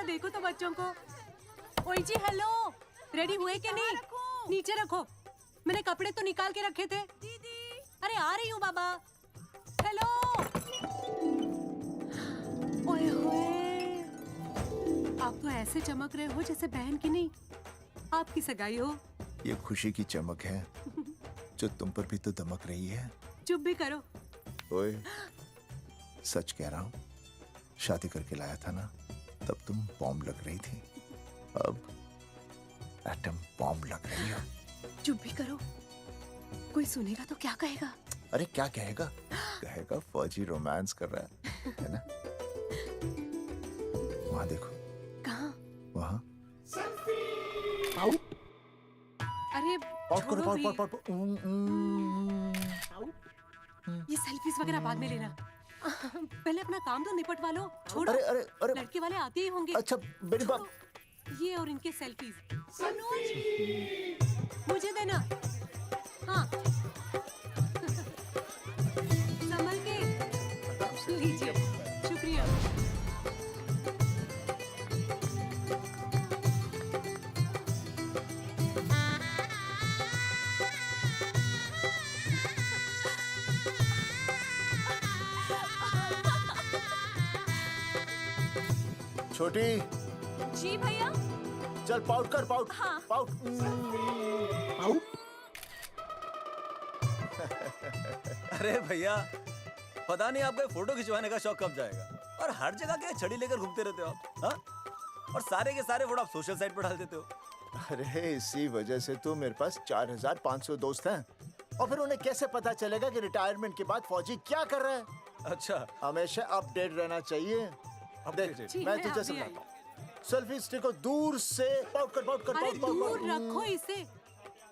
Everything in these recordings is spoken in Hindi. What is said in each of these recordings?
जरा देखो तो बच्चों को। ओए जी हेलो, रेडी हुए कि नहीं? नीचे रखो, मैंने कपड़े तो निकाल के रखे थे। दीदी अरे आ रही हूँ बाबा। हेलो। ओए होए, आप तो ऐसे चमक रहे हो जैसे बहन की नहीं आपकी सगाई हो। ये खुशी की चमक है जो तुम पर भी तो दमक रही है। चुप भी करो। ओए, सच कह रहा हूँ, शादी करके लाया था ना, तब तुम बॉम्ब लग रही थी, अब एटम बॉम्ब लग रही हो। चुप भी करो, कोई सुनेगा तो क्या कहेगा? अरे क्या कहेगा? कहेगा फौजी रोमांस कर रहा है ना? वहां देखो। कहाँ? वहां। अरे पाउट करो, छोड़ो भी। पाउट। ये सेल्फीज वगैरह बाद में लेना, पहले अपना काम तो निपटवा लो। छोड़ो। अरे लड़के वाले आते ही होंगे। अच्छा मेरी बात। ये और इनके सेल्फीज। मुझे देना। हाँ संभल के लीजिए। शुक्रिया। छोटी, जी भैया। चल पाउट कर, पाउट। हाँ। पाउट। अरे भैया, पता नहीं आपको फोटो खिंचवाने का शौक कब जाएगा। और हर जगह क्या छड़ी लेकर घूमते रहते हो आप, हाँ? और सारे के सारे फोटो आप सोशल साइट पर डाल देते हो। अरे इसी वजह से तो मेरे पास 4500 दोस्त हैं। और फिर उन्हें कैसे पता चलेगा कि रिटायरमेंट के बाद फौजी क्या कर रहा है? अच्छा, हमेशा अपडेट रहना चाहिए। देख, जी, मैं मैं तुझे अभी समझाता हूँ। सेल्फी स्टिक को दूर से पाउट कर, पाउट कर, अरे पाउट, पाउट, दूर पाउट। रखो इसे।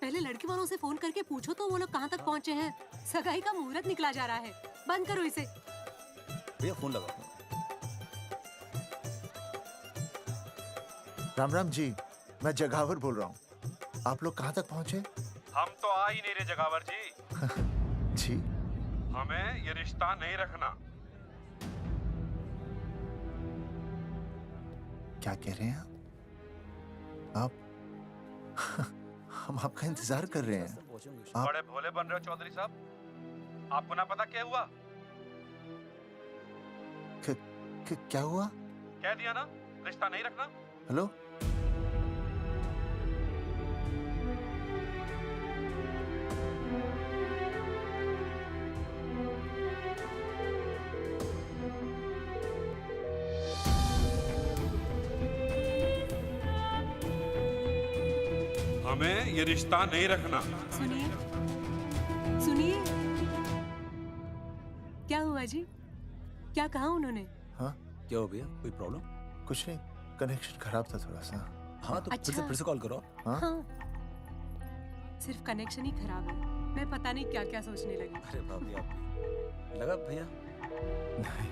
पहले लड़के वालों से फोन करके पूछो तो वो लोग कहाँ तक पहुँचे हैं। सगाई का मुहूर्त निकला जा रहा है। बंद करो इसे। भैया फोन लगाओ। राम राम जी, मैं जगावर बोल रहा हूँ। आप लोग कहाँ तक पहुँचे? हम तो आ ही नहीं रहे जगावर जी। जी, हमें ये रिश्ता नहीं रखना। क्या कह रहे हैं आप? हम आपका इंतजार कर रहे हैं। आप बड़े भोले बन रहे हो चौधरी साहब। आपको ना पता क्या हुआ? क्या हुआ? कह दिया ना, रिश्ता नहीं रखना। हेलो, हमें ये रिश्ता नहीं रखना। सुनिए सुनिए, क्या हुआ जी? क्या कहा उन्होंने? हाँ क्या हो भैया, कोई प्रॉब्लम? कुछ नहीं, कनेक्शन खराब था थोड़ा सा। हाँ तो अच्छा। फिर से कॉल करो। हाँ? हाँ, सिर्फ कनेक्शन ही खराब है। मैं पता नहीं क्या क्या सोचने लगी। अरे भाभी आप भी। लगा भैया? नहीं,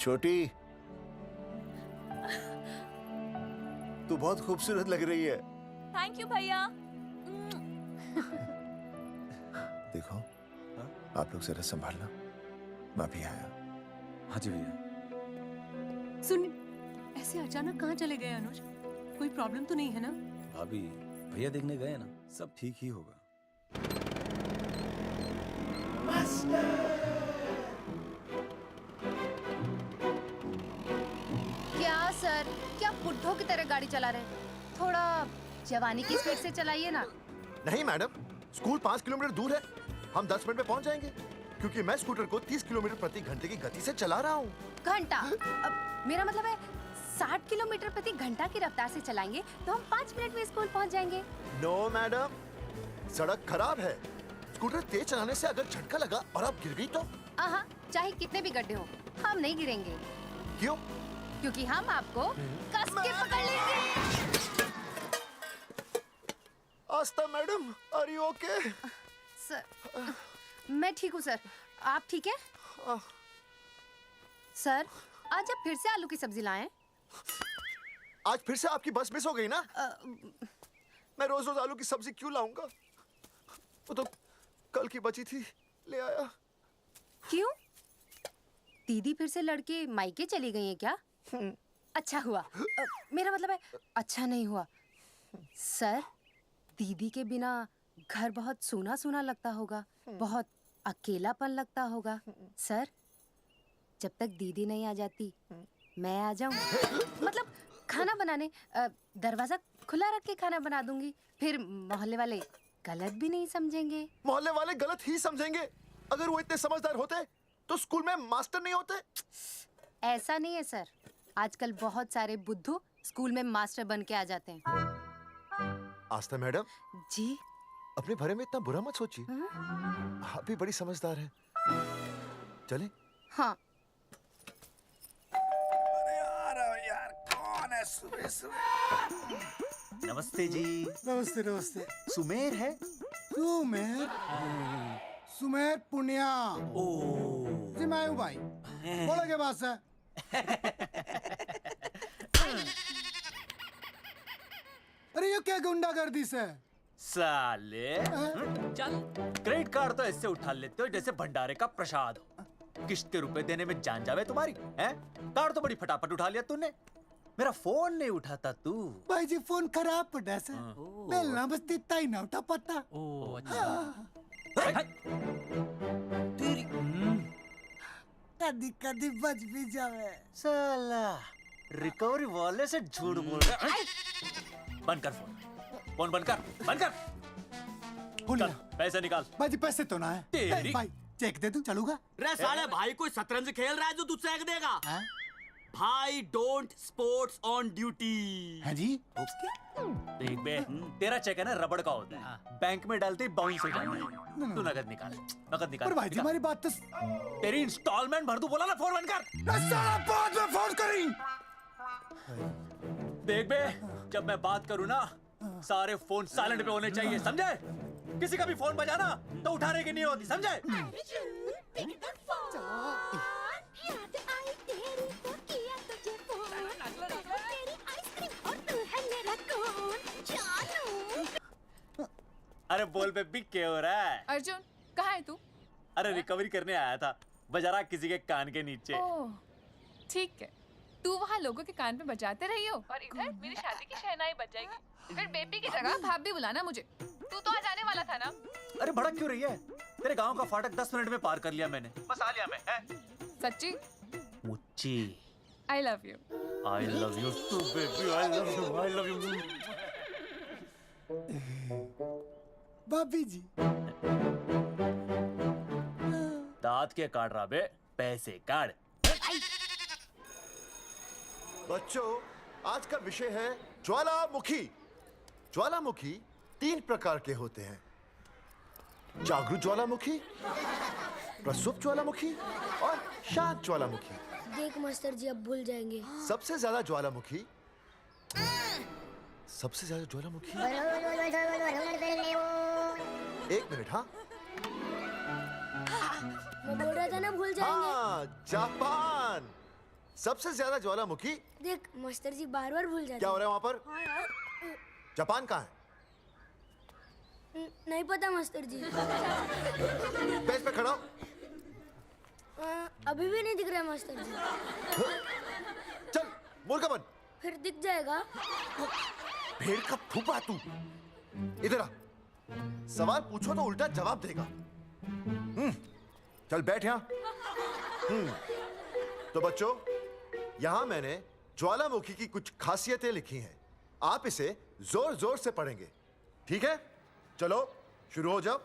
छोटी, तू बहुत खूबसूरत लग रही है। थैंक यू भैया। देखो, हाँ? आप लोग जरा संभालना, मैं भी आया। हाँ जी भैया। सुन, ऐसे अचानक कहाँ चले गए अनुज? कोई प्रॉब्लम तो नहीं है ना? भाभी, भैया देखने गए ना, सब ठीक ही होगा। क्या सर, क्या बुड्ढों की तरह गाड़ी चला रहे हैं? थोड़ा जवानी की स्पीड से चलाइए ना। नहीं मैडम, स्कूल 5 किलोमीटर दूर है। हम 10 मिनट में पहुंच जाएंगे, क्योंकि मैं स्कूटर को 30 किलोमीटर प्रति घंटे की गति से चला रहा हूँ। घंटा? अब मेरा मतलब है 60 किलोमीटर प्रति घंटा की रफ्तार से चलाएंगे तो हम 5 मिनट में स्कूल पहुंच जाएंगे। नो मैडम, सड़क खराब है। स्कूटर तेज चलाने से अगर झटका लगा और आप गिर गई तो? आहा, चाहे कितने भी गड्ढे हो, हम नहीं गिरेंगे। क्यों? क्योंकि हम आपको कस के पकड़ लेंगे। Aastha madam, are you okay? Sir, मैं ठीक हूँ सर, आप ठीक है? सर, आज आप फिर से आलू की सब्जी लाएं? आज फिर से आपकी बस मिस हो गई ना? मैं रोज रोज आलू की सब्जी क्यों लाऊंगा? वो तो कल चावल की बची थी, ले आया। क्यों? दीदी फिर से लड़के मायके चली गई है क्या? अच्छा हुआ। मेरा मतलब है अच्छा नहीं हुआ। सर, दीदी के बिना घर बहुत सूना सूना लगता होगा, बहुत अकेलापन लगता होगा। सर, जब तक दीदी नहीं आ जाती मैं आ जाऊं। मतलब खाना बनाने दरवाजा खुला रख के खाना बना दूंगी, फिर मोहल्ले वाले गलत भी नहीं समझेंगे। मोहल्ले वाले गलत ही समझेंगे। अगर वो इतने समझदार होते तो स्कूल में मास्टर नहीं होते। ऐसा नहीं है सर, आजकल बहुत सारे बुद्धू स्कूल में मास्टर बन के आ जाते हैं। आस्था मैडम, जी? अपने भरे में इतना बुरा मत सोचिए। आप भी बड़ी समझदार हैं। चलें? हाँ। यार कौन है सुबह सुबह? नमस्ते जी। नमस्ते नमस्ते। सुमेर है? सुमेर? सुमेर पुनिया। ओ जी मैं हूँ भाई। बोलो के बात है? अरे ये क्या गुंडागर्दी से? साले चल, क्रेडिट कार्ड तो ऐसे उठा लेते हो जैसे भंडारे का प्रसाद हो। किश्त के रुपए देने में जान जावे तुम्हारी हैं? कार्ड तो बड़ी फटाफट उठा लिया तूने, मेरा फोन नहीं उठाता तू। भाई जी फोन खराब पड़ा से। बेलना बस तित्ता ही ना उठा पाता। तेरी कदी कदी बच भी जावे। साला रिकवरी वाले से झूठ बोल रहा है। बंद कर फोन बंद कर। बोलिए। चल, पैसे निकाल। भाई जी पैसे तो ना है। तेरी- भाई चेक दे दूं, चलूगा? रे साले भाई कोई शतरंज खेल रहा है जो तुझसे एक देगा? हाँ? भाई डोंट स्पोर्ट्स ऑन ड्यूटी। हाँ जी? देख बे, तेरा चेक है ना रबड़ का होता है, बैंक में डालते ही बाउंस हो जाता है। तू नकद निकाल। पर भाई जी निकाल। हमारी बात तो तेरी इंस्टॉलमेंट भर दूं, बोला ना फोन बंद कर। साला बाद में फोन करी। देख बे, जब मैं बात करूं ना सारे फोन साइलेंट पे होने चाहिए, समझे? किसी का भी फोन बजाना तो उठाने की नहीं होती, समझे? अरे बोल बेबी क्या हो रहा है? अर्जुन, कहाँ है तू? अरे रिकवरी करने आया था, बजा रहा किसी के कान के नीचे। ओह, ठीक है। तू वहाँ लोगों के कान पे बजाते रही हो और इधर मेरी शादी की शहनाई बज जाएगी। फिर बेबी की जगह भाभी बुलाना मुझे। तू तो आ जाने वाला था ना? अरे भड़क क्यों रही है? तेरे गांव का फाटक 10 मिनट में पार कर लिया मैंने, बस आ लिया मैं। सच्ची? मुच्ची I love you. I love you too baby, I love you. भाभी जी दांत के काट रहा बे, पैसे काट। बच्चों, आज का विषय है ज्वालामुखी। ज्वालामुखी 3 प्रकार के होते हैं: जागरूक ज्वालामुखी, प्रसुप्त ज्वालामुखी और शांत ज्वालामुखी। देख मास्टर जी अब भूल जाएंगे। सबसे ज्यादा ज्वालामुखी एक मिनट। हाँ मैं बोल रहा था ना भूल जाएंगे। हाँ, जापान सबसे ज्यादा ज्वालामुखी। देख मास्टर जी बार बार भूल जाते क्या हो रहा है वहां पर? हाँ यार। जापान कहाँ है? नहीं पता मास्टर जी। बेंच पे खड़ा हो। अभी भी नहीं दिख रहा मास्टर जी। चल मुर्गा बन। फिर दिख जाएगा। भेड़ का फूफा तू। इधर आ। सवाल पूछो तो उल्टा जवाब देगा। चल बैठ यहाँ। तो बच्चों, यहाँ मैंने ज्वालामुखी की कुछ खासियतें लिखी हैं। आप इसे जोर जोर से पढ़ेंगे, ठीक है? चलो शुरू हो जाओ।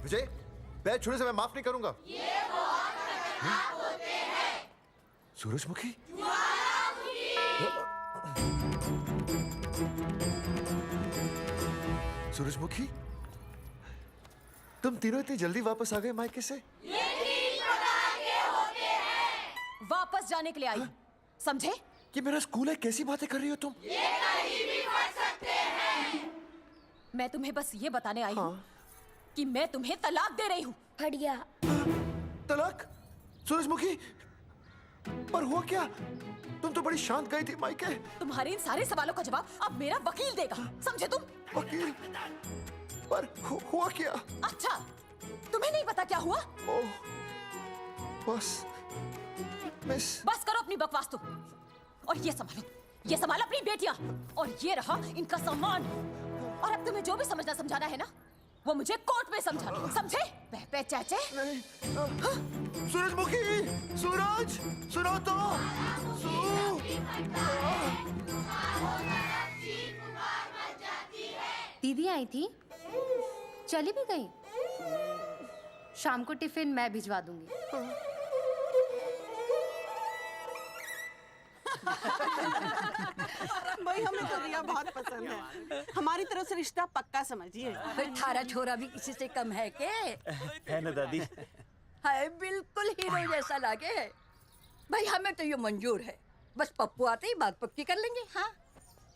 विजय, बैच छूने से मैं माफ नहीं करूंगा। सूरजमुखी? सूरजमुखी, तुम तीनों इतनी जल्दी वापस आ गए मायके से? वापस जाने के लिए आई, समझे? ये मेरा स्कूल है, कैसी बातें कर रही हो तुम? मैं तुम्हें बस ये बताने आई हूँ कि मैं तुम्हें तलाक दे रही हूँ। फट गया। तलाक? सूरजमुखी, पर हुआ क्या? तुम तो बड़ी शांत गई थी मायके। तुम्हारे इन सारे सवालों का जवाब अब मेरा वकील देगा, समझे तुम? वकील? पर हुआ क्या? अच्छा, तुम्हें नहीं पता क्या हुआ? ओह, बस मिस। बस करो अपनी बकवास तुम, और ये संभालो, ये संभालो अपनी बेटियां, और ये रहा इनका सामान। और अब तुम्हें जो भी समझना समझाना है ना, वो मुझे कोर्ट में समझाना, समझे? पे चाचे। सूरजमुखी, सूरज, सुनो तो। दीदी आई थी, चली भी गई। शाम को टिफिन मैं भिजवा दूंगी। भाई हमें तो रिया बहुत पसंद है, हमारी तरफ से रिश्ता पक्का समझिए। थारा छोरा भी किसी से कम है के? है ना दादी? है, बिल्कुल हीरो जैसा लागे है। भाई हमें तो ये मंजूर है, बस पप्पू आते ही बात पक्की कर लेंगे। हाँ,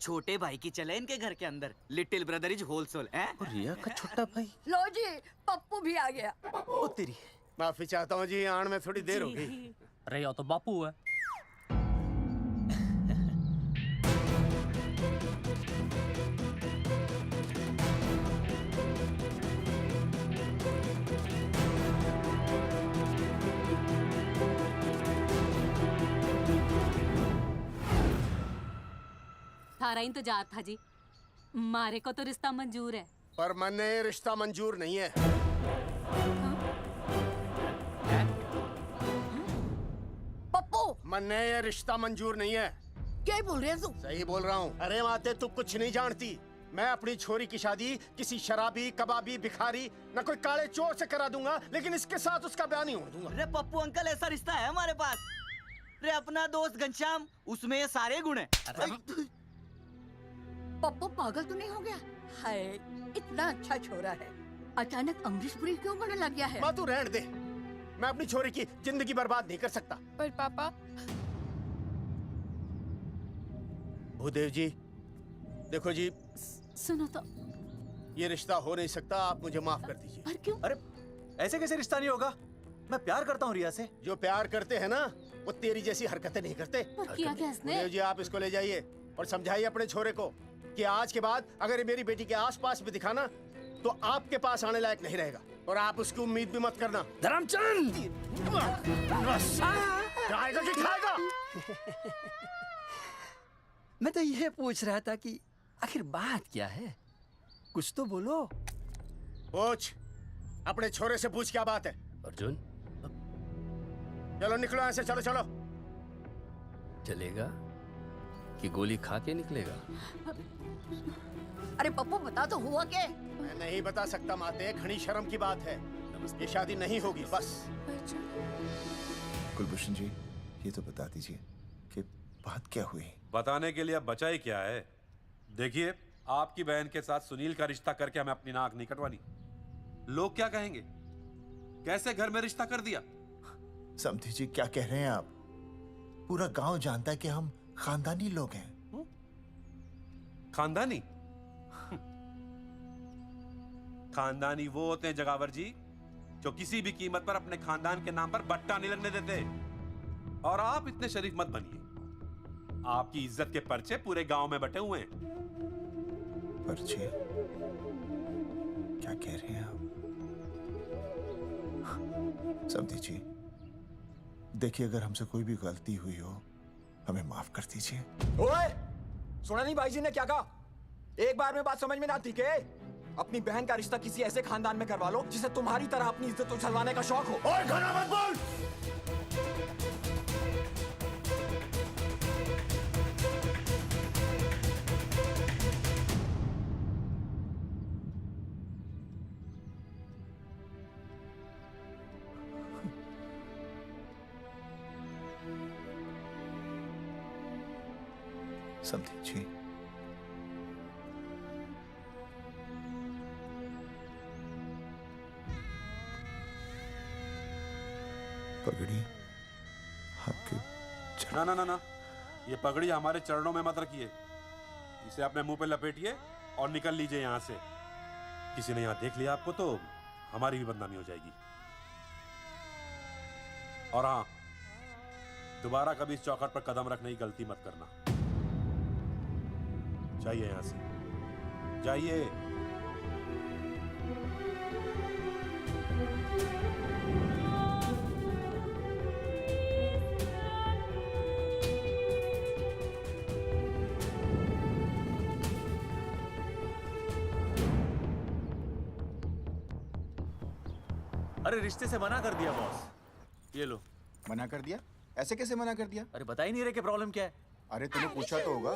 छोटे भाई की चले इनके घर के अंदर, लिटिल ब्रदर इज होलसेल है। रिया का छोटा भाई। लो जी, पप्पू भी आ गया। ओ तेरी। माफी चाहता हूँ जी, आने में थोड़ी देर हो गई। अरे यो तो बापू है। थारा इंतजार था जी, मारे को तो रिश्ता मंजूर है। पर मैंने ये रिश्ता मंजूर नहीं है। पप्पू, मैंने ये रिश्ता मंजूर नहीं है। क्या बोल रहे हैं तू? सही बोल रहा हूँ। अरे माते, तू कुछ नहीं जानती। मैं अपनी छोरी की शादी किसी शराबी, कबाबी, भिखारी, न कोई काले चोर से करा दूंगा, लेकिन इसके साथ उसका ब्याह नहीं हो दूंगा। अरे पप्पू अंकल, ऐसा रिश्ता है हमारे पास। अरे अपना दोस्त घनश्याम, उसमें ये सारे गुण हैं। पप्पू पागल तो नहीं हो गया? हाय, इतना अच्छा छोरा है, अचानक अमरीशपुरी क्यों बनने लग गया है? माँ तू रहने दे, मैं अपनी छोरी की जिंदगी बर्बाद नहीं कर सकता। पर पापा। भूदेव जी, देखो जी, सुनो तो। ये रिश्ता हो नहीं सकता, आप मुझे माफ कर दीजिए। पर क्यों? अरे ऐसे कैसे रिश्ता नहीं होगा? मैं प्यार करता हूँ रिया से। जो प्यार करते हैं ना, वो तेरी जैसी हरकतें नहीं करते। पर किया क्या इसने? भूदेव जी, आप इसको ले जाइए और समझाइए अपने छोरे को कि आज के बाद अगर ये मेरी बेटी के आसपास भी दिखाना, तो आपके पास आने लायक नहीं रहेगा, और आप उसकी उम्मीद भी मत करना। धर्मचंद, खाएगा कि खाएगा? मैं तो यह पूछ रहा था कि आखिर बात क्या है, कुछ तो बोलो। पूछ, अपने छोरे से पूछ क्या बात है। अर्जुन, चलो निकलो यहाँ से, चलो चलो। चलेगा कि गोली खा के निकलेगा? अरे पप्पू, बता तो हुआ क्या? मैं नहीं बता सकता माते, घनी शर्म की बात है। ये शादी नहीं होगी, बस। कुलभूषण जी, ये तो बता दीजिए कि बात क्या हुई? बताने के लिए अब बचा ही क्या है। देखिए, आपकी बहन के साथ सुनील का रिश्ता करके हमें अपनी नाक नहीं कटवानी। लोग क्या कहेंगे? कैसे घर में रिश्ता कर दिया? समधी जी, क्या कह रहे हैं आप? पूरा गांव जानता है कि हम खानदानी लोग हैं। खानदानी? खानदानी वो होते हैं जगावर जी, जो किसी भी कीमत पर अपने खानदान के नाम पर बट्टा नहीं लगने देते। और आप इतने शरीफ मत बनिए। आपकी इज्जत के पर्चे पूरे गांव में बटे हुए हैं। पर्चे? क्या कह रहे हैं आप? समधी जी, देखिए, अगर हमसे कोई भी गलती हुई हो, हमें माफ कर दीजिए। ओए, सुना नहीं भाई जी ने क्या कहा? एक बार में बात समझ में ना आती के? अपनी बहन का रिश्ता किसी ऐसे खानदान में करवा लो जिसे तुम्हारी तरह अपनी इज्जत उछलवाने का शौक हो। ओए, घना मत बोल। समधी जी, पगड़ी आपके ना ना ना ना, ये पगड़ी हमारे चरणों में मत रखिए। इसे अपने मुंह पे लपेटिए और निकल लीजिए यहाँ से। किसी ने यहाँ देख लिया आपको तो हमारी भी बदनामी हो जाएगी। और हाँ, दोबारा कभी इस चौखट पर कदम रखने की गलती मत करना। जाइए यहां से, जाइए। अरे रिश्ते से मना कर दिया बॉस। ये लो। मना कर दिया? ऐसे कैसे मना कर दिया? अरे बता ही नहीं रहे कि प्रॉब्लम क्या है। अरे तूने पूछा तो होगा।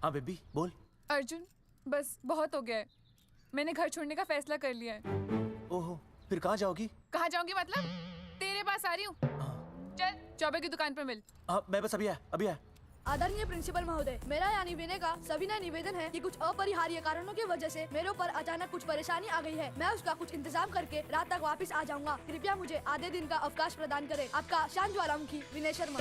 हाँ बेबी बोल। अर्जुन बस बहुत हो गया है, मैंने घर छोड़ने का फैसला कर लिया है। ओहो, फिर कहाँ जाओगी? कहाँ जाऊंगी मतलब? तेरे पास आ रही हूँ। चल चौबे की दुकान पर मिल। हाँ मैं बस अभी आया। आदरणीय प्रिंसिपल महोदय, मेरा यानी विनय का सविनय निवेदन है कि कुछ अपरिहार्य कारणों की वजह से मेरे ऊपर अचानक कुछ परेशानी आ गई है। मैं उसका कुछ इंतजाम करके रात तक वापस आ जाऊंगा। कृपया मुझे आधे दिन का अवकाश प्रदान करें। आपका शांत ज्वालामुखी विनय शर्मा।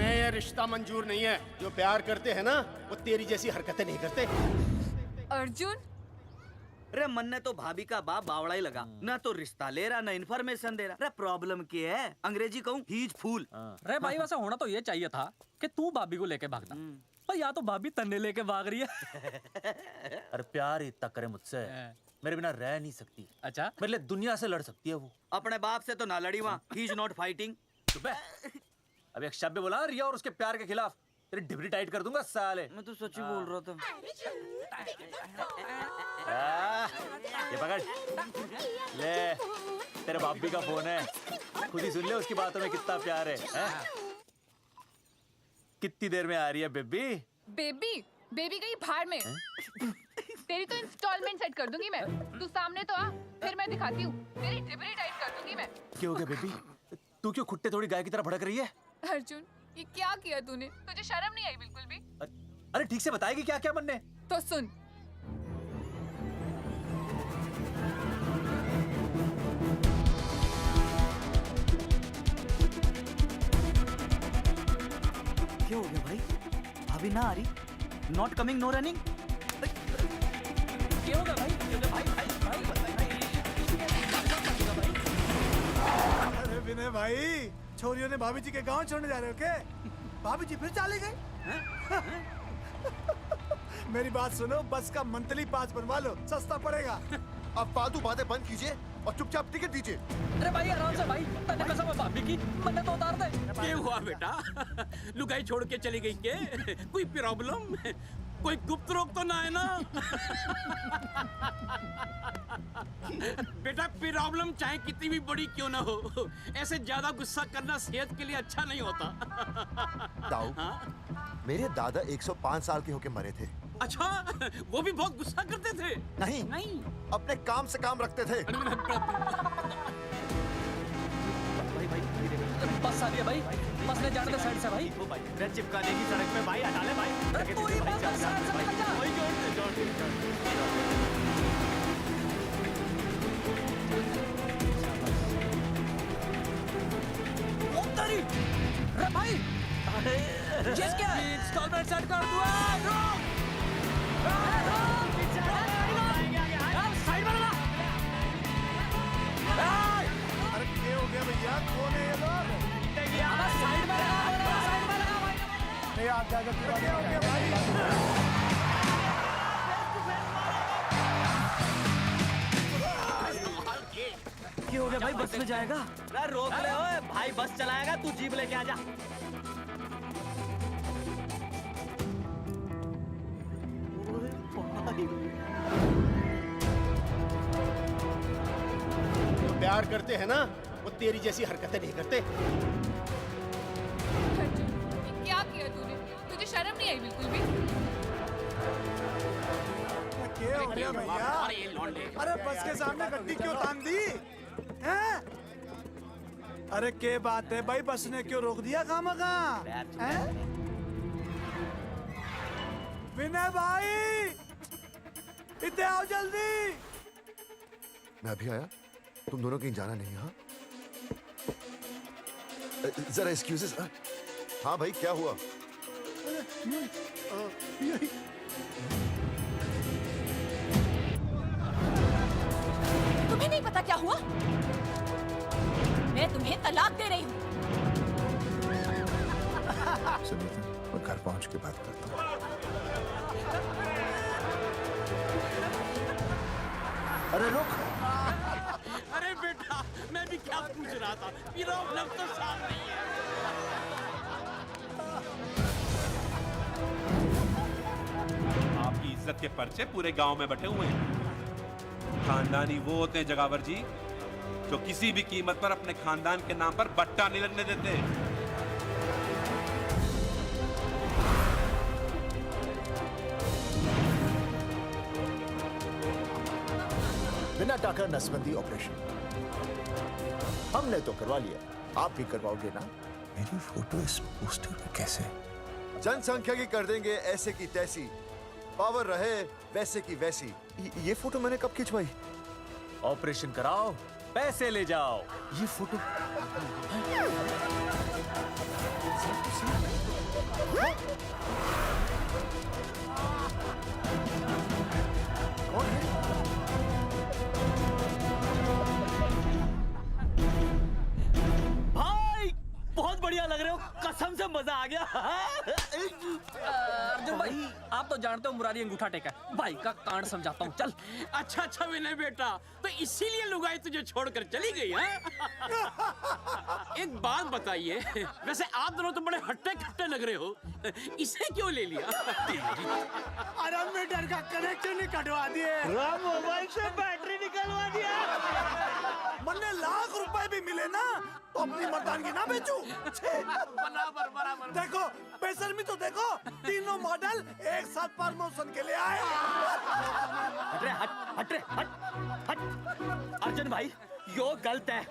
ये रिश्ता मंजूर नहीं है। जो प्यार करते हैं ना वो तेरी जैसी हरकतें नहीं करते। अर्जुन रे मन ने तो भाभी का बाप बावड़ा ही लगा, ना तो रिश्ता ले रहा ना इन्फॉर्मेशन दे रहा। रे प्रॉब्लम क्या है? अंग्रेजी कहूँ हीज फूल। रे भाई वैसा होना तो ये चाहिए था कि तू भाभी को लेके भागता, पर या तो भाभी तन्ने लेके भाग रही है। अरे प्यार इतना करे मुझसे, मेरे बिना रह नहीं सकती। अच्छा मेरे लिए दुनिया से लड़ सकती है वो। अपने बाप से तो ना लड़ी वहाँ, ही इज नॉट फाइटिंग। अब एक शब्द बोला रिया और उसके प्यार के खिलाफ, तेरी डिबरी टाइट कर दूंगा साले। मैं तो सच्ची बोल रहा था। ये पकड़ ले, तेरे बापी का फोन है, खुद ही सुन ले उसकी बातों में कितना प्यार है, कितनी देर में आ रही है बेबी? बेबी गई भाड़ में। तेरी तो इंस्टॉलमेंट सेट कर दूंगी मैं। तू सामने तो आ, फिर मैं दिखाती हूँ। तेरी डिबरी टाइट कर दूंगी मैं। क्या हो गया बेबी? तू क्यों खुट्टे थोड़ी गाय की तरह भड़क रही है? अर्जुन ये क्या किया तूने? तुझे शर्म नहीं आई बिल्कुल भी? अरे ठीक से बताएगी क्या क्या बनने? तो सुन, क्या हो गया भाई? भाभी ना आ रही? Not coming no running? क्या होगा भाई? अरे विनय भाई, छोरियों ने भाभी जी के गांव छोड़ने जा रहे हो क्या? भाभी जी फिर चले गए? मेरी बात सुनो, बस का मंथली पास बनवा लो, सस्ता पड़ेगा। अब फालतू बातें बंद कीजिए और चुपचाप टिकट दीजिए। अरे भाई आराम से भाई, तन्ने कसम है भाभी की, मन्ने तो उतार दे। क्या हुआ बेटा? लुगाई छोड़ के चली गई के? कोई प्रॉब्लम? कोई गुप्त रोग तो ना है ना? बेटा प्रॉब्लम चाहे कितनी भी बड़ी क्यों ना हो, ऐसे ज्यादा गुस्सा करना सेहत के लिए अच्छा नहीं होता। ताऊ, मेरे दादा 105 साल के होके मरे थे। अच्छा, वो भी बहुत गुस्सा करते थे? नहीं, अपने काम से काम रखते थे। बस आ गया भाई, बस ले जाने दे साइड से भाई। चिपका देगी सड़क पे भाई, हटा ले भाई। अरे भाई, इंस्टॉलमेंट सेट कर दूँ। साइड में लगा। अरे क्या हो गया भैया? कौन है ये लोग? साइड में लगा, साइड में लगा भाई। नहीं आप जाकर क्या हो गया भाई? क्या हो गया भाई? बस में जाएगा? अरे रोक ले ओए भाई, बस चलाएगा, तू जीप लेके आ जा। जो प्यार करते हैं ना वो तेरी जैसी हरकतें नहीं करते। क्या किया तूने? तुझे शर्म नहीं आई बिल्कुल भी? क्या हो गया भैया? अरे बस के सामने गड्डी क्यों तान दी? हैं? अरे क्या बात है भाई, बस ने क्यों रोक दिया खामखा? विनय भाई, इतने आओ जल्दी। मैं अभी आया, तुम दोनों कहीं जाना नहीं। हाँ जरा एक्सक्यूजेस। हाँ भाई, क्या हुआ? तुम्हें नहीं पता क्या हुआ? मैं तुम्हें तलाक दे रही हूँ। सुनीता, मैं घर पहुंच के बात करता हूँ। अरे रुक। अरे बेटा, मैं भी क्या पूछ रहा था, प्रॉब्लम तो साफ नहीं है। आपकी इज्जत के पर्चे पूरे गांव में बटे हुए हैं। खानदानी वो होते हैं जगावर जी जो किसी भी कीमत पर अपने खानदान के नाम पर बट्टा नहीं लगने देते। बिना टाका नसबंदी ऑपरेशन हमने तो करवा लिया, आप भी करवाओगे ना? मेरी फोटो इस पोस्टर में कैसे? जनसंख्या की कर देंगे ऐसे की तैसी, पावर रहे वैसे की वैसी। ये फोटो मैंने कब खिंचवाई? ऑपरेशन कराओ, पैसे ले जाओ। ये फोटो भाई बहुत बढ़िया लग रहे हो, कसम से मजा आ गया। अर्जुन भाई, आप तो जानते हो मुरारी अंगूठा टेका है। भाई का कांड समझाता हूँ, चल। अच्छा अच्छा विनय बेटा, तो इसीलिए लुगाई तुझे छोड़कर चली गई है? एक बात बताइए, वैसे आप दोनों तो बड़े हट्टे कट्टे लग रहे हो, इसे क्यों ले लिया? अरे मीटर का कनेक्शन ही कटवा दिए, मोबाइल से बैटरी निकलवा दिया। मन्ने लाख रुपए भी मिले ना तो अपनी मर्दानगी ना बेचूं। बराबर बराबर। देखो बेशर्मी तो देखो, तीनों मॉडल एक साथ प्रमोशन के लिए आए। हट रे, हट रे, हट। अर्जुन भाई, यो गलत है।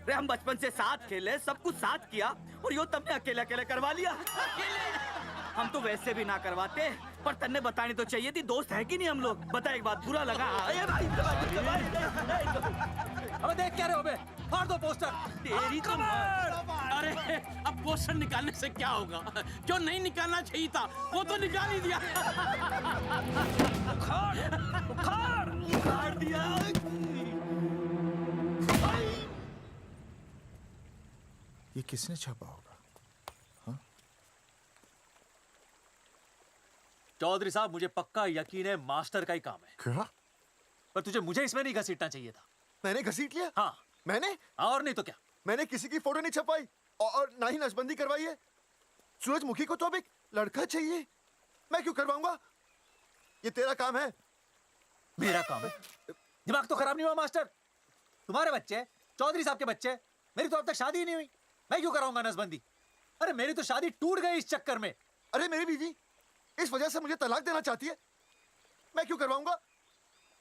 रे हम बचपन से साथ खेले, सब कुछ साथ किया, और यो तुमने अकेले अकेले करवा लिया। हम तो वैसे भी ना करवाते, पर तन्ने बतानी तो चाहिए थी, दोस्त है कि नहीं हम लोग। बता एक बात, बुरा लगा? अबे देख क्या रहे हो बे? फाड़ दो पोस्टर। तेरी तो अरे अब पोस्टर निकालने से क्या होगा? जो नहीं निकालना चाहिए था वो तो निकाल ही दिया। उखाड़ दिया। ये किसने छापा होगा? चौधरी साहब, मुझे पक्का यकीन है मास्टर का ही काम है। क्या? पर तुझे मुझे इसमें नहीं घसीटना चाहिए था। मैंने घसीट लिया? हाँ। मैंने? और नहीं तो क्या? मैंने किसी की फोटो नहीं छपाई और ना ही नसबंदी करवाई है। सूरजमुखी को तो अब एक लड़का चाहिए, मैं क्यों करवाऊंगा? ये तेरा काम है। मेरा काम है? दिमाग तो खराब नहीं हुआ मास्टर? तुम्हारे बच्चे, चौधरी साहब के बच्चे, मेरी तो अब तक शादी ही नहीं हुई, मैं क्यों कराऊंगा नसबंदी? अरे मेरी तो शादी टूट गई इस चक्कर में। अरे मेरी बीवी इस वजह से मुझे तलाक देना चाहती है, मैं क्यों करवाऊंगा?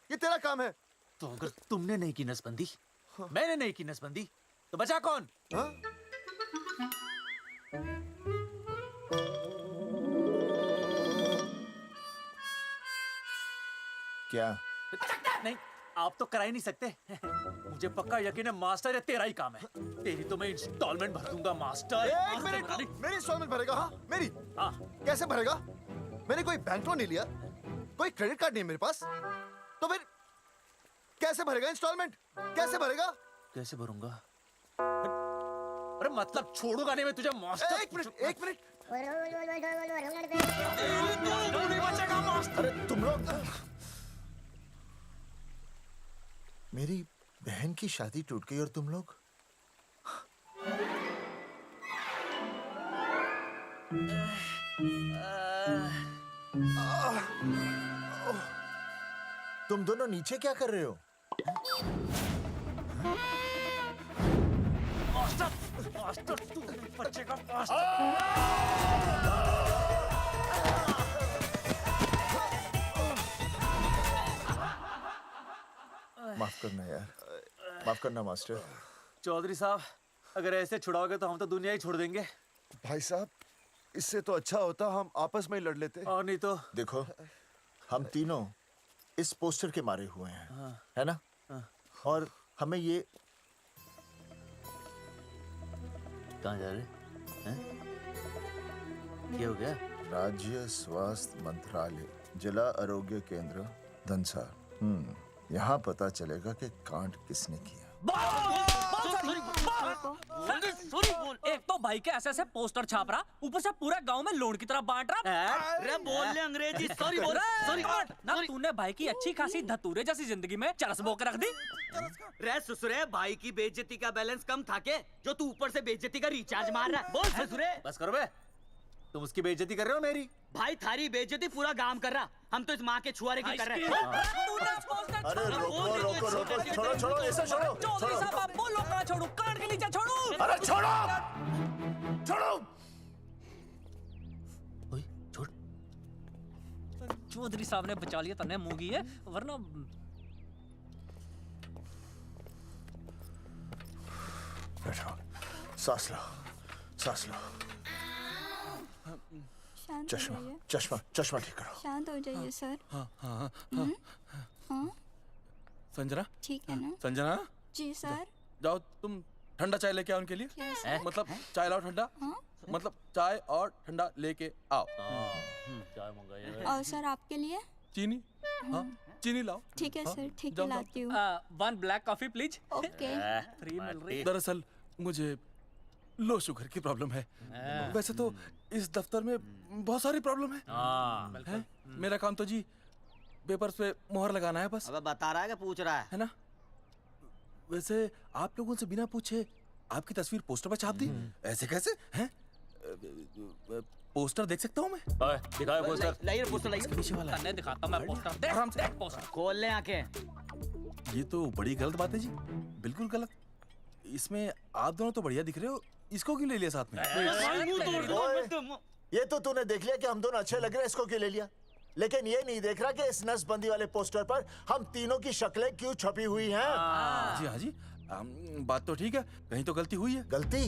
ये तेरा काम है। तो अगर तुमने नहीं की नसबंदी, मैंने नहीं की नसबंदी, तो बचा कौन? क्या? नहीं, आप तो करा ही नहीं सकते। मुझे पक्का यकीन है मास्टर, ये तेरा ही काम है। तेरी तो मैं इंस्टॉलमेंट भर दूंगा मास्टर। एक मिनट, मेरी इंस्टॉलमेंट भरेगा? हाँ मेरी। हाँ। कैसे भरेगा? मैंने कोई बैंक लोन नहीं लिया, कोई क्रेडिट कार्ड नहीं मेरे पास, तो फिर कैसे भरेगा इंस्टॉलमेंट? कैसे भरेगा? कैसे भरूंगा? अरे मतलब छोड़ूंगा नहीं मैं तुझे मास्टर। एक मिनट, एक मिनट। अरे तुम लोग, मेरी बहन की शादी टूट गई और तुम लोग? तुम दोनों नीचे क्या कर रहे हो? मास्टर, मास्टर तू बच्चे का मास्टर। माफ करना यार, माफ करना मास्टर। चौधरी साहब, अगर ऐसे छुड़ाओगे तो हम तो दुनिया ही छोड़ देंगे। भाई साहब, इससे तो अच्छा होता हम आपस में ही लड़ लेते। और नहीं तो। देखो, हम तीनों इस पोस्टर के मारे हुए हैं, हाँ। है ना? हाँ। और हमें ये कहाँ जा रहे हैं? क्या हो गया? राज्य स्वास्थ्य मंत्रालय, जिला आरोग्य केंद्र धनसा। यहाँ पता चलेगा कि कांड किसने किया। एक तो भाई के ऐसे पोस्टर छाप रहा, ऊपर से पूरा गांव में लोन की तरह बांट रहा। अरे बोल ले अंग्रेजी, सॉरी बोल, सॉरी। ना तूने भाई की अच्छी खासी धतूरे जैसी जिंदगी में चरस बो के रख दी। रे ससुरे, भाई की बेइज्जती का बैलेंस कम था के जो तू ऊपर से बेइज्जती का रिचार्ज मार रहा है? बोल ससुरे। बस करो बे, तुम उसकी बेइज्जती कर रहे हो मेरी। भाई थारी बेइज्जती पूरा गांव कर रहा, हम तो इस माँ के छुआरे की कर रहे हैं। अरे रोको रोको रोको, छोड़ो छोड़ो, ऐसे छोड़ो चौधरी साहब आप बोलो, कहाँ छोड़ू? कान के नीचे छोड़ू? अरे छोड़ो छोड़ो। छोड़। चौधरी साहब ने बचा लिया, तन्ने मुंगी है, वरना बैठो, सांस लो, सांस लो। शांत चश्मा हो जाइए। चश्मा चश्मा ठीक करो। शांत हो जाइए सर। हाँ हाँ हाँ हाँ। हाँ संजना, ठीक है ना? संजना जी सर। जाओ तुम ठंडा चाय लेके आओ उनके लिए। Yes, sir. मतलब चाय लाओ ठंडा। मतलब चाय और ठंडा लेके आओ। चाय मंगाइए। और सर आपके लिए? चीनी? हाँ चीनी लाओ। ठीक है सर, ठीक है जाओ, लाती हूँ। 1 black coffee please. Okay. Free मिल रही। दरअसल मुझे लो शुगर की प्रॉब्लम है। वैसे तो इस दफ्तर में बहुत सारी प्रॉब्लम है। मेरा काम तो जी पेपर्स पे मोहर लगाना है बस। अबे बता रहा है कि पूछ रहा है? है ना? वैसे आप लोगों से बिना पूछे आपकी तस्वीर पोस्टर पर छाप दी, ऐसे कैसे हैं? पोस्टर देख सकता हूँ मैं? दिखाओ पोस्टर। लाइए पोस्टर, लाइए। पीछे वाला है। दिखाता हूँ मैं पोस्टर। देख, आराम से। पोस्टर खोल ले आंखें। ये तो बड़ी गलत बात है जी, बिल्कुल गलत। इसमें आप दोनों तो बढ़िया दिख रहे हो, इसको क्यों ले लिया साथ में? ओए, ये तो तूने देख लिया कि हम दोनों अच्छे लग रहे हैं, इसको क्यों ले लिया? लेकिन ये नहीं देख रहा कि इस नसबंदी वाले पोस्टर पर हम तीनों की शक्लें क्यों छपी हुई हैं? जी हाँ जी, बात तो ठीक है, कहीं तो गलती हुई है। गलती?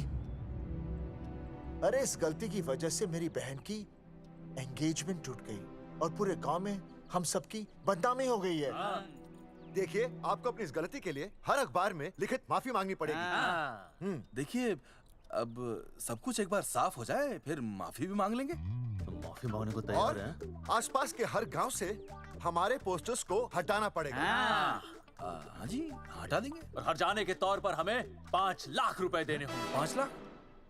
अरे इस गलती की वजह से मेरी बहन की एंगेजमेंट टूट गई और पूरे गांव में हम सबकी बदनामी हो गई है। देखिए, आपको अपनी इस गलती के लिए हर अखबार में लिखित माफी मांगनी पड़ेगी। देखिए, अब सब कुछ एक बार साफ हो जाए, फिर माफी भी मांग लेंगे। माफी मांगने को तैयार और हैं? आसपास के हर गांव से हमारे पोस्टर्स को हटाना पड़ेगा। हाँ जी, हटा देंगे। और हर जाने के तौर पर हमें 5 लाख रुपए देने होंगे। 5 लाख?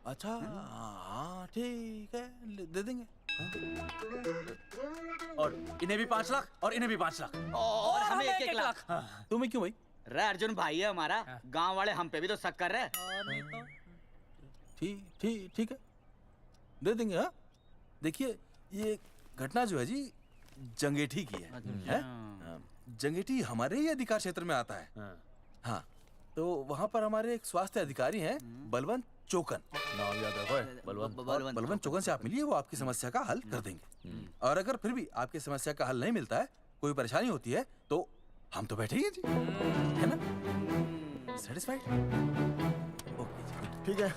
अच्छा हाँ ठीक है, दे देंगे। और इन्हें भी 5 लाख और इन्हें भी 5 लाख और हमें 1-1 लाख। तुम्हें क्यों भाई? रे अर्जुन भाई है हमारा, गांव वाले हम पे भी तो शक कर रहे हैं। ठीक है, दे देंगे। हाँ देखिए, ये घटना जो है जी जंगेठी की है? जंगेठी हमारे ही अधिकार क्षेत्र में आता है। हाँ, तो वहाँ पर हमारे एक स्वास्थ्य अधिकारी हैं, बलवंत चौकन। नाम याद रखो, बलवंत चौकन से आप मिलिए, वो आपकी समस्या का हल कर देंगे। और अगर फिर भी आपकी समस्या का हल नहीं मिलता है, कोई परेशानी होती है, तो हम तो बैठे ही हैं जी, है ना? सेटिस्फाइड? ठीक है,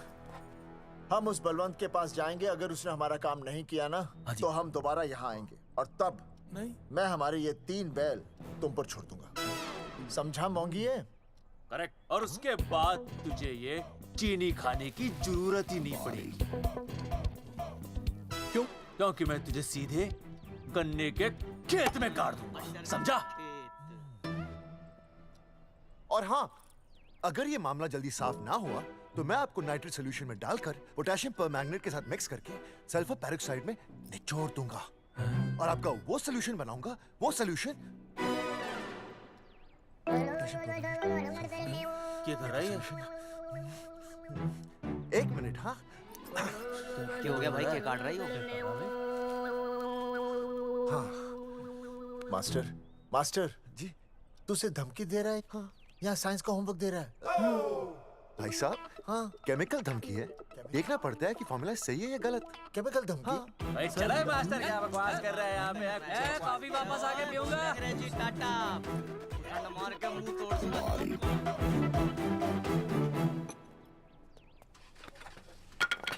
हम उस बलवंत के पास जाएंगे। अगर उसने हमारा काम नहीं किया ना, तो हम दोबारा यहाँ आएंगे और तब नहीं, मैं हमारे ये 3 बैल तुम पर छोड़ दूंगा। समझा मोंगी है? करेक्ट। और उसके बाद तुझे ये चीनी खाने की जरूरत ही नहीं पड़ेगी। क्यों? क्योंकि मैं तुझे सीधे गन्ने के खेत में गाड़ दूंगा, समझा? और हाँ, अगर ये मामला जल्दी साफ ना हुआ तो मैं आपको नाइट्रेट सोल्यूशन में डालकर पोटेशियम परमैंगनेट के साथ मिक्स करके सल्फर पेरोक्साइड में निचोड़ दूंगा और आपका वो सोल्यूशन बनाऊंगा, वो सोल्यूशन। क्या कर रही है? 1 मिनट। हाँ क्या हो गया भाई, क्या काट रही हो? हाँ मास्टर जी, तू उसे धमकी दे रहा है? हाँ, यहाँ साइंस का होमवर्क दे रहा है। भाई साहब, हाँ केमिकल धमकी है, देखना पड़ता है कि फॉर्मूला सही है या गलत। केमिकल धमकी? हाँ। भाई चला है मास्टर, क्या बकवास कर रहा है यहाँ पे? कॉफी वापस आके पीऊंगा। अंग्रेजी टाटा, मार के मुंह तोड़ दूंगा।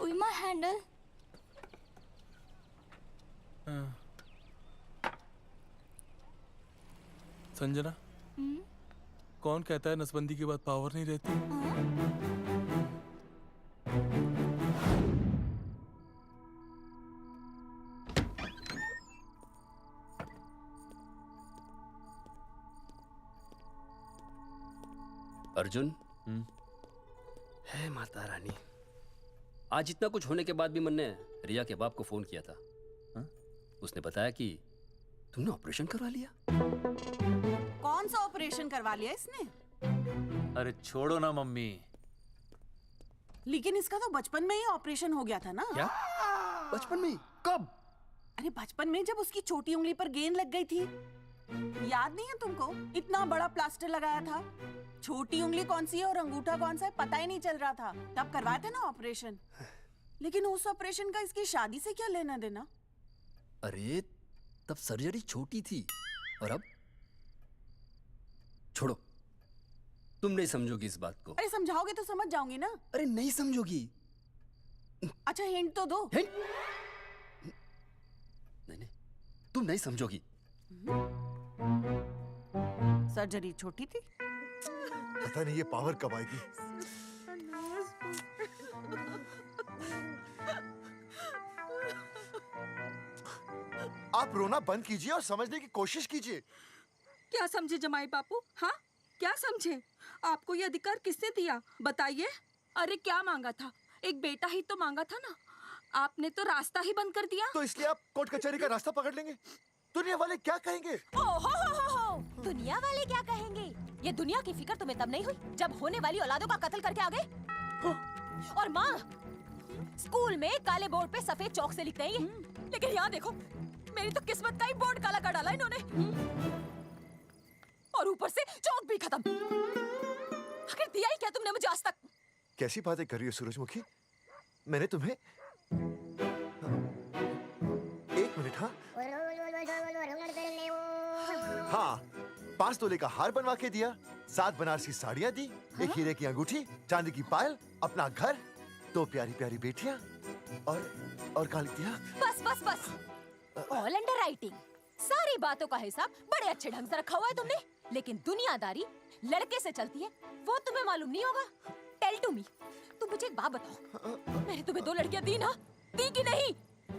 उइमा हैंडल। संजना, कौन कहता है नसबंदी के बाद पावर नहीं रहती? अर्जुन, है माता रानी, आज इतना कुछ होने के बाद भी मन ने रिया के बाप को फोन किया था। उसने बताया कि तुमने ऑपरेशन करवा लिया। कौन सा ऑपरेशन करवा लिया इसने? अरे छोड़ो ना मम्मी। लेकिन इसका तो बचपन में ही ऑपरेशन हो गया था ना? क्या? बचपन में? कब? अरे बचपन में, जब उसकी छोटी उंगली पर गेंद लग गई थी। याद नहीं है तुमको? इतना बड़ा प्लास्टर लगाया था। छोटी उंगली कौन सी है और अंगूठा कौन सा है पता ही नहीं चल रहा था। तब करवाया था ना ऑपरेशन। लेकिन उस ऑपरेशन का इसकी शादी से क्या लेना देना? अरे तब सर्जरी छोटी थी और अब? छोड़ो, तुम नहीं समझोगी इस बात को। अरे समझाओगे तो समझ जाऊंगी ना। अरे नहीं समझोगी। अच्छा हिंट तो दो। हिंट? नहीं, तुम नहीं समझोगी। सर्जरी छोटी थी। पता नहीं ये पावर कब आएगी। आप रोना बंद कीजिए और समझने की कोशिश कीजिए। क्या समझे जमाई बापू? हाँ, क्या समझे? आपको ये अधिकार किसने दिया बताइए? अरे क्या मांगा था? एक बेटा ही तो मांगा था ना। आपने तो रास्ता ही बंद कर दिया। तो इसलिए आप कोर्ट कचहरी का रास्ता पकड़ लेंगे? दुनिया वाले क्या कहेंगे? हो। दुनिया वाले क्या कहेंगे? ये दुनिया की फिक्र तुम्हें तब नहीं हुई जब होने वाली औलादों का कत्ल करके आ गए। और माँ, स्कूल में काले बोर्ड पे सफेद चौक से लिखते हैं, लेकिन यहाँ देखो, मेरी तो किस्मत का ही बोर्ड काला कर डाला इन्होंने। और ऊपर से चौक भी खत्म। आखिर दिया ही क्या तुमने मुझे आज तक? कैसी बातें कर रही हो सूरजमुखी? मैंने तुम्हें एक मिनट। हाँ, 5 तोले का हार बनवा के दिया, 7 बनारसी साड़ियाँ दी, एक हीरे की अंगूठी, चांदी की पायल, अपना घर, 2 प्यारी प्यारी बेटियाँ और क्या लिख दिया? बस। All under writing. सारी बातों का हिसाब बड़े अच्छे ढंग से रखा हुआ है तुमने, लेकिन दुनियादारी लड़के से चलती है वो तुम्हें मालूम नहीं होगा। टेल टू मी, तुम मुझे एक बात बताओ, मैंने तुम्हें 2 लड़कियां दी ना? दी कि नहीं?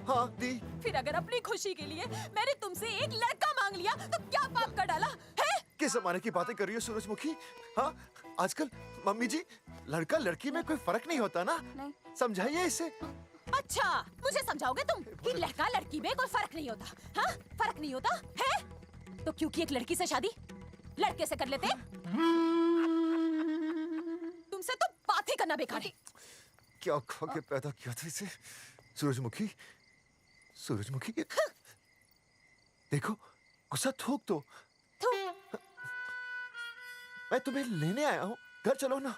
हाँ दी। फिर अगर अपनी खुशी के लिए मैंने तुमसे एक लड़का मांग लिया तो क्या पाप कर डाला है? किस जमाने की बातें कर रही हो सूरजमुखी? हाँ, आजकल मम्मी जी, लड़का लड़की में कोई फर्क नहीं होता ना। नहीं। समझाइए इसे। अच्छा, मुझे समझाओगे तुम कि लड़का लड़की में कोई फर्क नहीं होता? हाँ, फर्क नहीं होता है? तो क्योंकि एक लड़की से शादी लड़के से कर लेते? तुमसे तो बात ही करना बेकार है। क्या खा के पैदा किया था इसे? सूरजमुखी, सूरजमुखी, देखो, गुस्सा थूक दो। मैं तुम्हें लेने आया हूँ, घर चलो ना।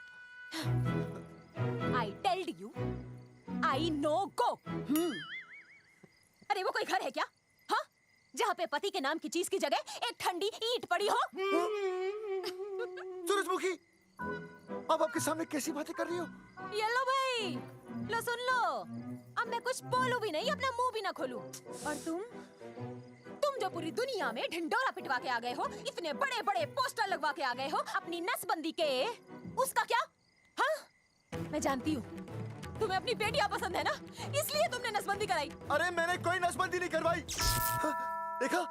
I told you, I no go. अरे वो कोई घर है क्या? हाँ, जहाँ पे पति के नाम की चीज की जगह एक ठंडी ईंट पड़ी हो? सूरजमुखी, अब आपके सामने कैसी बातें कर रही हो? ये लो भाई, लो सुन लो। अब मैं कुछ बोलूं भी नहीं, अपना मुंह भी ना खोलूं। और तुम जो पूरी दुनिया में ढिंडोरा पिटवा के आ गए हो, इतने बड़े बड़े पोस्टर लगवा के आ गए हो अपनी नसबंदी के, उसका क्या? हाँ, मैं जानती हूँ तुम्हें अपनी बेटियां पसंद है ना, इसलिए तुमने नसबंदी कराई। अरे मैंने कोई नसबंदी नहीं करवाई। देखा,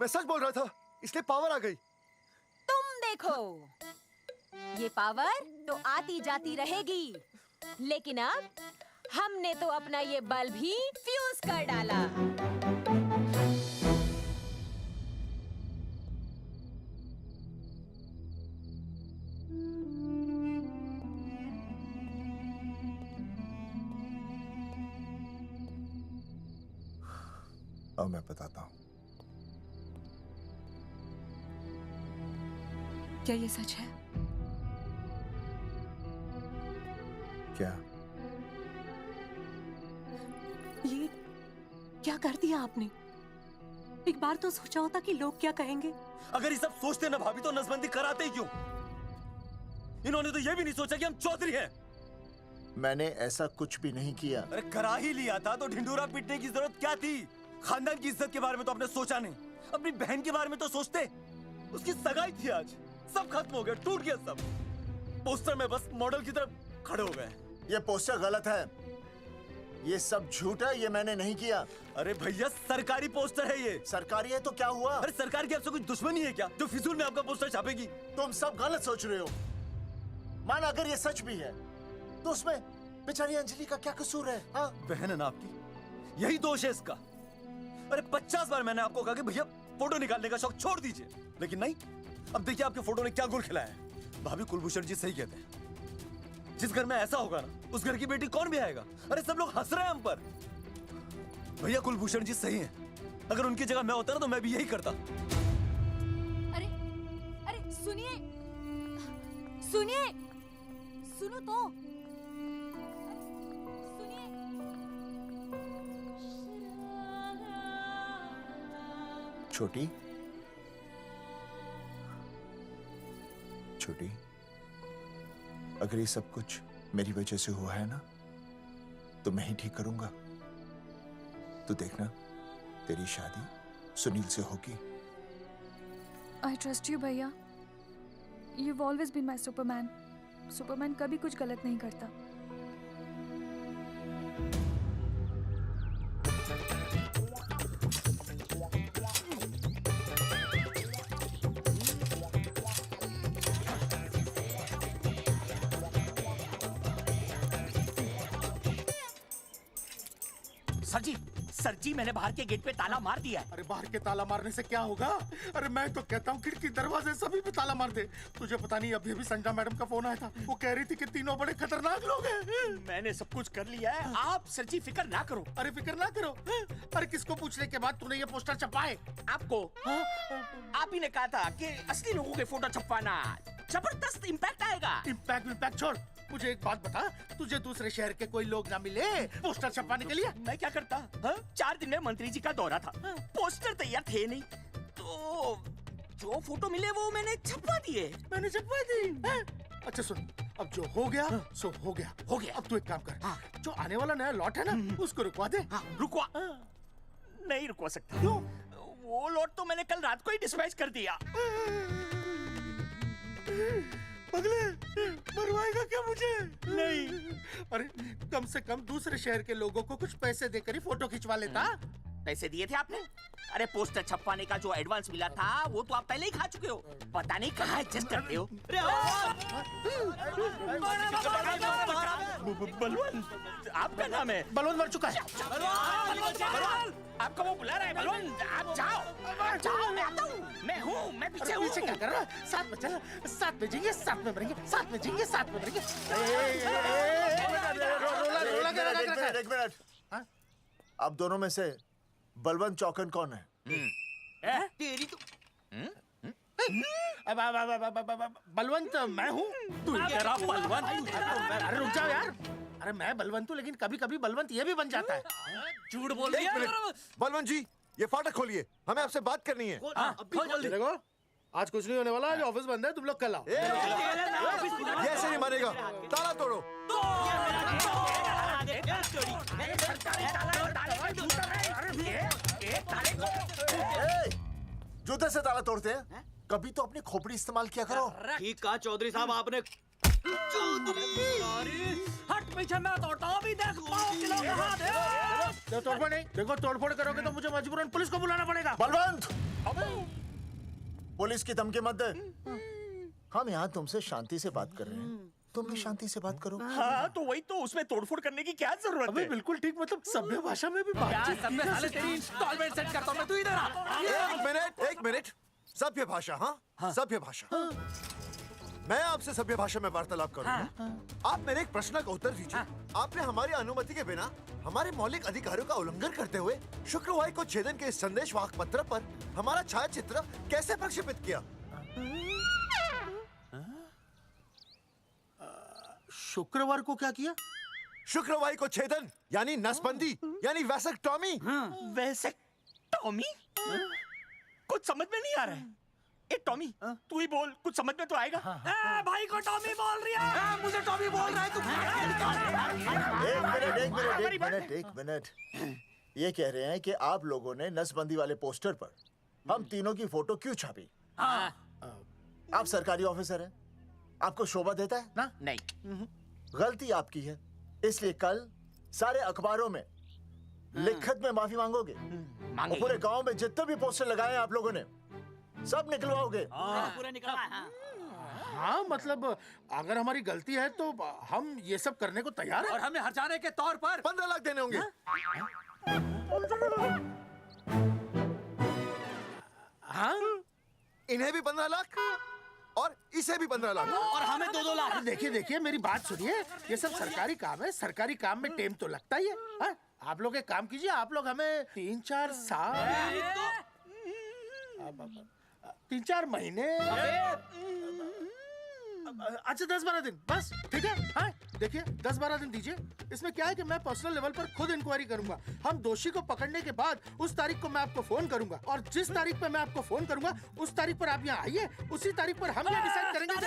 मैं सच बोल रहा था, इसलिए पावर आ गई। तुम देखो, ये पावर तो आती जाती रहेगी, लेकिन अब हमने तो अपना ये बल्ब ही फ्यूज कर डाला। अब मैं बताता हूँ। क्या ये सच है? क्या? ये क्या कर दिया आपने? एक बार तो सोचा होता कि लोग क्या कहेंगे। अगर ये सब सोचते ना भाभी तो नसबंदी कराते ही क्यों? इन्होंने तो ये भी नहीं सोचा कि हम चौधरी हैं। मैंने ऐसा कुछ भी नहीं किया। अरे करा ही लिया था तो ढिंडोरा पीटने की जरूरत क्या थी? खानदान की इज्जत के बारे में तो आपने सोचा नहीं, अपनी बहन के बारे में तो सोचते। उसकी सगाई थी आज, सब खत्म हो गया, टूट गया सब। पोस्टर में बस मॉडल की तरफ खड़े हो गए। ये पोस्टर गलत है, ये सब झूठ है, ये मैंने नहीं किया। अरे भैया सरकारी पोस्टर है ये। सरकारी है तो क्या हुआ? अरे सरकार की आपसे कोई दुश्मनी है क्या जो फिजूल में आपका पोस्टर छापेगी? तुम सब गलत सोच रहे हो। माना अगर ये सच भी है तो उसमें बेचारी अंजलि का क्या कसूर है? हाँ? बहन है ना आपकी, यही दोष है इसका। अरे 50 बार मैंने आपको कहा कि भैया फोटो निकालने का शौक छोड़ दीजिए, लेकिन नहीं। अब देखिए आपके फोटो ने क्या गुल खिलाया है। भाभी कुलभूषण जी सही कहते हैं, जिस घर में ऐसा होगा ना उस घर की बेटी कौन भी आएगा। अरे सब लोग हंस रहे हैं हम पर। भैया कुलभूषण जी सही हैं, अगर उनकी जगह मैं होता ना तो मैं भी यही करता। अरे अरे सुनिए सुनिए, सुनो तो। छोटी छोटी, अगर ये सब कुछ मेरी वजह से हुआ है ना तो मैं ही ठीक करूंगा। तो देखना तेरी शादी सुनील से होगी। आई ट्रस्ट यू भैया। You've always been my Superman. Superman कभी कुछ गलत नहीं करता। सर जी मैंने बाहर के गेट पे ताला मार दिया है। अरे बाहर के ताला मारने से क्या होगा? अरे मैं तो कहता हूँ खिड़की दरवाजे सभी पे ताला मार दे। तुझे पता नहीं अभी अभी संजना मैडम का फोन आया था, वो कह रही थी कि तीनों बड़े खतरनाक लोग हैं। मैंने सब कुछ कर लिया है, आप सर जी फिक्र ना करो। अरे फिक्र ना करो। अरे किसको पूछने के बाद तूने ये पोस्टर छपाए? आपको आप ही ने कहा था कि असली लोगों के फोटो छपवाना जबरदस्त इम्पैक्ट आएगा। इम्पैक्ट छोड़, मुझे एक बात बता, तुझे दूसरे शहर के कोई लोग ना मिले पोस्टर छपवाने के लिए? मैं क्या करता? 4 दिन में मंत्री जी का दौरा था, पोस्टर तैयार थे नहीं, तो जो फोटो मिले वो मैंने छपवा दिए। मैंने छपवा दी? अच्छा सुन, अब जो हो गया सो हो गया। हो गया। अब तू एक काम कर, जो आने वाला नया लॉट है ना उसको रुकवा दे। रुकवा? नहीं रुकवा सकता। क्यों? वो लॉट तो मैंने कल रात को ही डिस्पैच कर दिया। पगले, मरवाएगा क्या मुझे? नहीं। अरे कम से कम दूसरे शहर के लोगों को कुछ पैसे देकर ही फोटो खिंचवा लेता। पैसे दिए थे आपने? अरे पोस्टर छपवाने का जो एडवांस मिला था वो तो आप पहले ही खा चुके हो, पता नहीं कहाँ एडजस्ट करते हो। बलवंत, आपका नाम है? बलवंत मर चुका है। आपका वो बुला रहा है बलवंत, आप जाओ, मैं आता हूँ, मैं हूँ, मैं पीछे हूँ। पीछे क्या कर रहा है? साथ में चल, साथ में जिएंगे, साथ में मरेंगे, साथ में जिएंगे, साथ में मरेंगे। एक मिनट, अब दोनों में से बलवंत चौकन कौन है? तेरी तो बलवंत मैं हूँ। तू कह रहा बलवंत? अरे रुक जाओ यार। अरे मैं बलवंत हूँ, लेकिन कभी कभी बलवंत ये भी बन जाता है। झूठ बोल रही है। बलवंत जी, ये फाटक खोलिए, हमें आपसे बात करनी है। देखो, आज कुछ नहीं होने वाला, आज ऑफिस बंद है, तुम लोग कल आओ। ये ऐसे नहीं मानेगा, ताला तोड़ो। जूते से ताला तोड़ते हैं? कभी तो अपनी खोपड़ी इस्तेमाल किया करो। ठीक कहा चौधरी साहब आपने। हट पीछे, मैं तोड़ता हूँ अभी, देख पाँव किलो का हाथ है। तोड़फोड़ नहीं, देखो तोड़फोड़ करोगे तो मुझे मजबूरन पुलिस को बुलाना पड़ेगा। बलवंत, पुलिस की धमकी मत दे। हम यहाँ तुमसे शांति से बात कर रहे हैं, तुम भी शांति से बात करो। हाँ तो वही तो, उसमें तोड़फोड़ करने की क्या जरूरत है? बिल्कुल ठीक, मतलब सभ्य भाषा में भी बातचीत की जा सकती है। तेरी इंस्टॉलमेंट सेट करता हूँ मैं, तू इधर आ। एक मिनट, सभ्य भाषा। हाँ, सभ्य भाषा। मैं आपसे सभ्य भाषा में वार्तालाप करूंगा। आप मेरे एक प्रश्न का उत्तर दीजिए। आपने हमारी अनुमति के बिना हमारे मौलिक अधिकारों का उल्लंघन करते हुए शुक्रवार को छेदन के इस संदेशवाहक पत्र पर हमारा छायाचित्र कैसे प्रक्षेपित किया? शुक्रवार को क्या किया? शुक्रवार को छेदन यानी नसबंदी यानी वैसेक्टॉमी। वैसेक्टॉमी? कुछ समझ में नहीं आ रहा है। ए टॉमी, तू ही बोल, कुछ समझ में तो आएगा। भाई को टॉमी बोल रही है, मुझे टॉमी बोल रहा है तू। एक मिनट। ये कह रहे हैं कि आप लोगों ने नसबंदी वाले पोस्टर पर हम तीनों की फोटो क्यों छापी? आप सरकारी ऑफिसर हैं, आपको शोभा देता है ना? नहीं। गलती आपकी है, इसलिए कल सारे अखबारों में लिखत में माफी मांगोगे। और पूरे गांव में जितने भी पोस्टर लगाए हैं आप लोगों ने सब निकलवाओगे। पूरा निकलवा। हाँ मतलब अगर हमारी गलती है तो हम ये सब करने को तैयार हैं। और हमें हर्जाने के तौर पर 15 लाख देने होंगे। हाँ इन्हें भी 15 लाख और इसे भी 15 लाख और हमें 2-2 लाख। देखिए देखिए मेरी बात सुनिए, ये सब सरकारी काम है, सरकारी काम में टाइम तो लगता ही है। हाँ? आप लोग एक काम कीजिए, आप लोग हमें 3-4 साल 3-4 महीने अच्छा 10-12 दिन बस, ठीक है। हाँ देखिए 10-12 दिन दीजिए। इसमें क्या है कि मैं पर्सनल लेवल पर खुद इंक्वायरी करूंगा। हम दोषी को पकड़ने के बाद उस तारीख को मैं आपको फोन करूंगा और जिस तारीख पे मैं आपको फोन करूंगा उस तारीख पर आप यहाँ आइए। उसी तारीख पर हम ये डिसाइड करेंगे कि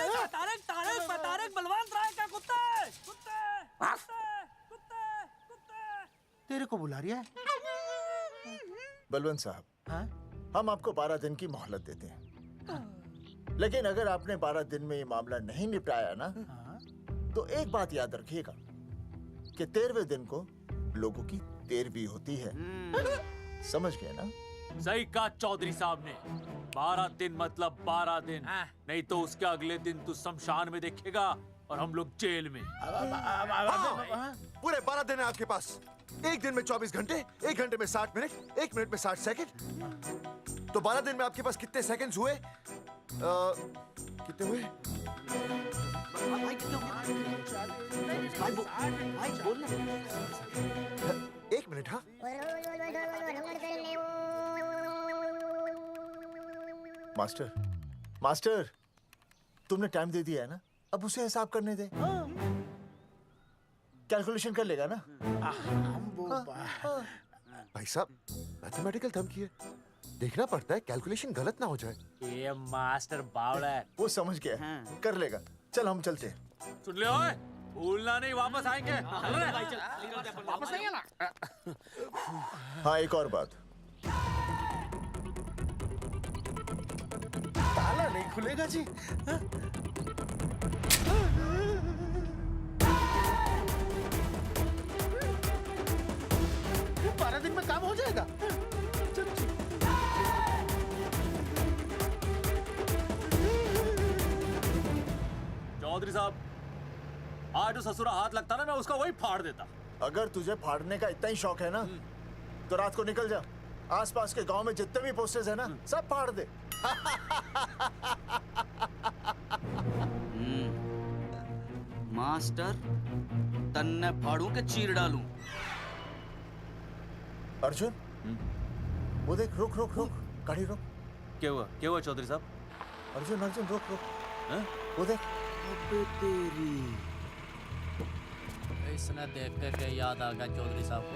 तारक बलवंत राय का कुत्ता है। तेरे को बुला रही है। बलवंत साहब, हम आपको 12 दिन की मोहलत देते हैं, लेकिन अगर आपने 12 दिन में ये मामला नहीं निपटाया ना, तो एक बात याद रखिएगा कि 13वें दिन को लोगों की 13वीं होती है। समझ गए ना? सही कहा चौधरी साहब ने। 12 दिन मतलब 12 दिन, नहीं तो उसके अगले दिन तू शमशान में देखेगा और हम लोग जेल में। पूरे 12 दिन है आपके पास। एक दिन में 24 घंटे, 1 घंटे में 60 मिनट, 1 मिनट में 60 सेकंड। तो 12 दिन में आपके पास कितने सेकंड्स हुए? कितने हुए? एक मिनट। हाँ मास्टर, मास्टर, तुमने टाइम दे दिया है ना, अब उसे हिसाब करने दे। कैलकुलेशन कर लेगा ना। भाई साहब मैथमेटिकल थंब की है, देखना पड़ता है कैलकुलेशन गलत ना हो जाए। ये मास्टर बावड़ा है। वो समझ गया, कर लेगा। चल हम चलते हैं। सुन ले ओए, भूलना नहीं, वापस आएंगे। वापस नहीं आना। हाँ एक और बात, ताला नहीं खुलेगा जी। 12 दिन में काम हो जाएगा। चौधरी साहब, आज जो ससुरा हाथ लगता ना, मैं उसका वही फाड़ देता। अगर तुझे फाड़ने का इतना ही शौक है ना, तो रात को निकल जा, आसपास के गांव में जितने भी पोस्टर्स है ना, सब फाड़ दे। मास्टर, तन्ने फाड़ू के चीर डालूं। अर्जुन, वो देख, रुक रुक रुक, गाड़ी रुक। क्या हुआ चौधरी साहब? अर्जुन अर्जुन रुक रुक, वो देख। तेरी इसने देख के याद आ गया चौधरी साहब को।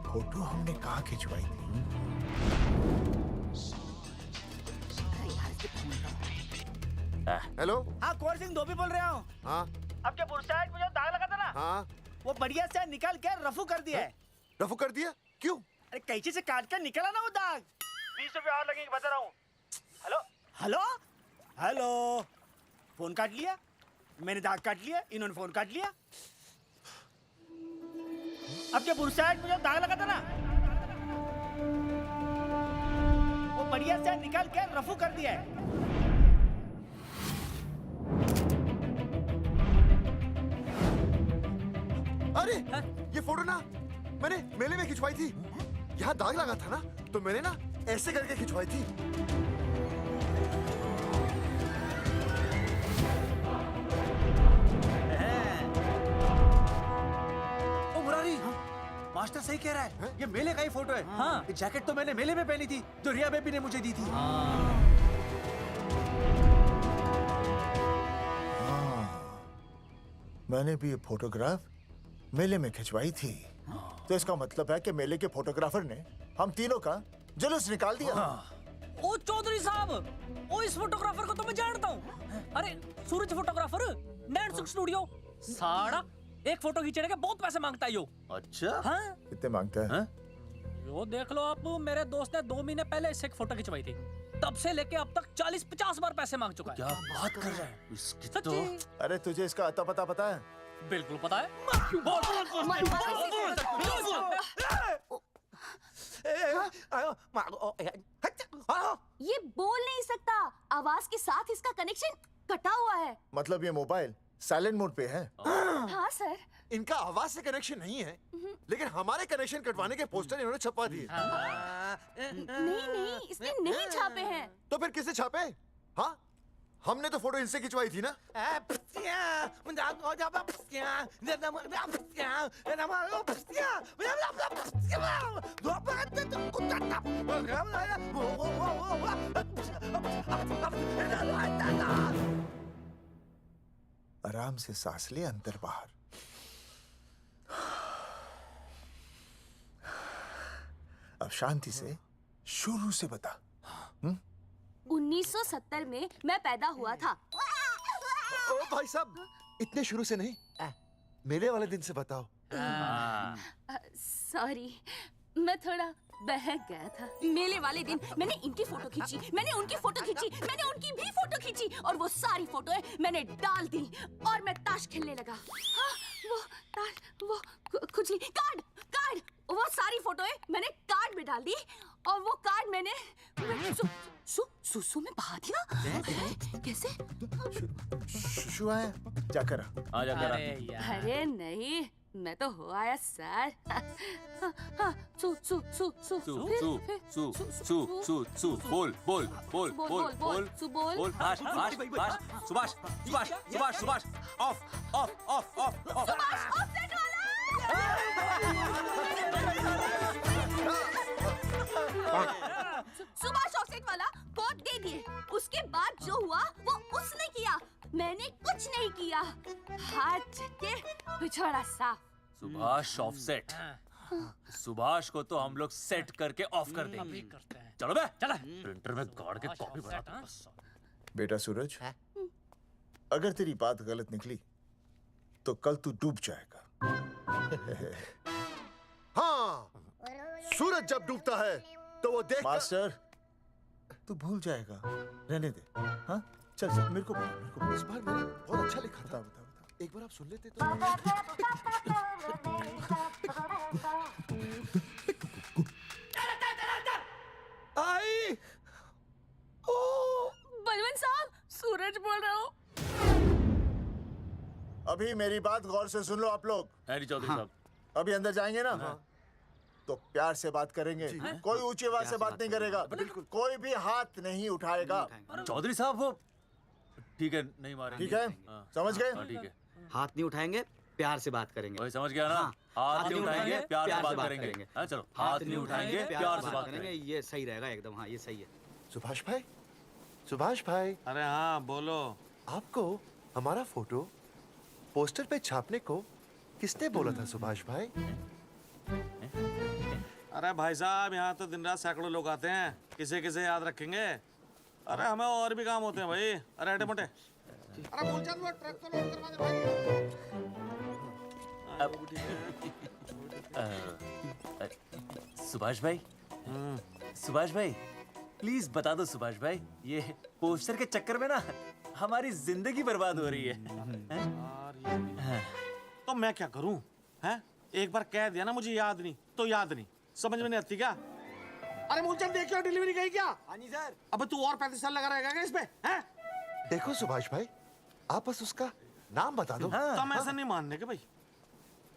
फोटो हमने कहाँ खिंचवाई थी? हेलो। हाँ कुंवर सिंह धोबी बोल रहा हूँ। हाँ आपके बुरसाइड में जो दाग लगा था ना, हाँ वो बढ़िया से निकाल के रफू कर दिया है। रफू कर दिया? क्यों? अरे कैंची से काट कर निकला ना वो दाग। 20 रुपए और लगेंगे, बता रहा हूँ। हेलो हेलो हेलो, फोन काट लिया, मैंने दाग काट लिया, इन्होंने फोन काट लिया। आपके बुरसाइड में जो दाग लगा था ना, वो बढ़िया से निकाल के रफू कर दिया है। अरे ये फोटो ना मैंने मेले में खिंचवाई थी। यहाँ दाग लगा था ना, तो मैंने ना ऐसे करके खिंचवाई थी। ओ मुरारी, मास्टर सही कह रहा है, ये मेले का ही फोटो है। हाँ, ये जैकेट तो मैंने मेले में पहनी थी, जो रिया बेबी ने मुझे दी थी। मैंने भी ये फोटोग्राफ मेले में खिंचवाई थी। तो इसका मतलब है कि मेले के फोटोग्राफर ने हम तीनों का जुलूस निकाल दिया। ओ चौधरी साहब, ओ इस फोटोग्राफर को तो मैं जानता हूँ। अरे सूरज फोटोग्राफर, नैनसुख स्टूडियो। साड़ा एक फोटो खींचने के बहुत पैसे मांगता है यो। अच्छा? हाँ? कितने मांगता है? यो देख लो आप, मेरे दोस्त ने 2 महीने पहले इससे एक फोटो खिंचवाई थी, तब से लेके अब तक 40-50 बार पैसे मांग चुका है। क्या बात कर रहा है? इसकी तो अरे तुझे इसका अता पता पता है? बिल्कुल पता है। ये बोल नहीं सकता, आवाज के साथ इसका कनेक्शन कटा हुआ है। मतलब ये मोबाइल साइलेंट मोड पे है? हाँ सर। इनका आवाज से कनेक्शन नहीं है, लेकिन हमारे कनेक्शन कटवाने के पोस्टर इन्होंने छपवा दिए। नहीं, इसने नहीं छापे हैं। तो फिर किसे छापे? हाँ, हमने तो फोटो इनसे खिंचवाई थी ना। आराम से सांस ले, अंदर बाहर। अब शांति से शुरू से बता। 1970 में मैं पैदा हुआ था। ओ भाई साहब, इतने शुरू से नहीं, मेले वाले दिन से बताओ। सॉरी, मैं थोड़ा बहक गया था। मेले वाले दिन मैंने इनकी फोटो खींची, मैंने उनकी फोटो खींची, मैंने उनकी भी फोटो खींची, और वो सारी फोटोएं मैंने डाल दी और मैं ताश खेलने लगा। हाँ, वो ताश, वो कुछ नहीं, कार्ड, वो सारी फोटोएं मैंने कार्ड में डाल दी, और वो कार्ड मैंने सुसु में बहा दिया। कैसे? शुशु आया? जाकर आ जाकर आ। अरे नहीं, मैं तो हो आया सर। सु सु सु सु सु बोल सुभाष ऑफ सुभाष ऑफसेट वाला कोड दे दिए। उसके बाद जो हुआ वो उसने किया, मैंने कुछ नहीं किया। हाथ के पिछड़ा साफ। सुभाष ऑफसेट। सुभाष को तो हम लोग सेट करके ऑफ कर देंगे। चलो बे, चला प्रिंटर में गाड़ के कॉपी बनाते हैं। बेटा सूरज, अगर तेरी बात गलत निकली तो कल तू डूब जाएगा। हाँ, सूरज जब डूबता है तो वो देख। मास्टर, तू भूल जाएगा, रहने दे। हाँ, चल मेरे को इस बार मैंने बहुत अच्छा लिखा था। बता एक बार आप सुन लेते तो। आई, बलवंत साहब, सूरज बोल रहा हूँ। अभी मेरी बात गौर से सुन लो आप लोग। चौधरी साहब, अभी अंदर जाएंगे ना, तो प्यार से बात करेंगे। कोई ऊंची आवाज से बात नहीं करेगा, कोई भी हाथ नहीं उठाएगा। चौधरी साहब वो ठीक है, नहीं मारेंगे। ठीक है, समझ गए? ठीक है, हाथ नहीं उठाएंगे, प्यार से बात करेंगे। वही समझ गया ना? हाथ नहीं उठाएंगे, प्यार से बात करेंगे। हाँ चलो, हाथ नहीं उठाएंगे, प्यार से बात करेंगे। ये सही रहेगा एकदम। हाँ, ये सही है। सुभाष भाई। अरे हाँ, बोलो। आपको हमारा फोटो पोस्टर पे छापने को किसने बोला था सुभाष भाई? अरे भाई साहब, यहाँ तो दिन रात सैकड़ों लोग आते हैं, किसे किसे याद रखेंगे। अरे हमें और भी काम होते हैं भाई। अरे हटे मोटे। अरे मूलचंद, वो ट्रक को लोड करवा दे भाई। सुभाष भाई, प्लीज बता दो सुभाष भाई, ये पोस्टर के चक्कर में ना हमारी जिंदगी बर्बाद हो रही है। तो मैं क्या करूं? हैं? एक बार कह दिया ना मुझे याद नहीं तो याद नहीं। समझ में नहीं आती क्या? अरे मूलचंद, देखियो डिलीवरी गई क्या? हाँ जी सर। अब तू और 35 साल लगा रहेगा क्या इसमें? हैं? देखो सुभाष भाई, आप बस उसका नाम बता दो। तो हम ऐसा नहीं मानने के भाई।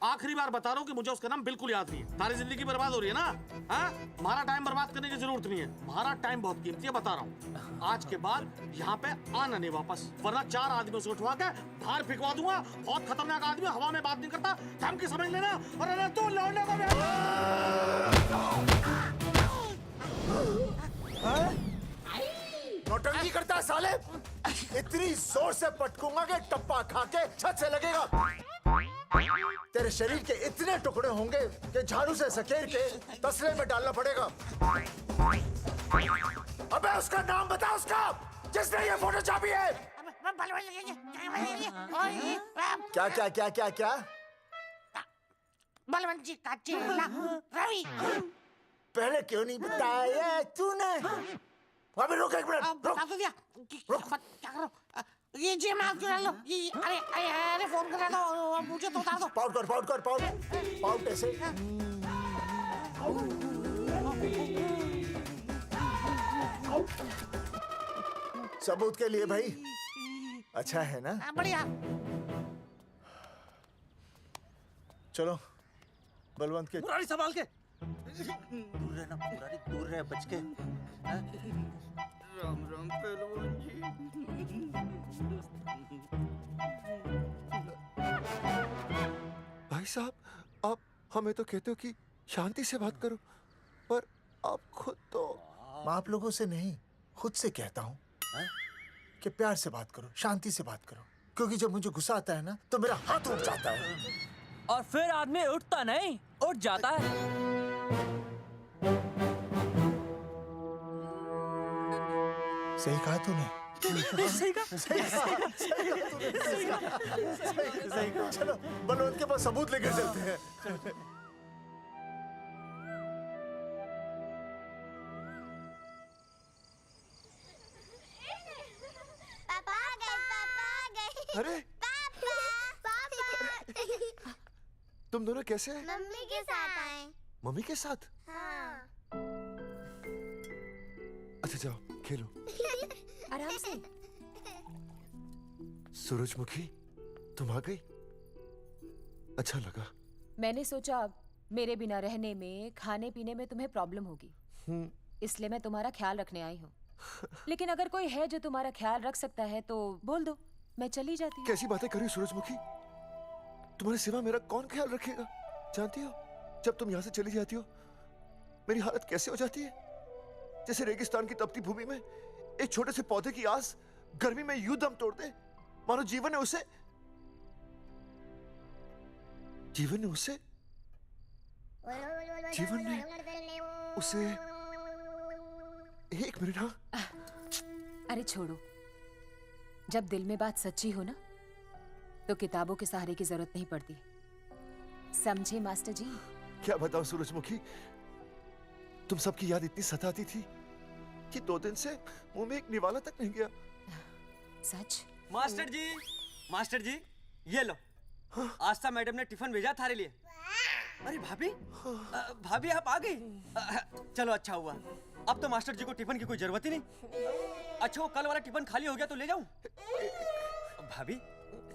आखिरी बार बता रहा हूँ कि मुझे उसका नाम बिल्कुल याद नहीं है। सारी जिंदगी बर्बाद हो रही है ना? हाँ? हमारा टाइम बर्बाद करने की जरूरत नहीं है। हमारा टाइम बहुत कीमती है, बता रहा हूँ। आज के बाद यहाँ पे आना नहीं वापस, वरना 4 आदमियों से उठवा के बाहर फेंकवा दूंगा। बहुत खतरनाक आदमी, हवा में बात नहीं करता, धमकी समझ लेना। और अरे तू लौटने को नौटंकी करता है साले। इतनी जोर से पटकूंगा कि टप्पा खा के छत से लगेगा। तेरे शरीर के इतने टुकड़े होंगे कि झाड़ू से सकेर के तसले में डालना पड़ेगा। अबे उसका नाम बता, उसका जिसने ये फोटो छापी है। क्या क्या क्या क्या क्या? बलवंत जी का चेला रवि। पहले क्यों नहीं बताया तूने? अबे रुक एक मिनट, रुक। क्या करो? ये जी मैं आपको डाल दो। ये अरे फोन कर रहा था, मुझे तो उतार दो। पाउट ऐसे। सबूत के लिए भाई, अच्छा है ना? बढ़िया। चलो बलवंत के मुरारी संभाल के। दूर रहना मुरारी, दूर रह, बच के। राम राम पहलवान जी। भाई साहब, आप हमें तो कहते हो कि शांति से बात करो, पर आप खुद तो। मैं आप लोगों से नहीं, खुद से कहता हूँ कि प्यार से बात करो, शांति से बात करो, क्योंकि जब मुझे गुस्सा आता है ना तो मेरा हाथ उठ जाता है। और फिर आदमी उठता नहीं, उठ जाता है। सही कहा तूने। सही कहा। सही कहा। चलो बलवंत के पास सबूत लेकर चलते हैं। पापा आ गए। अरे तुम दोनों कैसे हैं? मम्मी के साथ आए। मम्मी के साथ? हाँ। अच्छा जाओ खेलो। आराम से। सूरजमुखी, तुम आ गई, अच्छा लगा। मैंने सोचा मेरे बिना रहने में, खाने पीने में तुम्हें प्रॉब्लम होगी, इसलिए मैं तुम्हारा ख्याल रखने आई हूँ। लेकिन अगर कोई है जो तुम्हारा ख्याल रख सकता है तो बोल दो, मैं चली जाती हूँ। कैसी बातें कर रही हो सूरजमुखी? तुम्हारे सिवा मेरा कौन ख्याल रखेगा? जानती हो, जब तुम यहाँ से चली जाती हो मेरी हालत कैसे हो जाती है? जैसे रेगिस्तान की तपती भूमि में एक छोटे से पौधे की आस गर्मी में यूं दम तोड़ दे, मानो जीवन ने उसे एक मिनट। हाँ, अरे छोड़ो, जब दिल में बात सच्ची हो ना तो किताबों के सहारे की जरूरत नहीं पड़ती, समझे मास्टर जी? क्या बताऊं सूरजमुखी, तुम सबकी याद इतनी सताती थी कि 2 दिन से मुंह में एक निवाला तक नहीं गया। सच? मास्टर जी ये लो। आस्था मैडम ने टिफिन भेजा थारे लिए। अरे भाभी, भाभी आप आ गई। चलो अच्छा हुआ, अब तो मास्टर जी को टिफिन की कोई जरूरत ही नहीं। अच्छा वो कल वाला टिफिन खाली हो गया तो ले जाऊं? भाभी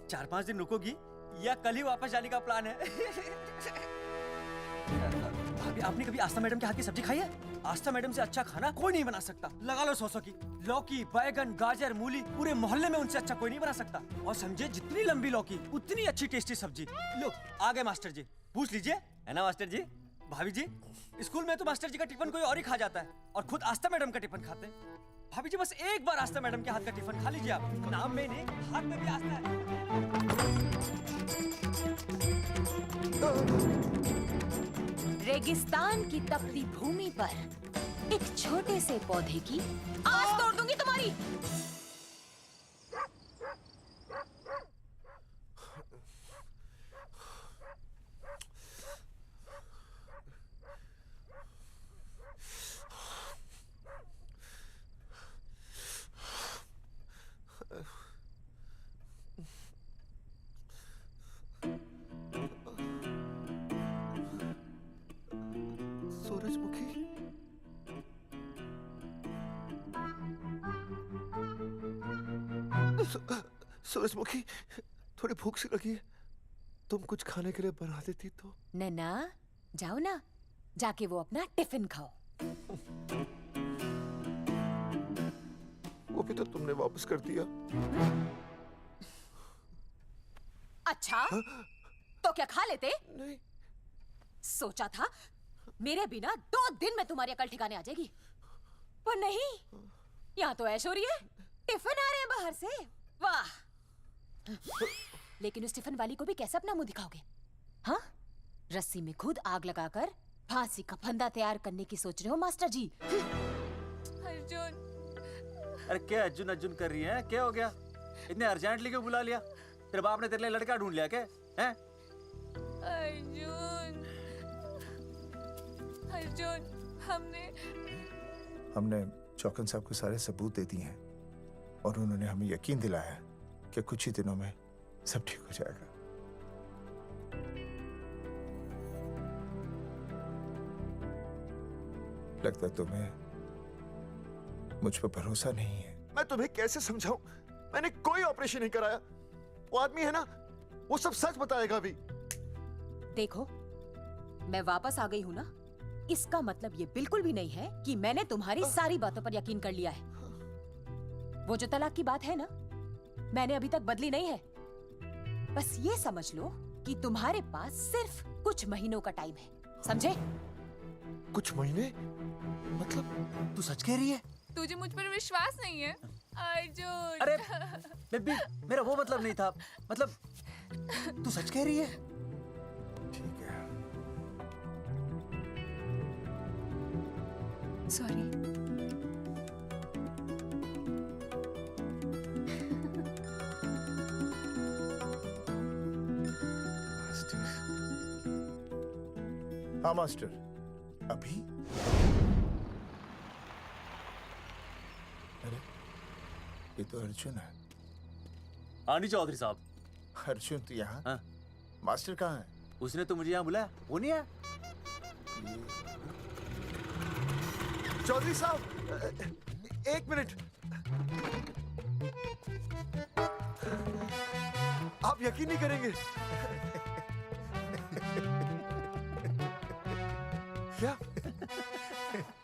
4-5 दिन रुकोगी या कल ही वापस जाने का प्लान है? भाभी आपने कभी आस्था मैडम के हाथ की सब्जी खाई है? आस्था मैडम से अच्छा खाना कोई नहीं बना सकता। लगा लो 100 की। लौकी, बैगन, गाजर, मूली, पूरे मोहल्ले में उनसे अच्छा कोई नहीं बना सकता। और समझे, जितनी लंबी लौकी उतनी अच्छी टेस्टी सब्जी। लो आ गए मास्टर जी, पूछ लीजिए, है ना मास्टर जी? भाभी जी, स्कूल में तो मास्टर जी का टिफिन कोई और ही खा जाता है और खुद आस्था मैडम का टिफिन खाते हैं। भाभी जी बस एक बार आस्था मैडम के हाथ का टिफिन खा लीजिए आप। नाम में नहीं, हाथ में भी आस्था है। रेगिस्तान की तपती भूमि पर एक छोटे से पौधे की आस तोड़ दूंगी तुम्हारी। सूरजमुखी, सूरजमुखी, थोड़ी भूख सी लगी है, तुम कुछ खाने के लिए बना देती तो। नैना जाओ ना, जाके वो अपना टिफिन खाओ। वो भी तो तुमने वापस कर दिया। अच्छा तो क्या खा लेते? नहीं। सोचा था मेरे बिना 2 दिन में तुम्हारी अकल ठिकाने आ जाएगी, पर नहीं, यहाँ तो ऐश हो रही है। टिफिन आ रहे हैं बाहर से, वाह। लेकिन उस टिफिन वाली को भी कैसे अपना मुंह दिखाओगे? हाँ, रस्सी में खुद आग लगाकर फांसी का फंदा तैयार करने की सोच रहे हो मास्टर जी? अर्जुन, अरे क्या अर्जुन अर्जुन कर रही है? क्या हो गया? इतने अर्जेंटली क्यों बुला लिया? तेरे बाप ने तेरे लिए लड़का ढूंढ लिया क्या? हैं? अर्जुन, अर्जुन, हमने चौकन साहब को सारे सबूत दे दिए हैं और उन्होंने हमें यकीन दिलाया कि कुछ ही दिनों में सब ठीक हो जाएगा। लगता तुम्हें मुझ पर भरोसा नहीं है। मैं तुम्हें कैसे समझाऊं? मैंने कोई ऑपरेशन नहीं कराया। वो आदमी है ना, वो सब सच बताएगा अभी। देखो, मैं वापस आ गई हूँ ना, इसका मतलब ये बिल्कुल भी नहीं है कि मैंने तुम्हारी सारी बातों पर यकीन कर लिया है। वो जो तलाक की बात है ना, मैंने अभी तक बदली नहीं है। बस ये समझ लो कि तुम्हारे पास सिर्फ कुछ महीनों का टाइम है, समझे? कुछ महीने? मतलब तू सच कह रही है? तुझे मुझ पर विश्वास नहीं है अर्जुन? अरे बेबी, मेरा वो मतलब नहीं था। मतलब तू सच कह रही है? ठीक है। सॉरी। हाँ मास्टर, अभी? अरे ये तो अर्जुन है। आनी चौधरी साहब। अर्जुन तो यहाँ? हाँ। मास्टर कहाँ है? उसने तो मुझे यहाँ बुलाया, वो नहीं आया। चौधरी साहब, एक मिनट। आप यकीन नहीं करेंगे। क्या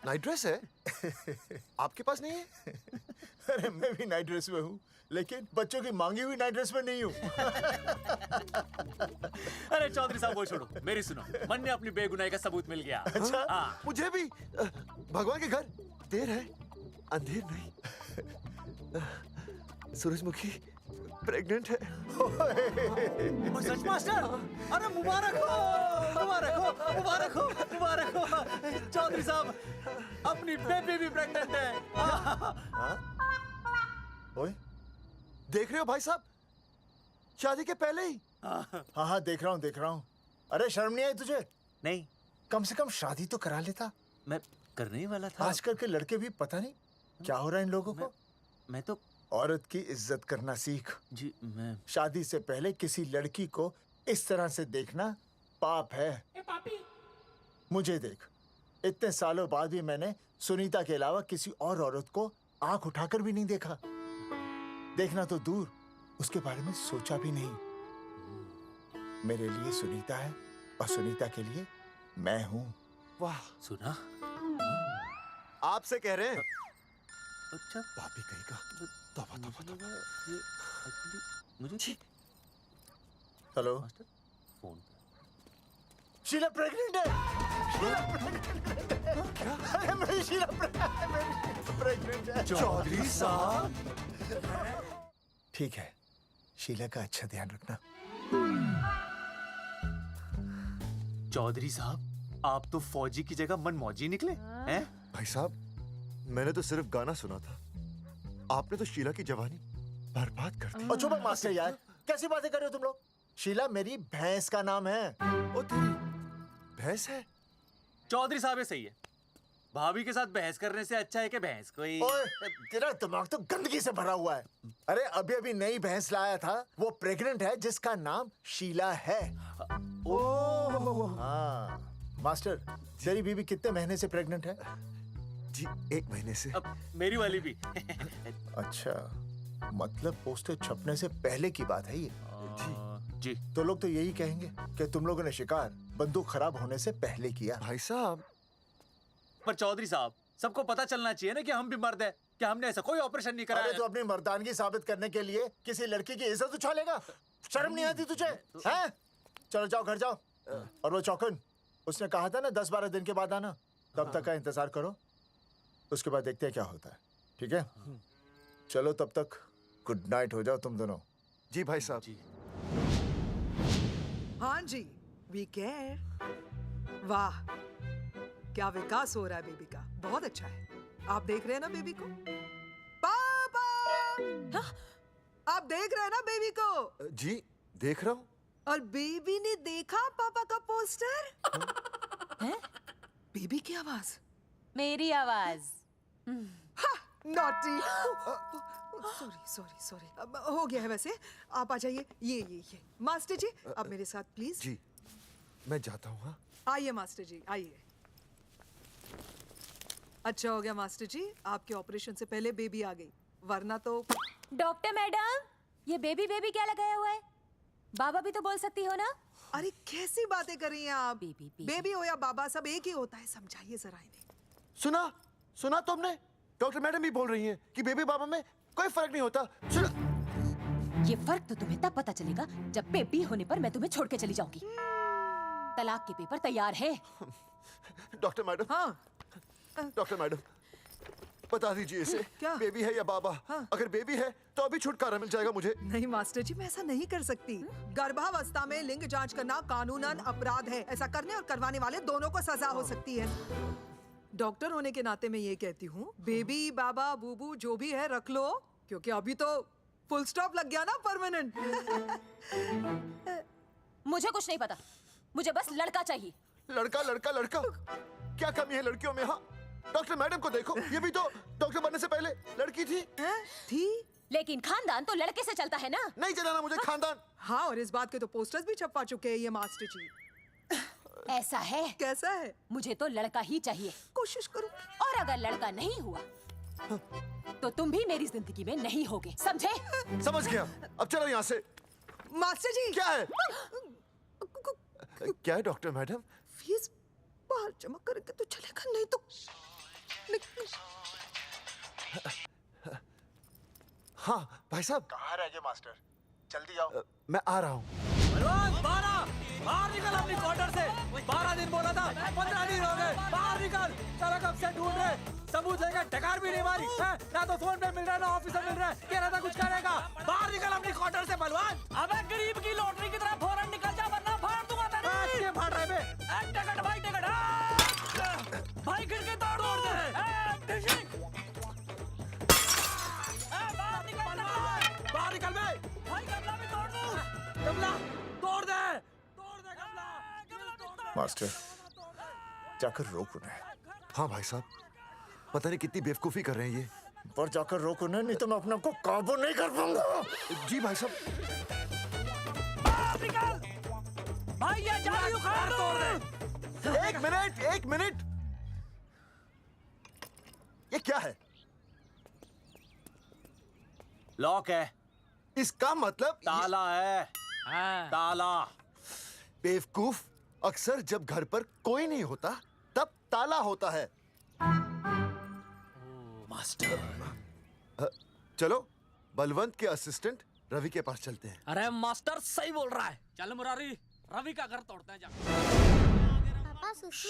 नाइट ड्रेस है? आपके पास नहीं है? अरे मैं भी नाइट ड्रेस में हूँ, लेकिन बच्चों की मांगी हुई नाइट ड्रेस में नहीं हूँ। अरे चौधरी साहब वो छोड़ो, मेरी सुनो। मन ने अपनी बेगुनाही का सबूत मिल गया। अच्छा? हाँ। मुझे भी। भगवान के घर देर है, अंधेर नहीं। सूरजमुखी प्रेग्नेंट है। सच मास्टर? अरे मुबारक हो, मुबारक हो, मुबारक हो, मुबारक हो। चौधरी साहब, अपनी बेबी भी प्रेग्नेंट है। ओए, देख रहे हो भाई साहब, शादी के पहले ही। हाँ हाँ देख रहा हूँ, देख रहा हूँ। अरे शर्म नहीं आई तुझे? नहीं। कम से कम शादी तो करा लेता। मैं करने ही वाला था। आजकल के लड़के भी पता नहीं क्या हो रहा है इन लोगों को। मैं तो औरत की इज्जत करना सीख। जी मैं शादी से पहले किसी लड़की को इस तरह से देखना पाप है। मुझे देख, इतने सालों बाद भी मैंने सुनीता के अलावा किसी और औरत को आंख उठाकर भी नहीं देखा। देखना तो दूर, उसके बारे में सोचा भी नहीं। मेरे लिए सुनीता है और सुनीता के लिए मैं हूँ। वाह, सुना? आपसे कह रहे हैं। अच्छा, भाभी कहेगा। तौबा तौबा तौबा। मुझे हेलो, फोन। शीला प्रेग्नेंट है। शीला प्रेग्नेंट है। अरे मेरी शीला प्रेग्नेंट है। चौधरी साहब। ठीक है, शीला का अच्छा ध्यान रखना। चौधरी साहब, आप तो फौजी की जगह मनमौजी निकले हैं? भाई साहब, मैंने तो सिर्फ गाना सुना था। आपने तो शीला की जवानी बर्बाद कर दी। और चुप है मास्टर यार, कैसी बातें कर रहे हो तुम लोग? शीला मेरी भैंस का नाम है। ओ तेरी भैंस है? चौधरी साहब ये सही है। भाभी के साथ बहस करने से अच्छा है कि भैंस कोई। ओए, तेरा दिमाग तो गंदगी से भरा हुआ है। अरे अभी अभी नई भैंस लाया था, वो प्रेग्नेंट है, जिसका नाम शीला है। हाँ मास्टर, तेरी बीवी कितने महीने से प्रेग्नेंट है? जी 1 महीने से। अब मेरी वाली भी। अच्छा, मतलब पोस्टर छपने से पहले की बात है ये। जी। तो लोग तो यही कहेंगे कि तुम लोगों ने शिकार बंदूक खराब होने से पहले किया। भाई साहब, पर चौधरी साहब, सबको पता चलना चाहिए ना कि हम भी मर्द हैं, कि हमने ऐसा कोई ऑपरेशन नहीं कराया। अरे तो अपनी मर्दानगी साबित करने के लिए किसी लड़की की इज्जत उछालेगा? शर्म नहीं आती तुझे? हैं? चलो जाओ, घर जाओ। और वो चौकन, उसने कहा था ना 10-12 दिन के बाद आना, तब तक का इंतजार करो। उसके बाद देखते हैं क्या होता है। ठीक है? चलो तब तक गुड नाइट हो जाओ तुम दोनों। जी भाई साहब। जी। हाँ जी, वी केयर। वाह, क्या विकास हो रहा है बेबी का। बहुत अच्छा है। आप देख रहे हैं ना बेबी को? पापा! आप देख रहे हैं ना बेबी को? जी देख रहा हूँ। और बेबी ने देखा पापा का पोस्टर? हैं? बेबी की आवाज। मेरी आवाज। नॉटी। सॉरी सॉरी सॉरी, हो गया है वैसे। आप आ जाइए। ये मास्टर जी, आप मेरे साथ प्लीज। जी मैं जाता हूँ। हाँ आइए मास्टर जी, आइए। अच्छा हो गया मास्टर जी, आपके ऑपरेशन से पहले बेबी आ गई, वरना तो। डॉक्टर मैडम, ये बेबी बेबी क्या लगाया हुआ है? बाबा भी तो बोल सकती हो ना? अरे कैसी बातें कर रही हैं आप? बेबी हो या बाबा सब एक ही होता है, समझाइए जरा इन्हें। सुना तुमने? डॉक्टर मैडम भी बोल रही हैं कि बेबी बाबा में कोई फर्क नहीं होता। ये फर्क तो तुम्हें तब पता चलेगा जब बेबी होने पर मैं तुम्हें छोड़ के चली जाऊंगी। तलाक के पेपर तैयार है। डॉक्टर मैडम, हाँ डॉक्टर मैडम बता दीजिए इसे, क्या बेबी है या बाबा? अगर बेबी है तो अभी छुटकारा मिल जाएगा मुझे। नहीं मास्टर जी, मैं ऐसा नहीं कर सकती। गर्भावस्था में लिंग जांच करना कानूनन अपराध है। ऐसा करने और करवाने वाले दोनों को सजा हो सकती है। डॉक्टर होने के नाते मैं ये कहती हूँ, बेबी बाबा बूबू जो भी है रख लो, क्योंकि अभी तो फुल स्टॉप लग गया ना परमानेंट। मुझे कुछ नहीं पता, मुझे बस लड़का चाहिए। लड़का लड़का लड़का, क्या कमी है लड़कियों में? हाँ, डॉक्टर मैडम को देखो, ये भी तो डॉक्टर बनने से पहले लड़की थी। थी, लेकिन खानदान तो लड़के से चलता है ना। नहीं चलाना मुझे खानदान। हाँ, और इस बात के तो पोस्टर्स भी छपवा चुके हैं ये मास्टर जी। ऐसा है? कैसा है? मुझे तो लड़का ही चाहिए। कोशिश करो। और अगर लड़का नहीं हुआ तो तुम भी मेरी जिंदगी में नहीं होगे, समझे? समझ गया, अब चलो यहाँ से। मास्टर जी क्या है? क्या है डॉक्टर मैडम? फीस बाहर जमा करके तो चलेगा, नहीं तो। हाँ भाई साहब। कहाँ रह गए मास्टर? जल्दी आओ। मैं आ रहा हूँ। बाहर निकल अपनी क्वार्टर से। 12 दिन बोला था, 15 दिन हो गए। बाहर निकल, सारा कब से ढूंढ रहे, सबूत लेकर डकार भी नहीं मारी है? ना तो फोन पे मिल रहा है, ना ऑफिसर मिल रहा है। कह रहा था कुछ करेगा। बाहर निकल अपनी क्वार्टर से बलवान। अबे गरीब की लॉटरी की तरह फौरन निकल जा, वरना फाड़ दूंगा तेरी। क्या फाड़ रहे बे? टिकट भाई, टिकट। भाई खिड़की तोड़ दे। बाहर निकल बे। भाई गमला भी तोड़ दूं। गमला तोड़ दे। मास्टर, जाकर रोक उन्हें। हाँ भाई साहब, पता नहीं कितनी बेवकूफी कर रहे हैं ये। पर जाकर रोक उन्हें, नहीं तो मैं अपने आप को काबू नहीं कर पाऊंगा। जी भाई साहब। निकल भाई, ये जाली उखाड़ दो। एक मिनट। ये क्या है? लॉक है। इसका मतलब ताला है। ताला। बेवकूफ, अक्सर जब घर पर कोई नहीं होता तब ताला होता है। मास्टर, चलो बलवंत के असिस्टेंट रवि के पास चलते हैं। अरे मास्टर सही बोल रहा है, चल मुरारी, रवि का घर तोड़ते हैं। पापा सुसु।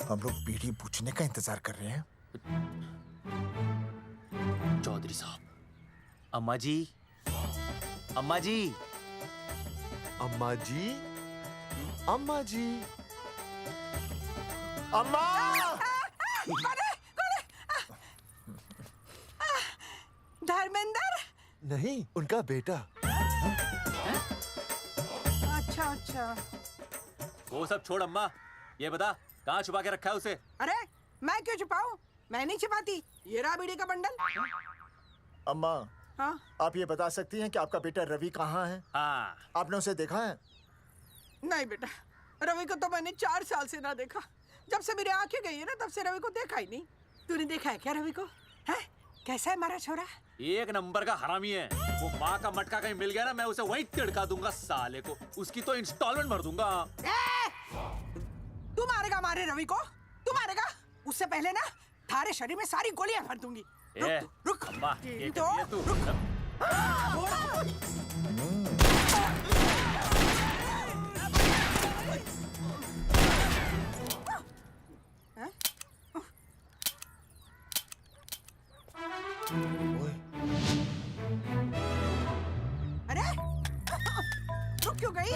हम लोग पीढ़ी पूछने का इंतजार कर रहे हैं। चौधरी साहब। अम्मा जी, अम्मा जी, अम्मा जी, अम्मा जी, अम्मा। धर्मेंद्र? नहीं, उनका बेटा। अच्छा। वो सब छोड़ अम्मा, ये बता कहाँ छुपा के रखा है उसे? अरे मैं क्यों छुपाऊं? मैं नहीं छुपाती। ये रहा बीड़ी का बंडल। अम्मा, हाँ? आप ये बता सकती हैं कि आपका बेटा रवि कहाँ है? हाँ। आपने उसे देखा है? नहीं बेटा, रवि को तो मैंने 4 साल से ना देखा। जब से मेरी आंखें गई है ना, तब से रवि को देखा ही नहीं। तूने देखा है क्या रवि को? है? कैसा है हमारा छोरा? एक नंबर का हरामी है। वो माँ का मटका कहीं मिल गया ना, मैं उसे वहीं तिड़का दूंगा साले को। उसकी तो इंस्टॉलमेंट भर दूंगा। तू मारेगा हमारे रवि को? तू मारेगा? उससे पहले ना थारे शरीर में सारी गोलियां भर दूंगी। रुक। अम्मा, ये तो कर दिया तू। अरे रुक क्यों गई?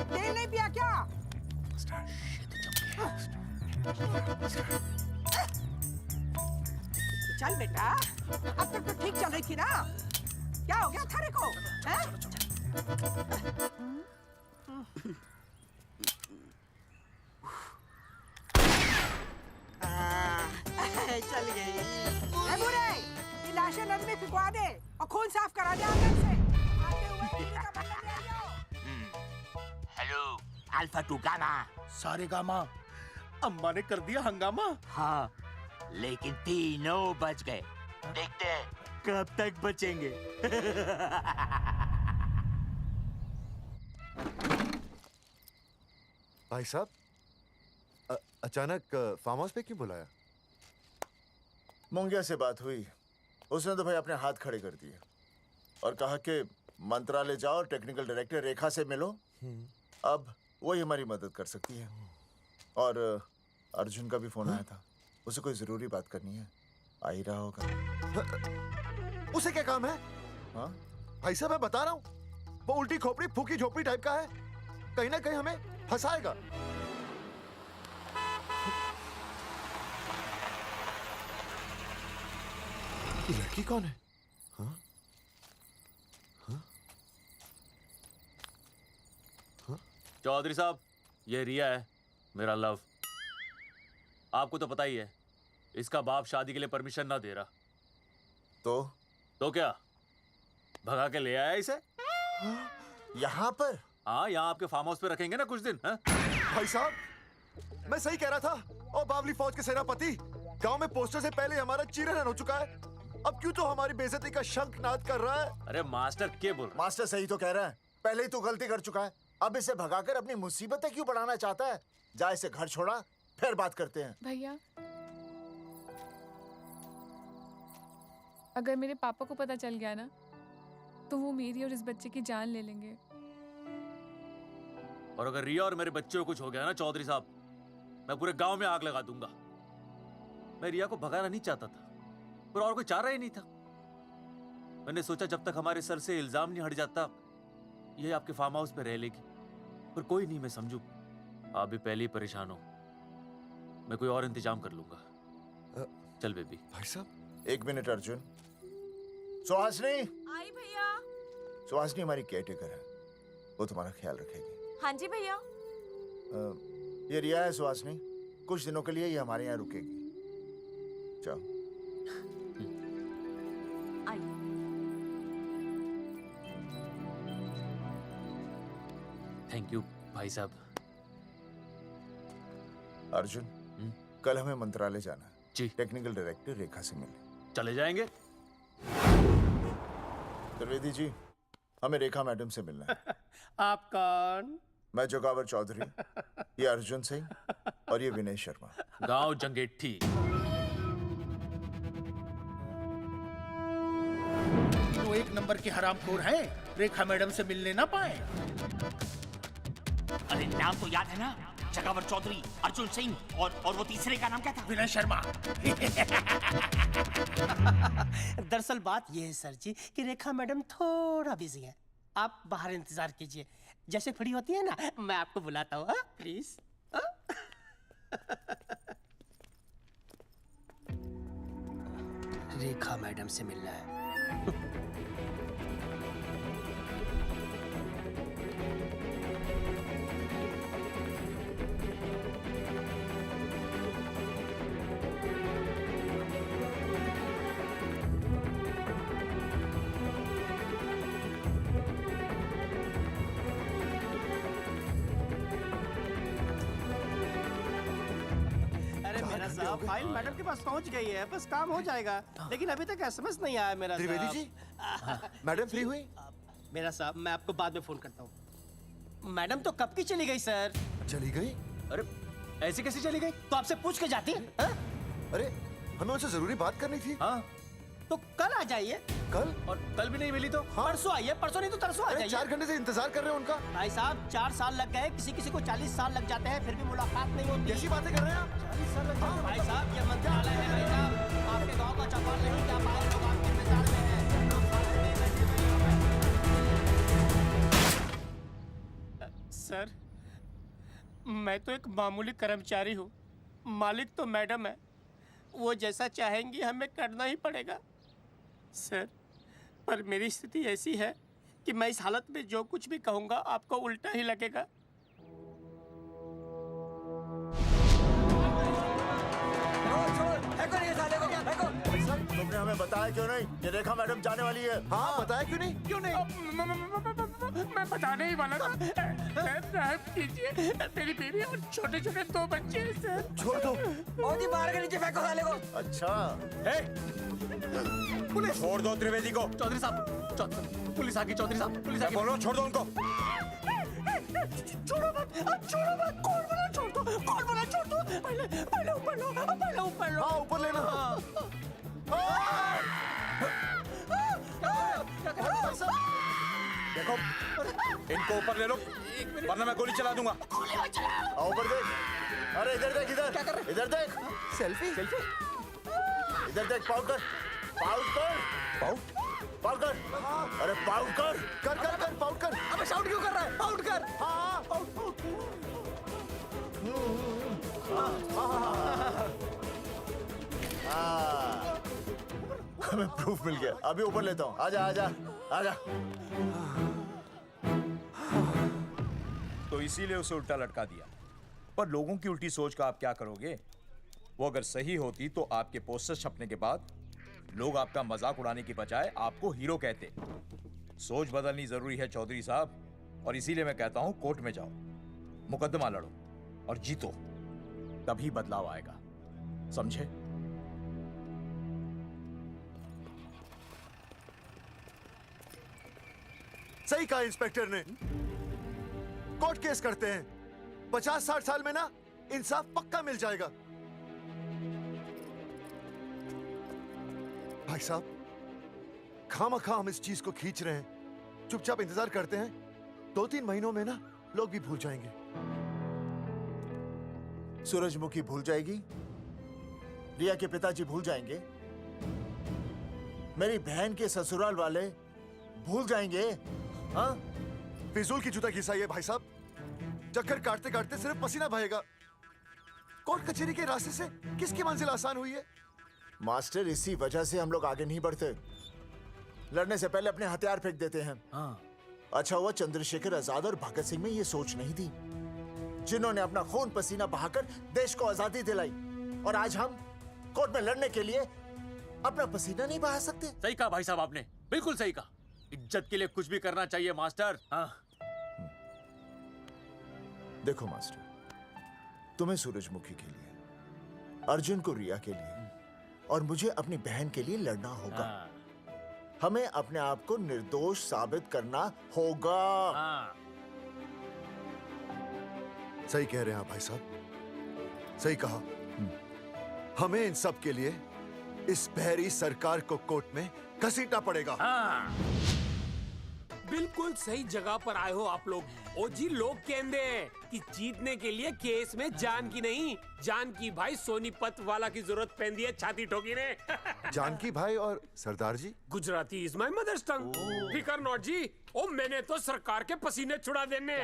तेल नहीं पिया क्या? चल बेटा, अब तक तो ठीक चल रही थी ना। क्या हो गया थारे को? चल गई। ए बुरे, ये लाशें नदी में फिकवा दे और खून साफ करा दे आंगन से। Hello alpha two gamma. सारे गामा अम्मा ने कर दिया हंगामा। हाँ, लेकिन तीनों बच गए। देखते हैं कब तक बचेंगे। भाई साहब, अचानक फार्म हाउस पे क्यों बुलाया? मुंगिया से बात हुई, उसने तो भाई अपने हाथ खड़े कर दिए और कहा कि मंत्रालय जाओ और टेक्निकल डायरेक्टर रेखा से मिलो, अब वही हमारी मदद कर सकती है। और अर्जुन का भी फोन आया था, उसे कोई जरूरी बात करनी है, आ ही रहा होगा। उसे क्या काम है? हाँ भाई साहब, मैं बता रहा हूँ, वो उल्टी खोपड़ी फूकी झोपड़ी टाइप का है, कहीं ना कहीं हमें फंसाएगा। ये लड़की कौन है? हाँ? हाँ? हाँ? चौधरी साहब, ये रिया है, मेरा लव। आपको तो पता ही है, इसका बाप शादी के लिए परमिशन ना दे रहा। तो क्या, भगा के ले आया इसे? यहाँ पर? हाँ, यहाँ आपके फार्म हाउस पे रखेंगे ना कुछ दिन। हाँ? भाई साहब, मैं सही कह रहा था। और बावली फौज के सेनापति, गांव में पोस्टर से पहले हमारा चीरहरण हो चुका है, अब क्यों तो हमारी बेइज्जती का शंखनाद कर रहा है? अरे मास्टर क्या बोल रहा है? मास्टर सही तो कह रहा है, पहले ही तो गलती कर चुका है, अब इसे भगाकर अपनी मुसीबतें क्यों बढ़ाना चाहता है? जा इसे घर छोड़ा, फिर बात करते हैं। भैया, अगर मेरे पापा को पता चल गया ना, तो वो मेरी और इस बच्चे की जान ले लेंगे। और अगर रिया और मेरे बच्चे को कुछ हो गया ना चौधरी साहब, मैं पूरे गांव में आग लगा दूंगा। मैं रिया को भगाना नहीं चाहता था, पर और कोई चाह रहा ही नहीं था। मैंने सोचा जब तक हमारे सर से इल्जाम नहीं हट जाता, ये आपके फार्म हाउस पे रह लेगी। पर कोई नहीं, मैं समझू आप भी पहले ही परेशान हो, मैं कोई और इंतजाम कर लूंगा। चल बेबी। भाई साहब, 1 मिनट अर्जुन। सुहासिनी। आई भैया। सुहासिनी हमारी केयरटेकर है, वो तुम्हारा ख्याल रखेगी। हाँ जी भैया। ये रिया है सुहासिनी, कुछ दिनों के लिए ये हमारे यहाँ रुकेगी। जाओ। थैंक यू भाई साहब। अर्जुन, कल हमें मंत्रालय जाना है जी। टेक्निकल डायरेक्टर रेखा से मिलने चले जाएंगे। त्रिवेदी जी, हमें रेखा मैडम से मिलना है। आप कौन? मैं जोगावर चौधरी, ये अर्जुन सिंह और ये विनय शर्मा। गांव जंगेठी। वो 1 नंबर के हरामखोर हैं, रेखा मैडम से मिलने ना पाए। अरे नाम तो याद है ना, जगावर चौधरी, अर्जुन सिंह और वो तीसरे का नाम क्या था? विनय शर्मा। दरअसल बात यह है सर जी कि रेखा मैडम थोड़ा बिजी है, आप बाहर इंतजार कीजिए, जैसे फ्री होती है ना मैं आपको बुलाता हूँ, प्लीज। रेखा मैडम से मिलना है। फाइल मैडम के पास पहुंच गई है, बस काम हो जाएगा, लेकिन अभी तक एसएमएस नहीं आया मेरा। त्रिवेदी जी, मैडम फ्री हुई? मेरा साहब, मैं आपको बाद में फोन करता हूँ। मैडम तो कब की चली गई सर। चली गई? अरे ऐसे कैसे चली गई? तो आपसे पूछ के जाती है? अरे हमें उनसे जरूरी बात करनी थी। हाँ तो कल आ जाइए। कल? और कल भी नहीं मिली तो? हाँ? परसों आइए, परसों नहीं तो तरसों आ जाइए। 4 घंटे से इंतजार कर रहे हैं उनका। भाई साहब 4 साल लग गए, किसी किसी को 40 साल लग जाते हैं, फिर भी मुलाकात नहीं होती। कैसी बातें कर रहे हैं आप? 40 साल लग जाते हैं। भाई साहब ये मंत्रालय है भाई साहब, आपके गाँव का चौपाल नहीं क्या बाहर लोग आपके इंतजार में हैं। सर मैं तो एक मामूली कर्मचारी हूँ, मालिक तो मैडम है, वो जैसा चाहेंगी हमें करना ही पड़ेगा। सर पर मेरी स्थिति ऐसी है कि मैं इस हालत में जो कुछ भी कहूँगा आपको उल्टा ही लगेगा। तुमने हमें बताया क्यों नहीं कि रेखा मैडम जाने वाली है? हाँ, बताया क्यों नहीं? क्यों नहीं? मैं बताने ही वाला था। रहम कीजिए, मेरी बीवी और छोटे छोटे 2 बच्चे हैं सर। छोड़ दो। ओ जी बाहर के नीचे फेंको साले को। अच्छा। पुलिस छोड़ दो त्रिवेदी को। चौधरी साहब, पुलिस आ गई। चौधरी साहब, पुलिस आ गई। बोलो, छोड़ दो उनको। छोड़ो मत, कौन बोला छोड़ दो, कौन बोला छोड़ दो। पहले ऊपर लो, पहले ऊपर लो। हाँ, ऊपर लेना। देखो, इनको ऊपर ले लो, वरना मैं गोली चला दूंगा। ऊपर देख। अरे इधर देख, इधर। क्या कर रहे? इधर देख। सेल्फी। इधर देख, पाउट कर। पाउट कर। अरे पाउट कर। कर पाउट कर। अबे शाउट क्यों कर रहा है? पाउट कर। हाँ, पाउट। हमें प्रूफ मिल गया। अभी ऊपर लेता हूँ। आजा। तो इसीलिए उसे उल्टा लटका दिया। पर लोगों की उल्टी सोच का आप क्या करोगे? वो अगर सही होती तो आपके पोस्टर छपने के बाद लोग आपका मजाक उड़ाने की बजाय आपको हीरो कहते। सोच बदलनी जरूरी है चौधरी साहब, और इसीलिए मैं कहता हूं कोर्ट में जाओ, मुकदमा लड़ो और जीतो, तभी बदलाव आएगा। समझे? सही कहा इंस्पेक्टर ने। कोर्ट केस करते हैं, 50-60 साल में ना इंसाफ पक्का मिल जाएगा। भाई साहब, खामखा हम इस चीज को खींच रहे हैं। चुपचाप इंतजार करते हैं, 2-3 महीनों में ना लोग भी भूल जाएंगे। सूरजमुखी भूल जाएगी, रिया के पिताजी भूल जाएंगे, मेरी बहन के ससुराल वाले भूल जाएंगे। हाँ, फिजूल की जूता घिसाई है भाई साहब। चक्कर काटते काटते सिर्फ पसीना बहेगा। कोर्ट कचहरी के रास्ते से किसकी मंजिल आसान हुई है? मास्टर, इसी वजह से हम लोग आगे नहीं बढ़ते। लड़ने से पहले अपने हथियार फेंक देते हैं। अच्छा हुआ चंद्रशेखर आजाद और भगत सिंह में ये सोच नहीं थी, जिन्होंने अपना खून पसीना बहाकर देश को आजादी दिलाई। और आज हम कोर्ट में लड़ने के लिए अपना पसीना नहीं बहा सकते। सही कहा भाई साहब आपने, बिल्कुल सही कहा। इज्जत के लिए कुछ भी करना चाहिए मास्टर। देखो मास्टर, तुम्हें सूरजमुखी के लिए, अर्जुन को रिया के लिए और मुझे अपनी बहन के लिए लड़ना होगा। हमें अपने आप को निर्दोष साबित करना होगा। सही कह रहे हैं आप भाई साहब, सही कहा। हमें इन सब के लिए इस बहरी सरकार को कोर्ट में घसीटना पड़ेगा। बिल्कुल सही जगह पर आए हो आप लोग। ओ जी, लोग कहते हैं कि जीतने के लिए केस में जान की नहीं, जान की भाई सोनीपत वाला की जरूरत पैंदी है छाती ठोकी ने। जानकी भाई और सरदार जी, गुजराती इज माय मदर्स टंग। फिकर नॉट जी। ओ मैंने तो सरकार के पसीने छुड़ा देने।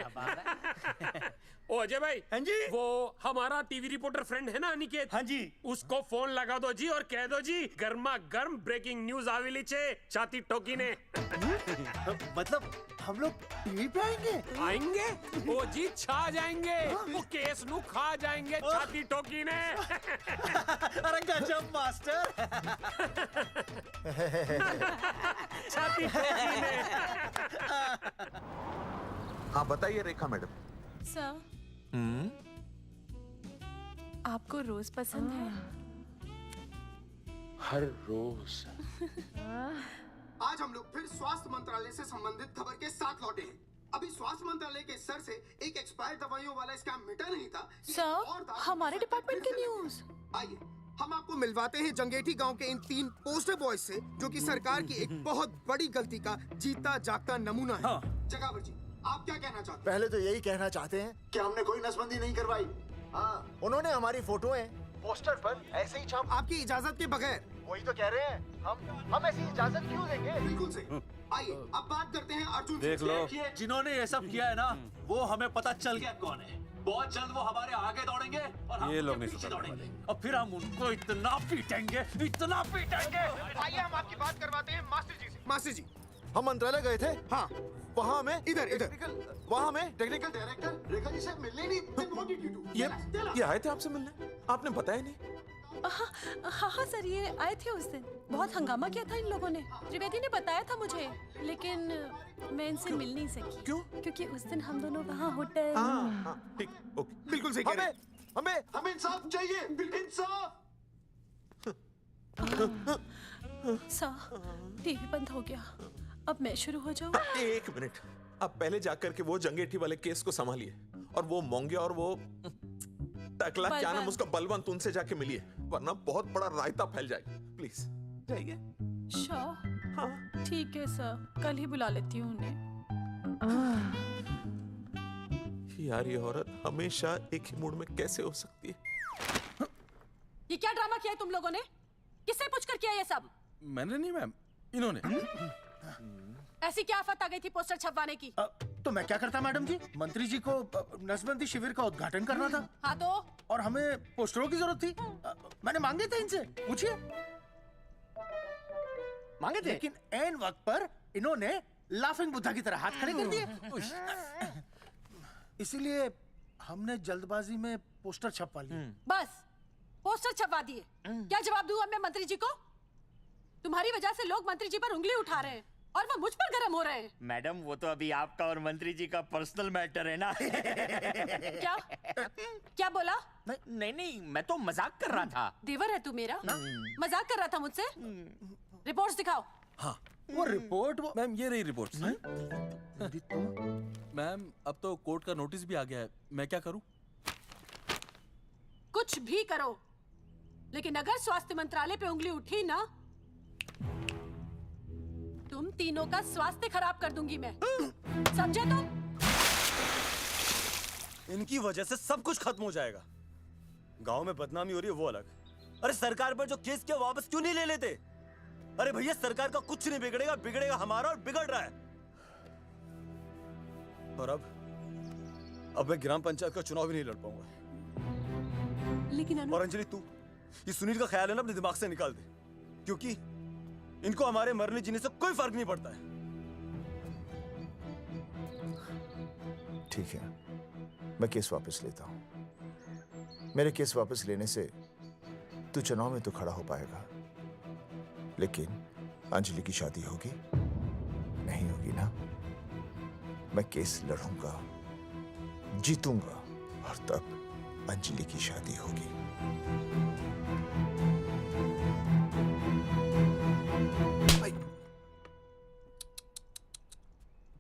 ओ अजय भाई, हाँ जी, वो हमारा टीवी रिपोर्टर फ्रेंड है ना अनिकेत, हाँ जी, उसको फोन लगा दो जी और कह दो जी गर्मा गर्म ब्रेकिंग न्यूज आवेली छे छाती ठोकी ने। मतलब हम लोग टीवी पे आएंगे? ओ जी छा जाएंगे, वो केस नु खा जाएंगे छाती ठोकी ने। अरे गजब मास्टर। छाती ठोकी ने। हाँ बताइए रेखा मैडम। सर, आपको रोज पसंद है? हर रोज। आज हम लोग फिर स्वास्थ्य मंत्रालय से संबंधित खबर के साथ लौटे हैं। अभी स्वास्थ्य मंत्रालय के सर से एक एक्सपायर्ड दवाइयों वाला स्कैम मिटा नहीं था। सर, हमारे डिपार्टमेंट की न्यूज। आइए हम आपको मिलवाते हैं जंगेठी गांव के इन 3 पोस्टर बॉयज से, जो कि सरकार की एक बहुत बड़ी गलती का जीता जागता नमूना है। जगावर जी, आप क्या कहना चाहते हैं? पहले तो यही कहना चाहते हैं कि हमने कोई नसबंदी नहीं करवाई। हाँ, उन्होंने हमारी फोटोएं पोस्टर पर ऐसे ही छाप, आपकी इजाजत के बगैर। वही तो कह रहे हैं, हम ऐसी इजाजत क्यों देंगे? बिल्कुल सही। आइए अब बात करते हैं अर्जुन। देख लो, जिन्होंने ये सब किया है ना, वो हमें पता चल गया कौन है। बहुत जल्द वो हमारे आगे दौड़ेंगे और हम ये लोग उनके नहीं पीछे दौड़ेंगे और फिर हम उनको इतना पीटेंगे, इतना पीटेंगे। आइए हम आपकी बात करवाते हैं मास्टर जी से। मास्टर जी, हम मंत्रालय गए थे। हाँ, वहाँ में इधर वहाँ में टेक्निकल डायरेक्टर रेखा जी से मिलने नहीं। ये आए थे आपसे मिलने, आपने बताया नहीं। हाँ हाँ सर, ये आए थे उस दिन। बहुत हंगामा किया था इन लोगों ने। त्रिवेदी ने बताया था मुझे, लेकिन मैं इनसे मिल नहीं सकी। क्यों? क्योंकि उस दिन हम दोनों वहाँ होटल। ठीक, ओके। बिल्कुल सही कह रहे हैं। हमें इंसाफ चाहिए, इंसाफ। सर, टीवी बंद हो गया। अब मैं शुरू हो जाऊँ? एक मिनट, आप पहले जाकर के वो जंगेठी वाले केस को संभालिए, और वो मोंगे और वो टकला क्या नाम उसका बलवंत, उनसे जाके मिलिए, वरना बहुत बड़ा रायता फैल जाएगा। प्लीज जाइए। हाँ ठीक है सर, कल ही बुला लेती हूँ उन्हें। यार ये औरत हमेशा एक ही मूड में कैसे हो सकती है? ये क्या ड्रामा किया है तुम लोगों ने? किससे पूछकर किया ये सब? मैंने नहीं मैम, इन्होंने। ऐसी क्या आफत आ गई थी पोस्टर छपवाने की? तो मैं क्या करता मैडम जी? मंत्री जी को नसबंदी शिविर का उद्घाटन करना था। हाँ तो? और हमें पोस्टरों की जरूरत थी। मैंने मांगे थे इनसे, पूछिए। मांगे थे? लेकिन ऐन वक्त पर इन्होंने लाफिंग बुद्धा की तरह हाथ खड़े कर दिए। इसीलिए हमने जल्दबाजी में पोस्टर छपवा लिए। बस पोस्टर छपवा दिए। क्या जवाब दूं अब मैं मंत्री जी को? तुम्हारी वजह से लोग मंत्री जी पर उंगली उठा रहे हैं और वो मुझ पर गर्म हो रहे हैं। मैडम वो तो अभी आपका और मंत्री जी का पर्सनल मैटर है ना। क्या क्या बोला? नहीं, मैं तो मजाक कर रहा था। देवर है तू मेरा? मजाक कर रहा था मुझसे? रिपोर्ट्स दिखाओ। हाँ वो रिपोर्ट मैम, ये रही रिपोर्ट। मैम अब तो कोर्ट का नोटिस भी आ गया है, मैं क्या करूं? कुछ भी करो, लेकिन अगर स्वास्थ्य मंत्रालय पे उंगली उठी ना, तुम तीनों का स्वास्थ्य खराब कर दूंगी मैं। समझे तुम? इनकी वजह से सब कुछ खत्म हो जाएगा। गांव में बदनामी हो रही है वो अलग, अरे सरकार पर जो केस किया वापस क्यों नहीं ले लेते? अरे भैया सरकार का कुछ नहीं बिगड़ेगा, बिगड़ेगा हमारा, और बिगड़ रहा है। और अब मैं ग्राम पंचायत का चुनाव भी नहीं लड़ पाऊंगा। लेकिन और अंजलि तू ये सुनील का ख्याल है ना अपने दिमाग से निकाल दे, क्योंकि इनको हमारे मरने जीने से कोई फर्क नहीं पड़ता है। ठीक है, मैं केस वापस लेता हूं। मेरे केस वापस लेने से तू चुनाव में तो खड़ा हो पाएगा, लेकिन अंजलि की शादी होगी नहीं होगी ना? मैं केस लड़ूंगा, जीतूंगा, और तब अंजलि की शादी होगी।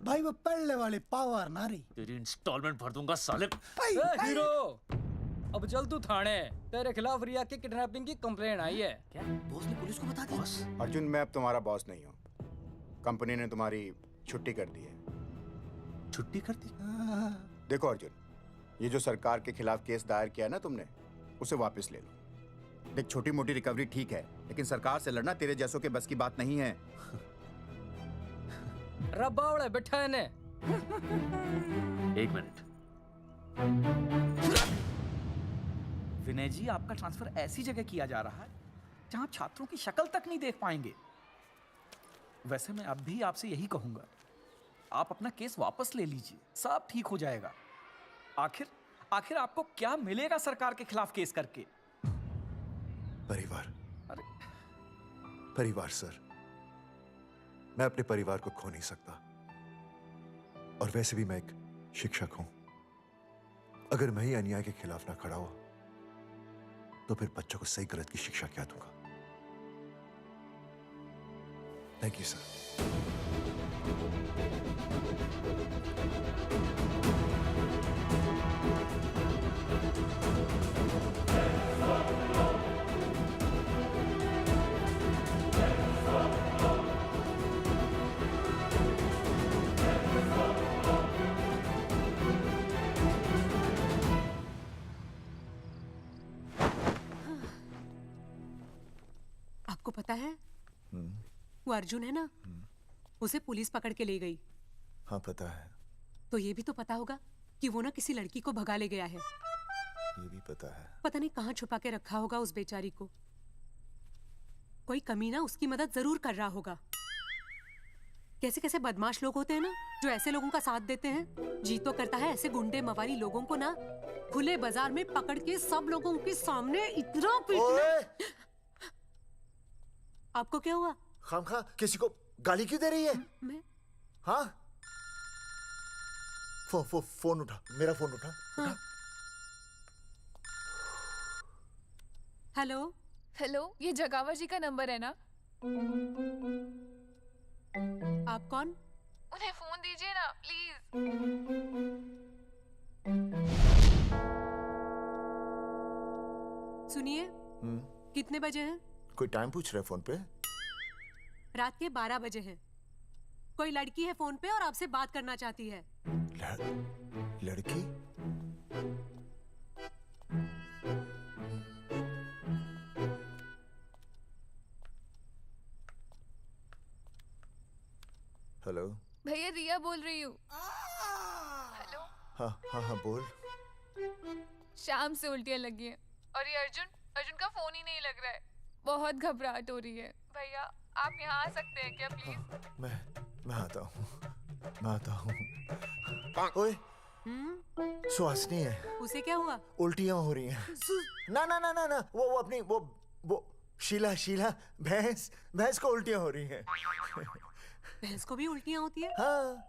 भाई वो पढ़ने वाली पावर नारी। तेरी इंस्टॉलमेंट भर दूंगा साले। हीरो, अब चल तू थाने। तेरे खिलाफ रिया की किडनैपिंग की कंप्लेंट आई है। क्या बॉस ने पुलिस को बता दिया? अर्जुन, मैं अब तुम्हारा बॉस नहीं हूँ। कंपनी ने तुम्हारी छुट्टी कर दी है। छुट्टी कर दी? देखो अर्जुन, ये जो सरकार के खिलाफ केस दायर किया ना तुमने, उसे वापस ले लो। देख, छोटी मोटी रिकवरी ठीक है, लेकिन सरकार से लड़ना तेरे जैसों के बस की बात नहीं है। रब्बावड़े बैठा है ने। एक मिनट। विनय जी, आपका ट्रांसफर ऐसी जगह किया जा रहा है जहां आप छात्रों की शक्ल तक नहीं देख पाएंगे। वैसे मैं अब भी आपसे यही कहूंगा, आप अपना केस वापस ले लीजिए, सब ठीक हो जाएगा। आखिर आपको क्या मिलेगा सरकार के खिलाफ केस करके? परिवार। परिवार सर, मैं अपने परिवार को खो नहीं सकता, और वैसे भी मैं एक शिक्षक हूं। अगर मैं ही अन्याय के खिलाफ ना खड़ा हुआ तो फिर बच्चों को सही गलत की शिक्षा क्या दूंगा? Thank you sir. आपको पता है वो अर्जुन है ना, उसे पुलिस पकड़ के ले गई। हाँ पता है। तो ये भी तो पता होगा कि वो ना किसी लड़की को भगा ले गया है। ये भी पता है। पता नहीं कहाँ छुपा के रखा होगा उस बेचारी को। कोई कमीना उसकी मदद जरूर कर रहा होगा। कैसे कैसे बदमाश लोग होते हैं ना, जो ऐसे लोगों का साथ देते हैं। जी तो करता है ऐसे गुंडे मवाली लोगों को ना खुले बाजार में पकड़ के सब लोगों के सामने इतना पीटना। आपको क्या हुआ? खामखा किसी को गाली क्यों दे रही है? मैं? हाँ? फोन उठा, मेरा फोन उठा। हाँ। हेलो हेलो, ये जगावर जी का नंबर है ना? आप कौन? उन्हें फोन दीजिए ना प्लीज। सुनिए, कितने बजे हैं? कोई टाइम पूछ रहे फोन पे? रात के 12 बजे हैं। कोई लड़की है फोन पे और आपसे बात करना चाहती है। लड़की? हेलो भैया, रिया बोल रही हूँ। हेलो। हाँ हाँ हाँ बोल। शाम से उल्टियाँ लगी हैं और ये अर्जुन का फोन ही नहीं लग रहा है। बहुत घबराहट हो रही है। भैया आप यहाँ आ सकते हैं क्या प्लीज? मैं आता हूँ, मैं आता हूँ। ओए, सुहासिनी है। उसे क्या हुआ? उल्टियाँ हो रही हैं। ना ना ना ना ना, वो अपनी वो शीला भैंस को उल्टियाँ हो रही हैं। भैंस को भी उल्टियाँ होती है? हाँ,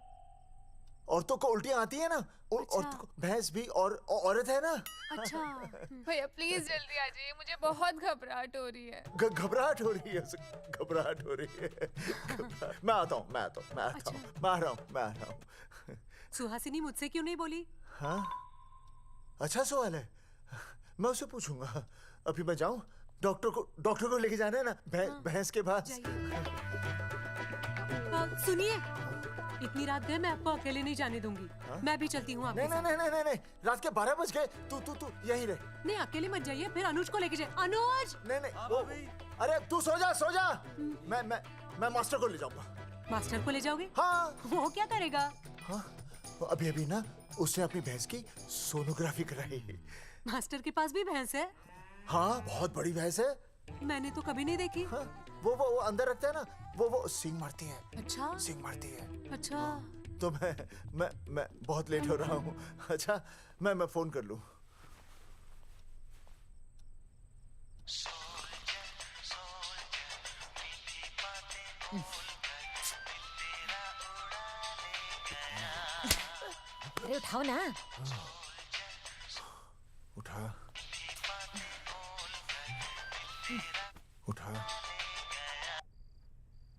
औरतों को उल्टियाँ आती है ना। औरतों को, भैंस भी और औरत है ना। अच्छा। भैया प्लीज जल्दी आ जाइए, मुझे बहुत घबराहट हो रही है। घबराहट हो रही है, घबराहट हो रही है। मैं आता हूँ, मैं आ रहा हूँ। सुहासिनी मुझसे क्यों नहीं बोली? हाँ, अच्छा सवाल है, मैं उसे पूछूंगा। अभी मैं जाऊँ? डॉक्टर को लेके जाना है ना भैंस के पास। सुनिए, इतनी रात गए मैं आपको अकेले नहीं जाने दूंगी। मैं भी चलती हूँ आपके साथ। नहीं, रात के 12 बज गए। तू यहीं रहे। नहीं, अकेले मत जाइए, फिर अनुज को लेके जाइए। अनुज! नहीं, अरे तू सो जा। मैं मास्टर को ले जाऊंगा। मास्टर को ले जाओगे? हाँ। वो क्या करेगा? हाँ, अभी ना उसने अपनी भैंस की सोनोग्राफी कराई। मास्टर के पास भी भैंस है? हाँ, बहुत बड़ी भैंस है। मैंने तो कभी नहीं देखी। हाँ, वो अंदर रखते हैं ना, वो सींग मारती है। अच्छा, सींग मारती है। अच्छा। तो मैं बहुत लेट हो रहा हूँ। अच्छा, मैं फोन कर लूँ। अरे उठाओ ना। उठा।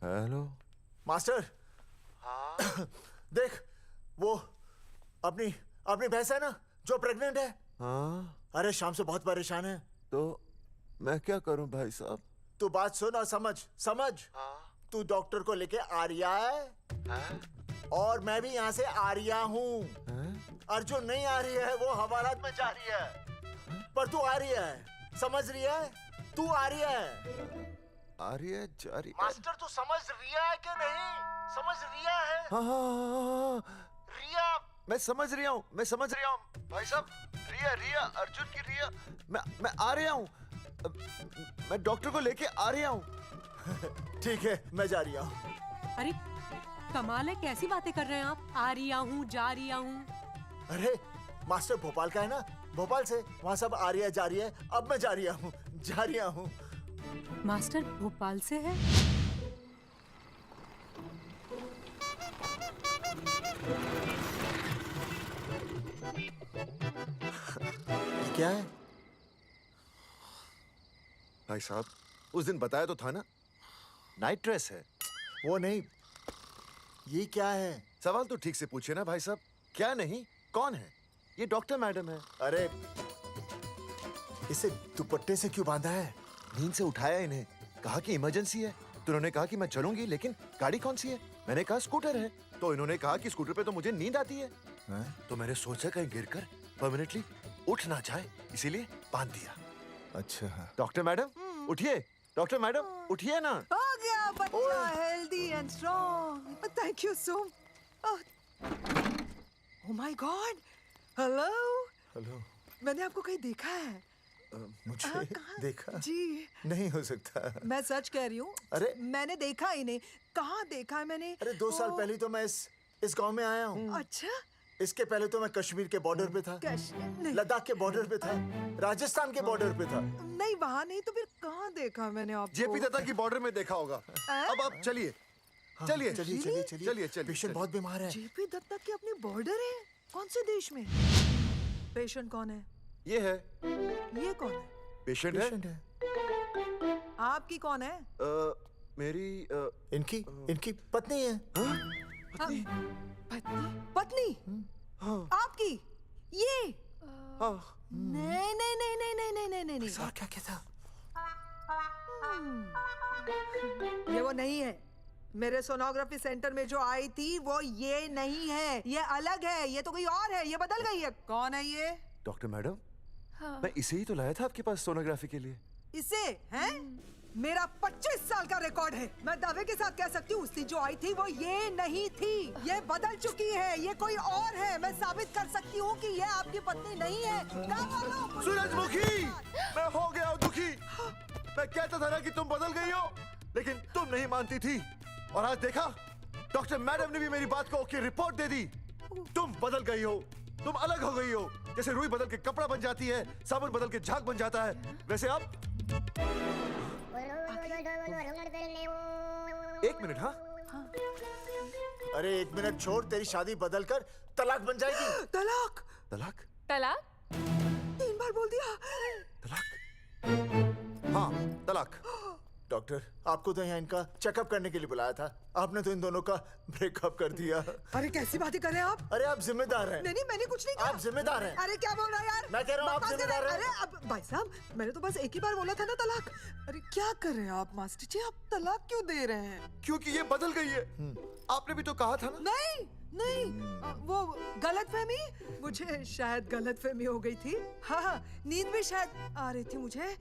Hello master. हाँ? देख, वो अपनी भैंस है ना जो प्रेग्नेंट है। हाँ? अरे शाम से बहुत परेशान है। तो मैं क्या करूं भाई साहब? तू बात सुन और समझ। हाँ? तू डॉक्टर को लेके आ रिया है? हाँ? और मैं भी यहाँ से आ रिया हूँ। अर्जुन नहीं आ रही है, वो हवालात में जा रही है। पर तू आ रही है, समझ रही है? तू आ रही है। आ रही है, जा रही है। मास्टर तू समझ रिया है कि नहीं? समझ रिया है? हाँ। रिया। मैं समझ रहा हूँ भाई साहब। रिया अर्जुन की रिया। मैं आ रहा हूँ। मैं डॉक्टर को लेके आ रहा हूँ। ठीक है, मैं जा रही हूँ। अरे कमाल है, कैसी बातें कर रहे हैं आप? आ रही हूँ, जा रही हूँ। अरे मास्टर भोपाल का है ना, भोपाल से वहाँ सब आ रही है, जा रही है। अब मैं जा रही हूँ। मास्टर भोपाल से है? क्या है भाई साहब? उस दिन बताया तो था ना, नाइट ड्रेस है। वो नहीं, ये क्या है? सवाल तो ठीक से पूछिए ना भाई साहब। क्या नहीं, कौन है? ये डॉक्टर मैडम है। अरे इसे दुपट्टे से क्यों बांधा है? नींद से उठाया इन्हें, कहा कि इमरजेंसी है। तो उन्होंने कहा कि मैं चलूंगी, लेकिन गाड़ी कौन सी है? मैंने कहा स्कूटर है। तो इन्होंने कहा कि स्कूटर पे तो मुझे नींद आती है। तो मैंने सोचा कहीं गिरकर परमानेंटली उठ ना जाए, इसीलिए बांध दिया। अच्छा। डॉक्टर मैडम उठिए, डॉक्टर मैडम उठिए ना। हो गया बच्चा healthy and strong. Thank you so. Oh my God. Hello. Hello. मैंने आपको कहीं देखा है। मुझे देखा जी नहीं हो सकता। मैं सच कह रही हूँ। अरे मैंने देखा इन्हें। कहाँ देखा है मैंने? अरे 2 साल पहले तो मैं इस गांव में आया हूँ। अच्छा। इसके पहले तो मैं कश्मीर के बॉर्डर पे था, लद्दाख के बॉर्डर पे था, राजस्थान के बॉर्डर पे था। नहीं वहाँ नहीं तो फिर कहाँ देखा मैंने आपको? जेपी दत्ता की बॉर्डर में देखा होगा। अब आप चलिए चलिए चलिए चलिए चलिए। पेशेंट बहुत बीमार है। जेपी दत्ता की अपनी बॉर्डर है? कौन से देश में? पेशेंट कौन है? ये है। ये कौन है? पेशेंट है। आपकी कौन है? मेरी इनकी पत्नी है। पत्नी? पत्नी? आपकी? ये? नहीं नहीं नहीं नहीं नहीं नहीं नहीं नहीं। सर क्या कहता? ये वो नहीं है। मेरे सोनोग्राफी सेंटर में जो आई थी वो ये नहीं है, ये अलग है, ये तो कोई और है, ये बदल गई है। कौन है ये? डॉक्टर मैडम, मैं इसे ही तो लाया था आपके पास सोनोग्राफी के लिए। इसे हैं? मेरा 25 साल का रिकॉर्ड है। मैं दावे के साथ कह सकती हूँ उसकी जो आई थी वो ये नहीं थी, ये बदल चुकी है, ये कोई और है। मैं साबित कर सकती हूँ कि ये आपकी पत्नी नहीं है। सूरजमुखी, मैं हो गया हूँ दुखी। मैं कहता था ना कि तुम बदल गई हो, लेकिन तुम नहीं मानती थी। और आज देखा, डॉक्टर मैडम ने भी मेरी बात को ओके रिपोर्ट दे दी। तुम बदल गई हो, तुम अलग हो गई हो। जैसे रुई बदल के कपड़ा बन जाती है, साबुन बदल के झाग बन जाता है, वैसे आप। एक मिनट। हाँ अरे 1 मिनट छोड़, तेरी शादी बदल कर तलाक बन जाएगी। तलाक? तलाक? तलाक? 3 बार बोल दिया। तलाक? हाँ तलाक। डॉक्टर, आपको तो यहाँ इनका चेकअप करने के लिए बुलाया था, आपने तो इन दोनों का ब्रेकअप कर दिया। अरे कैसी बातें कर रहे हैं आप? अरे आप जिम्मेदार हैं। नहीं मैंने कुछ नहीं किया। आप जिम्मेदार हैं। अरे क्या बोल रहा है यार? मैं कह रहा हूँ आप जिम्मेदार हैं। अरे अब भाई साहब, मैंने तो बस एक ही बार बोला था ना तलाक। अरे क्या कर रहे हैं आप मास्टर जी? आप तलाक क्यों दे रहे हैं? क्योंकि ये बदल गई है। आपने भी तो कहा था ना। नहीं वो गलतफहमी, मुझे शायद गलतफहमी हो गई थी। हाँ नींद भी शायद आ रही थी मुझे।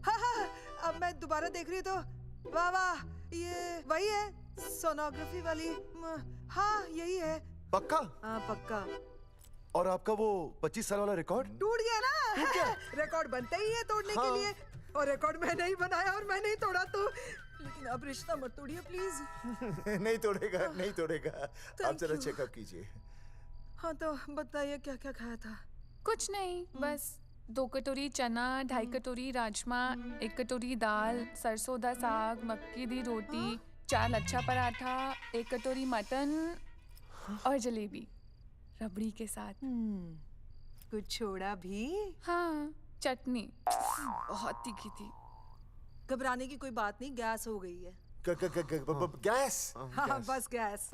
हाँ अब मैं दोबारा देख रही तो वाह वाह, ये वही है सोनोग्राफी वाली। हाँ यही है। पक्का? हाँ पक्का। और आपका वो 25 साल वाला रिकॉर्ड टूट गया ना? रिकॉर्ड बनते ही है तोड़ने के लिए, और रिकॉर्ड मैंने ही बनाया और मैंने ही तोड़ा। तो लेकिन अब रिश्ता मत तोड़िए प्लीज। नहीं तोड़ेगा, नहीं तोड़ेगा। आप जरा चेकअप कीजिए। हाँ तो बताइए क्या क्या खाया था? कुछ नहीं, बस 2 कटोरी चना, 2.5 कटोरी राजमा, 1 कटोरी दाल, सरसों दा साग, मक्की दी रोटी, 4 लच्छा पराठा, 1 कटोरी मटन और जलेबी रबड़ी के साथ। कुछ छोड़ा भी? हाँ चटनी बहुत तीखी थी। घबराने की कोई बात नहीं, गैस हो गई है। गैस? हाँ बस गैस।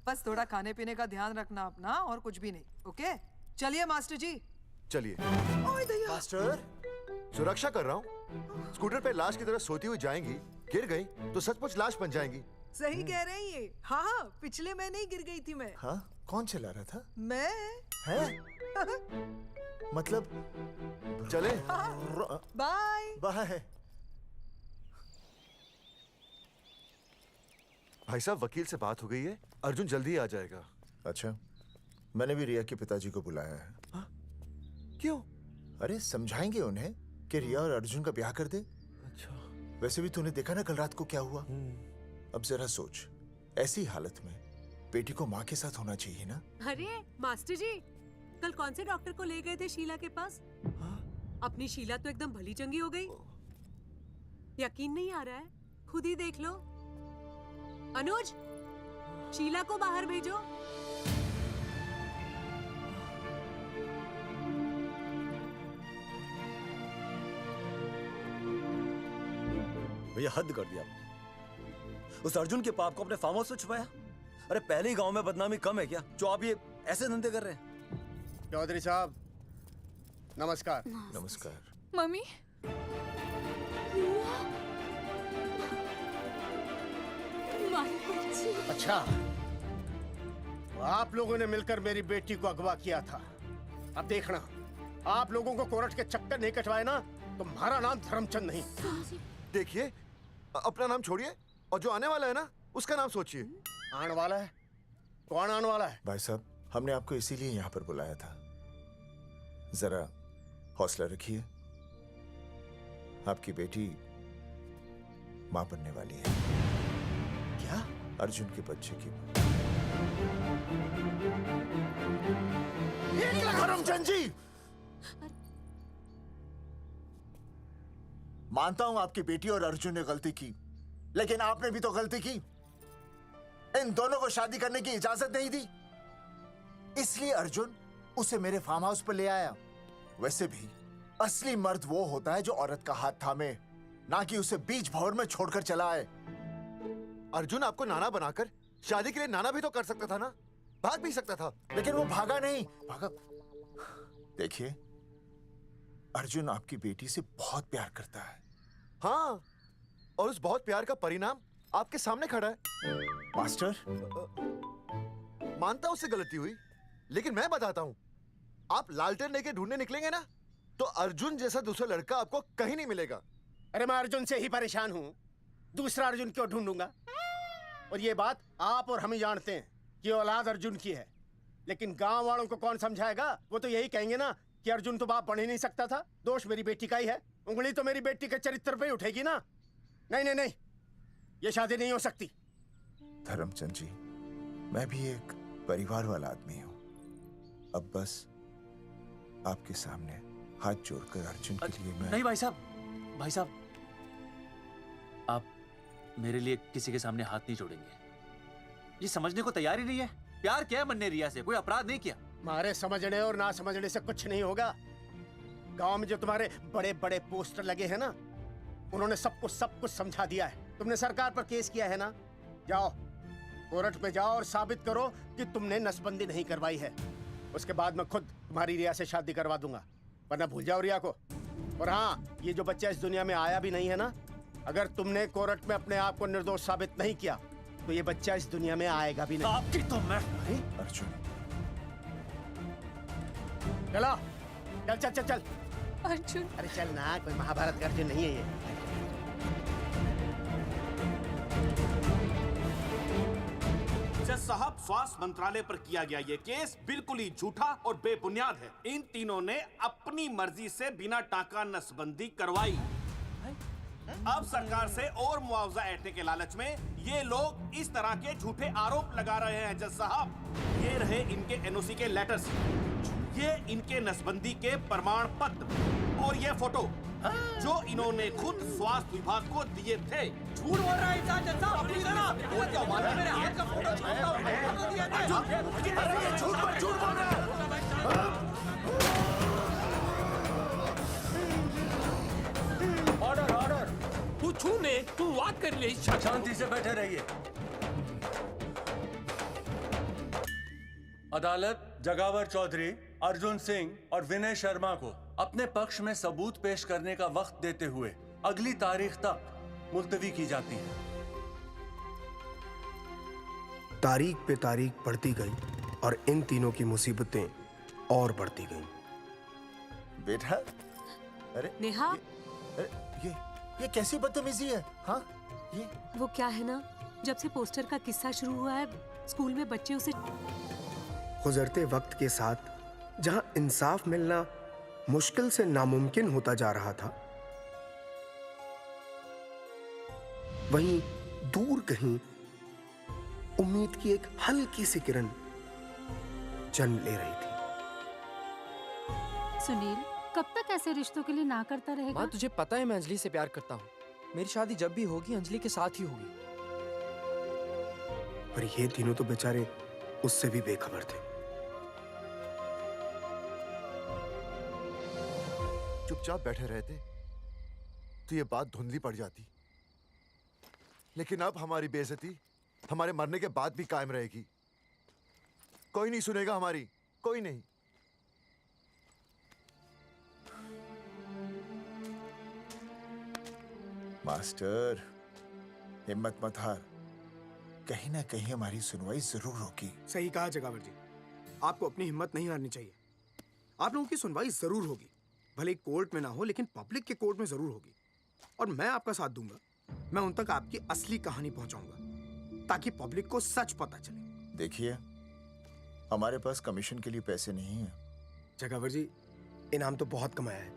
बस थोड़ा खाने पीने का ध्यान रखना अपना, और कुछ भी नहीं। ओके चलिए मास्टर जी। चलिए। मास्टर, सुरक्षा कर रहा हूँ। स्कूटर पे लाश की तरह सोती हुई जाएंगी, गिर गई तो सचमुच लाश बन जाएंगी। सही कह रहे हैं ये। हाँ पिछले महीने ही गिर गई थी मैं। हाँ कौन चला रहा था? मैं। है? मतलब चले? Bye bye. भाई साहब, वकील से बात हो गई है, अर्जुन जल्दी ही आ जाएगा। अच्छा, मैंने भी रिया के पिताजी को बुलाया है। क्यों? अरे समझाएंगे उन्हें कि रिया और अर्जुन का ब्याह कर दे। अच्छा। वैसे भी तूने देखा ना कल रात को क्या हुआ। अब जरा सोच, ऐसी हालत में बेटी को माँ के साथ होना चाहिए ना। अरे मास्टर जी, कल कौन से डॉक्टर को ले गए थे शीला के पास? अपनी शीला तो एकदम भली चंगी हो गई। यकीन नहीं आ रहा है? खुद ही देख लो। अनुज, शीला को बाहर भेजो। भैया हद कर दिया आपने। उस अर्जुन के पाप को अपने फार्म हाउस में छुपाया। अरे पहले ही गांव में बदनामी कम है क्या, जो आप ये ऐसे धंधे कर रहे हैं? चौधरी साहब नमस्कार। नमस्कार। मम्मी, अच्छा, आप लोगों ने मिलकर मेरी बेटी को अगवा किया था। अब देखना, आप लोगों को कोर्ट के चक्कर नहीं कटवाए ना, तो हमारा नाम धर्मचंद नहीं। देखिए, अपना नाम छोड़िए और जो आने वाला है ना, उसका नाम सोचिए। आने वाला है? कौन आने वाला है? भाई साहब, हमने आपको इसीलिए यहाँ पर बुलाया था। जरा हौसला रखिए, आपकी बेटी मां बनने वाली है। क्या? अर्जुन के बच्चे की मां। करमचंद जी, मानता हूं आपकी बेटी और अर्जुन ने गलती की, लेकिन आपने भी तो गलती की। इन दोनों को शादी करने की इजाजत नहीं दी, इसलिए अर्जुन उसे मेरे फार्म हाउस पर ले आया। वैसे भी असली मर्द वो होता है जो औरत का हाथ थामे, ना कि उसे बीच भंवर में छोड़कर चला आए। अर्जुन आपको नाना बनाकर शादी के लिए नाना भी तो कर सकता था ना, भाग भी सकता था। लेकिन वो भागा नहीं। भागा? देखिए, अर्जुन आपकी बेटी से बहुत प्यार करता है। हाँ, और उस बहुत प्यार का परिणाम आपके सामने खड़ा है। मास्टर, मानता हूं उससे गलती हुई, लेकिन मैं बताता हूं, आप लालटेन लेके ढूंढने निकलेंगे ना, तो अर्जुन जैसा दूसरा लड़का आपको कहीं नहीं मिलेगा। अरे मैं अर्जुन से ही परेशान हूँ, दूसरा अर्जुन क्यों ढूंढूंगा? और ये बात आप और हम ही जानते हैं कि औलाद अर्जुन की है, लेकिन गांव वालों को कौन समझाएगा? वो तो यही कहेंगे ना कि अर्जुन तो बाप बन ही नहीं सकता था, दोष मेरी बेटी का ही है। उंगली तो मेरी बेटी के चरित्र पे ही उठेगी ना। नहीं नहीं नहीं, ये शादी नहीं हो सकती। धर्मचंद जी, मैं भी एक परिवार वाला आदमी हूँ। अब बस आपके सामने हाथ जोड़कर अर्जुन के लिए मैं... नहीं भाई साहब, भाई साहब, आप मेरे लिए किसी के सामने हाथ नहीं जोड़ेंगे। ये समझने को तैयार ही नहीं है। प्यार किया मन ने रिया से, कोई अपराध नहीं किया। तुम्हारे समझने और ना समझने से कुछ नहीं होगा। गांव में जो तुम्हारे बड़े बड़े पोस्टर लगे हैं ना, उन्होंने सब कुछ समझा दिया है। तुमने सरकार पर केस किया है ना, जाओ कोर्ट में जाओ और साबित करो कि तुमने नसबंदी नहीं करवाई है। उसके बाद मैं खुद तुम्हारी रिया से शादी करवा दूंगा, वरना भूल जाओ रिया को। और हाँ, ये जो बच्चा इस दुनिया में आया भी नहीं है ना, अगर तुमने कोर्ट में अपने आप को निर्दोष साबित नहीं किया तो ये बच्चा इस दुनिया में आएगा भी नहीं। आपकी तो मैं... अर्जुन, चलो चल चल चल चल। अर्जुन, अरे चल ना, कोई महाभारत का अर्जुन नहीं है ये। जज साहब, स्वास्थ्य मंत्रालय पर किया गया ये केस बिल्कुल ही झूठा और बेबुनियाद है। इन तीनों ने अपनी मर्जी से बिना टाका नसबंदी करवाई। अब सरकार से और मुआवजा ऐंठने के लालच में ये लोग इस तरह के झूठे आरोप लगा रहे हैं। जज साहब, ये रहे इनके एनओसी के लेटर्स, ये इनके नसबंदी के प्रमाण पत्र और ये फोटो जो इन्होंने खुद स्वास्थ्य विभाग को दिए थे। झूठ बोल रहा है इंसान। जज साहब, अपनी जगह मेरे हाथ का फोटो झूठ बोल रहा है। ऑर्डर ऑर्डर, तू छूने तू बात कर ले। शांति से बैठे रहिए। अदालत जगावर चौधरी, अर्जुन सिंह और विनय शर्मा को अपने पक्ष में सबूत पेश करने का वक्त देते हुए अगली तारीख तक मुलतवी की जाती है। तारीख पे तारीख बढ़ती गई और इन तीनों की मुसीबतें और बढ़ती गईं। बेटा, अरे नेहा, ये कैसी बदतमीजी है? हाँ, ये वो क्या है ना, जब से पोस्टर का किस्सा शुरू हुआ है, स्कूल में बच्चे उसे... गुजरते वक्त के साथ जहां इंसाफ मिलना मुश्किल से नामुमकिन होता जा रहा था, वहीं दूर कहीं उम्मीद की एक हल्की सी किरण जन्म ले रही थी। सुनील, कब तक ऐसे रिश्तों के लिए ना करता रहेगा? माँ, तुझे पता है मैं अंजलि से प्यार करता हूँ। मेरी शादी जब भी होगी अंजलि के साथ ही होगी। पर ये तीनों तो बेचारे उससे भी बेखबर थे। चुपचाप बैठे रहते तो ये बात धुंधली पड़ जाती, लेकिन अब हमारी बेइज्जती हमारे मरने के बाद भी कायम रहेगी। कोई नहीं सुनेगा हमारी, कोई नहीं। मास्टर, हिम्मत मत हार, कहीं ना कहीं हमारी सुनवाई जरूर होगी। सही कहा जगावर जी, आपको अपनी हिम्मत नहीं हारनी चाहिए। आप लोगों की सुनवाई जरूर होगी, भले कोर्ट में ना हो लेकिन पब्लिक के कोर्ट में जरूर होगी। और मैं आपका साथ दूंगा, मैं उन तक आपकी असली कहानी पहुंचाऊंगा ताकि पब्लिक को सच पता चले। देखिए, हमारे पास कमीशन के लिए पैसे नहीं हैं। जगावर जी, इनाम तो बहुत कमाया है,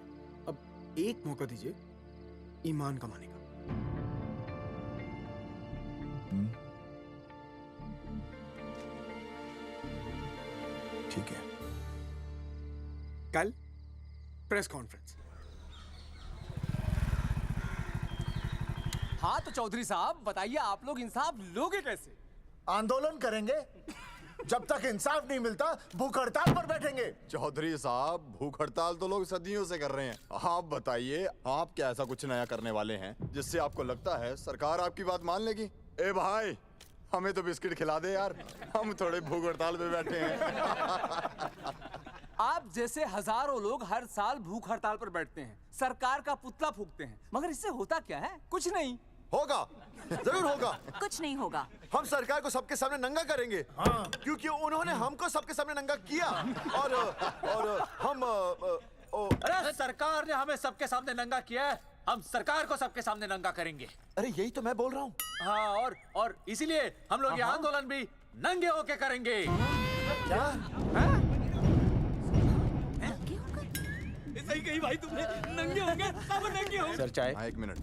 अब एक मौका दीजिए ईमान कमाने का। ठीक है, कल प्रेस कॉन्फ्रेंस। हाँ तो चौधरी साहब बताइए, आप लोग इंसाफ लोगे कैसे? आंदोलन करेंगे, जब तक इंसाफ नहीं मिलता भूख हड़ताल पर बैठेंगे। चौधरी साहब, भूख हड़ताल तो लोग सदियों से कर रहे हैं। आप बताइए, आप क्या ऐसा कुछ नया करने वाले हैं जिससे आपको लगता है सरकार आपकी बात मान लेगी? ए भाई, हमें तो बिस्किट खिला दे यार, हम थोड़े भूख हड़ताल पे बैठे हैं। आप जैसे हजारों लोग हर साल भूख हड़ताल पर बैठते हैं, सरकार का पुतला फूंकते हैं, मगर इससे होता क्या है? कुछ नहीं होगा, जरूर होगा। कुछ नहीं होगा। हम सरकार को सबके सामने नंगा करेंगे, क्योंकि उन्होंने हमको सबके सामने नंगा किया। और हम अरे सरकार ने हमें सबके सामने नंगा किया है, हम सरकार को सबके सामने नंगा करेंगे। अरे यही तो मैं बोल रहा हूँ। हाँ, और इसीलिए हम लोग ये आंदोलन भी नंगे होके करेंगे। क्या? सही कही भाई तुमने, नंगे होंगे, सब नंगे होंगे। सर चाय? हाँ, 1 मिनट।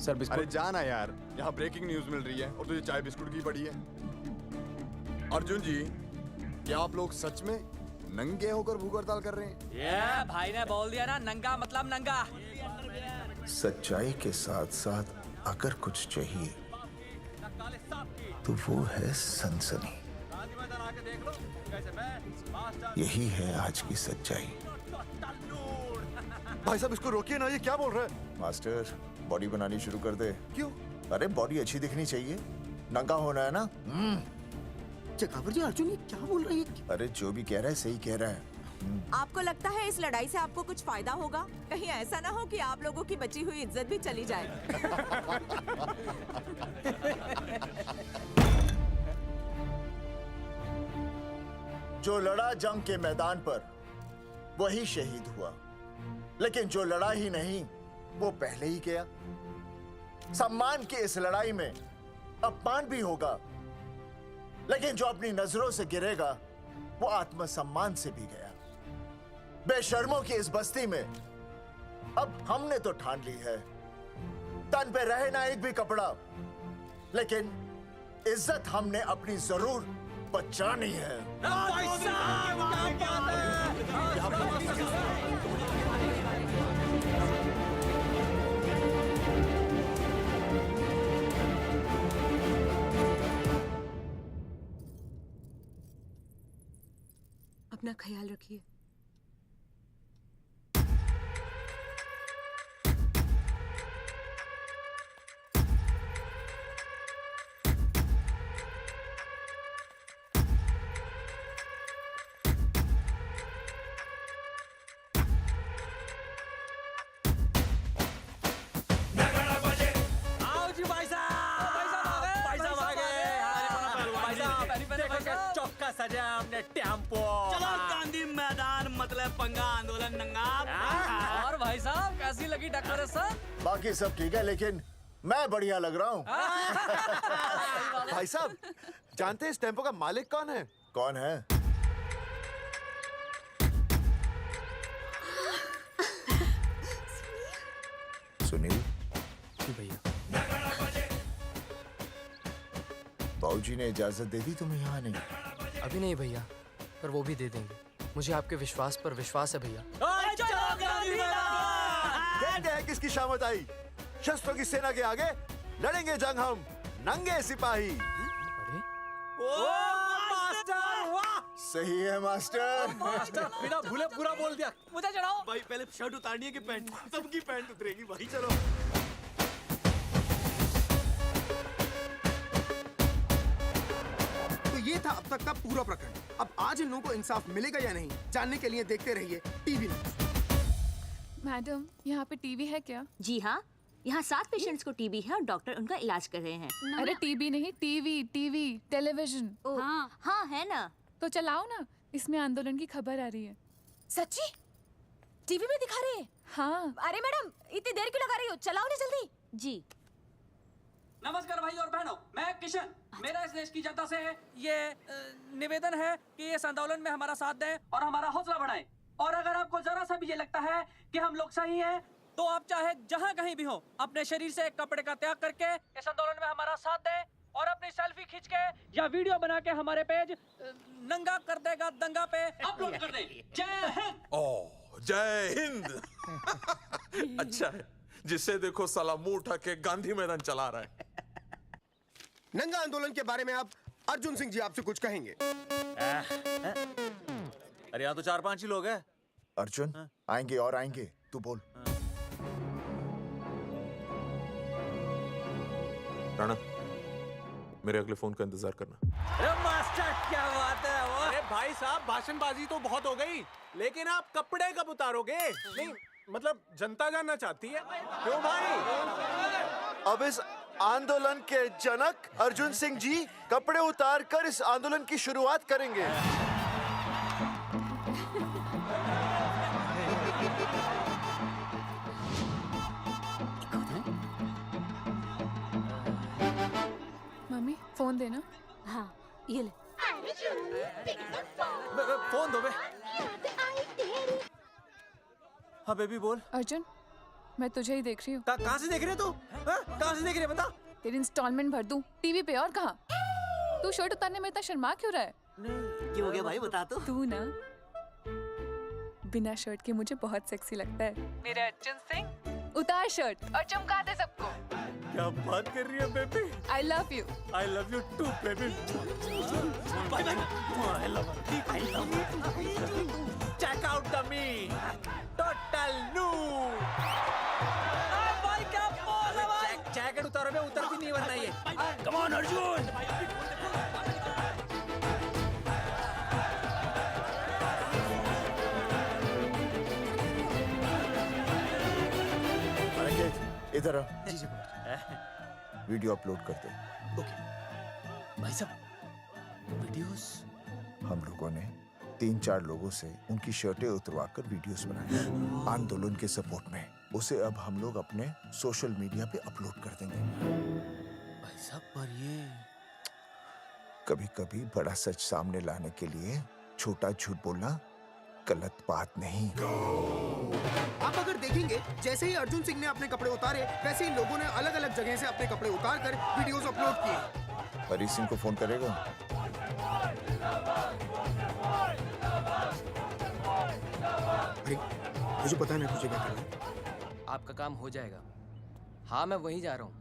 Sir biscuit. अरे जाना यार, यहाँ ब्रेकिंग न्यूज मिल रही है और तुझे चाय बिस्कुट की पड़ी है। अर्जुन जी, क्या आप लोग सच में नंगे होकर भूख हड़ताल कर रहे हैं? ये भाई ने बोल दिया ना, नंगा मतलब नंगा। सच्चाई के साथ साथ अगर कुछ चाहिए तो वो है सनसनी। यही है आज की सच्चाई। भाई साहब इसको रोकिए ना, ये क्या बोल रहा है? मास्टर, बॉडी बनानी शुरू कर दे। क्यों? अरे बॉडी अच्छी दिखनी चाहिए, नंगा होना है ना। जगावर जी, अर्जुन ये क्या बोल रही है? अरे जो भी कह रहा है सही कह रहा है। आपको लगता है इस लड़ाई से आपको कुछ फायदा होगा? कहीं ऐसा ना हो कि आप लोगों की बची हुई इज्जत भी चली जाए। जो लड़ा जंग के मैदान पर वही शहीद हुआ, लेकिन जो लड़ा ही नहीं वो पहले ही गया। सम्मान की इस लड़ाई में अपमान भी होगा, लेकिन जो अपनी नजरों से गिरेगा वो आत्मसम्मान से भी गया। बेशर्मों की इस बस्ती में अब हमने तो ठान ली है, तन पे रहे ना एक भी कपड़ा, लेकिन इज्जत हमने अपनी जरूर बचानी है। अपना ख्याल रखिए। सजा हमने टेम्पो। चलो गांधी मैदान, मतलब पंगा आंदोलन नंगा। और भाई साहब कैसी लगी डेकोरेशन? बाकी सब ठीक है, लेकिन मैं बढ़िया लग रहा हूँ। भाई साहब, जानते हैं इस टेम्पो का मालिक कौन है? कौन है? सुनील। जी भैया। बाबूजी ने इजाजत दे दी तुम्हें यहाँ आने की? अभी नहीं भैया, पर वो भी दे देंगे। मुझे आपके विश्वास पर विश्वास है भैया। कहते हैं किसकी शामत आई, शस्त्रों की सेना के आगे लड़ेंगे जंग हम नंगे सिपाही। सही है मास्टर। मास्टर बिना भूले पूरा बोल दिया। मुझे चढ़ाओ भाई, पहले शर्ट उतारनी है कि पैंट? सबकी पैंट उतरेगी भाई। चलो ये था अब तक का पूरा प्रकरण। अब आज इन लोगों को इंसाफ मिलेगा या नहीं, जानने के लिए देखते रहिए टीवी न्यूज़। मैडम, यहाँ पे टीवी है क्या? जी हाँ, यहाँ 7 पेशेंट्स को टीबी है और डॉक्टर उनका इलाज कर रहे हैं। अरे टीबी नहीं, टीवी, टेलीविजन। हाँ हाँ है ना। तो चलाओ ना, इसमें आंदोलन की खबर आ रही है। सच्ची? टीवी में दिखा रहे हैं? हाँ। अरे मैडम, इतनी देर क्यों लगा रही हो? चलाओ ना जल्दी। जी। नमस्कार भाई और बहनों, मैं किशन। मेरा इस देश की जनता से ये निवेदन है कि इस आंदोलन में हमारा साथ दें और हमारा हौसला बढ़ाएं। और अगर आपको जरा सा भी ये लगता है कि हम लोग सही हैं, तो आप चाहे जहाँ कहीं भी हो, अपने शरीर से एक कपड़े का त्याग करके इस आंदोलन में हमारा साथ दें और अपनी सेल्फी खींच के या वीडियो बना के हमारे पेज नंगा कर देगा दंगा पे अपलोड कर दें। जय हिंद। ओह, जय हिंद। अच्छा है, जिसे देखो साला मुंह उठा के गांधी मैदान चला रहा है। नंगा आंदोलन के बारे में आप अर्जुन सिंह जी आपसे कुछ कहेंगे। अरे यहाँ तो 4-5 ही लोग हैं। अर्जुन आएंगे और आएंगे, तू बोल। राणा, मेरे अगले फोन का इंतजार करना। अरे मास्टर क्या बात है वो? अरे भाई साहब, भाषणबाजी तो बहुत हो गई, लेकिन आप कपड़े कब उतारोगे? नहीं मतलब जनता जानना चाहती है। क्यों भाई? अब इस आंदोलन के जनक अर्जुन सिंह जी कपड़े उतार कर इस आंदोलन की शुरुआत करेंगे। मम्मी फोन देना। हाँ ये ले। फोन दो बे। हाँ बेबी बोल। अर्जुन मैं तुझे ही देख रही हूँ। कहाँ से देख रही है तू? कहाँ से देख रही है बता? तेरी इंस्टॉलमेंट भर दूं टीवी पे और कहाँ? तू शर्ट उतारने में इतना शर्मा क्यों रहा है? क्या हो गया भाई, बता तो। तू ना बिना शर्ट के मुझे बहुत सेक्सी लगता है। मेरे अर्जुन सिंह, उतार शर्ट और चमका दे सबको। क्या बात कर रही है baby? I love you. I love you too baby. Bye bye. I love you. I love you. Check out the me. Total new. भाई क्या बोल है भाई? जैकेट उतारो बे, उतरती नहीं वरना ये। Come on Arjun. इधर आ। जी जी। वीडियो अपलोड कर दे। ओके भाई साहब, वीडियोस हम लोगों ने 3-4 लोगों से उनकी शर्टें उतरवाकर वीडियोस बनाए आंदोलन के सपोर्ट में। उसे अब हम लोग अपने सोशल मीडिया पे अपलोड कर देंगे। भाई साहब पर ये कभी-कभी बड़ा सच सामने लाने के लिए छोटा झूठ बोलना गलत बात नहीं। आप अगर देखेंगे, जैसे ही अर्जुन सिंह ने अपने कपड़े उतारे, वैसे ही लोगों ने अलग अलग जगह से अपने कपड़े उतार कर वीडियोस अपलोड किए। हरी सिंह को फोन करेगा? भाई मुझे पता है ना तुझे क्या करना है। आपका काम हो जाएगा। हाँ मैं वहीं जा रहा हूँ।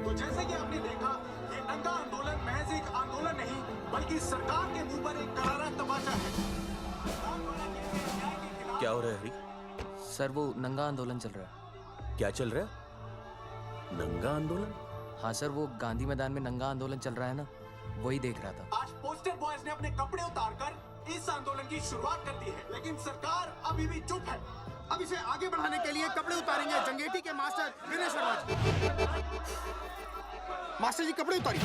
तो जैसे कि आपने देखा, ये नंगा आंदोलन महज एक आंदोलन नहीं, बल्कि सरकार के मुंह पर एक करारा तमाचा है। क्या हो रहा है हरी? सर वो नंगा आंदोलन चल रहा है। क्या चल रहा है? नंगा आंदोलन? हाँ सर, वो गांधी मैदान में नंगा आंदोलन चल रहा है ना, वही देख रहा था। आज पोस्टर बॉयज ने अपने कपड़े उतारकर इस आंदोलन की शुरुआत कर दी है, लेकिन सरकार अभी भी चुप है। अब इसे आगे बढ़ाने के लिए कपड़े उतारेंगे जंगेटी के मास्टर विनय शर्मा जी। मास्टर जी कपड़े उतारिए।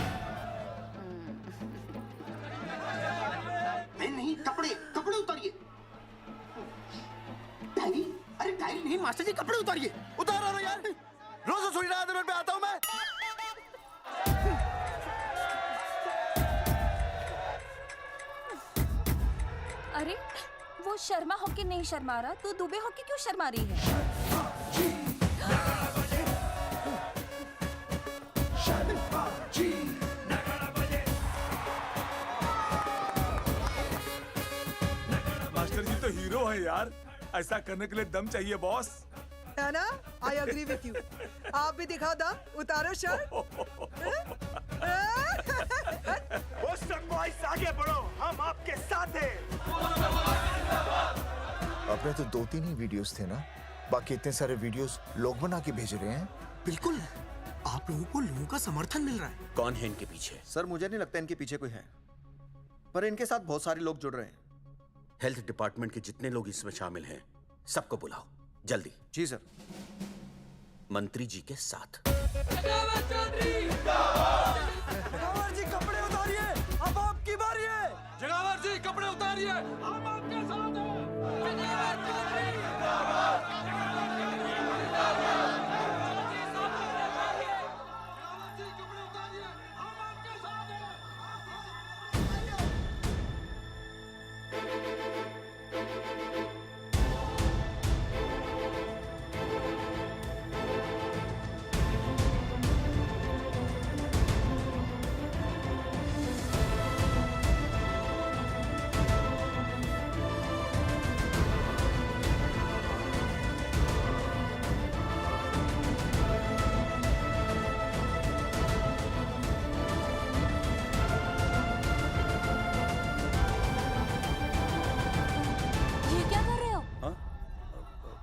नहीं कपड़े कपड़े उतारिए। डायरी? अरे डायरी नहीं मास्टर जी, कपड़े उतारिए। उतारो ना यार, रोज थोड़ी ना आंदोलन पे आता हूँ मैं। अरे वो शर्मा होके नहीं शर्मा रहा, तू दुबे होके क्यों शर्मा रही है? मास्टर जी तो हीरो है यार, ऐसा करने के लिए दम चाहिए बॉस। है ना? I agree with you. आप भी दिखाओ दम, उतारो शर्ट। पोस्टर बॉयज आगे बढ़ो, हम आपके साथ हैं। अपने तो 2-3 ही वीडियोस थे ना, बाकी इतने सारे वीडियोस लोग बना के भेज रहे हैं। बिल्कुल, आप लोगों को लोगों का समर्थन मिल रहा है। कौन है इनके पीछे? सर मुझे नहीं लगता इनके पीछे कोई है, पर इनके साथ बहुत सारे लोग जुड़ रहे हैं। हेल्थ डिपार्टमेंट के जितने लोग इसमें शामिल हैं सबको बुलाओ जल्दी। जी सर। मंत्री जी के साथ। जगावर जी कपड़े उतारिए, अब आपकी बारी है। जगावर जी कपड़े उतारिए, हम आपके साथ हैं।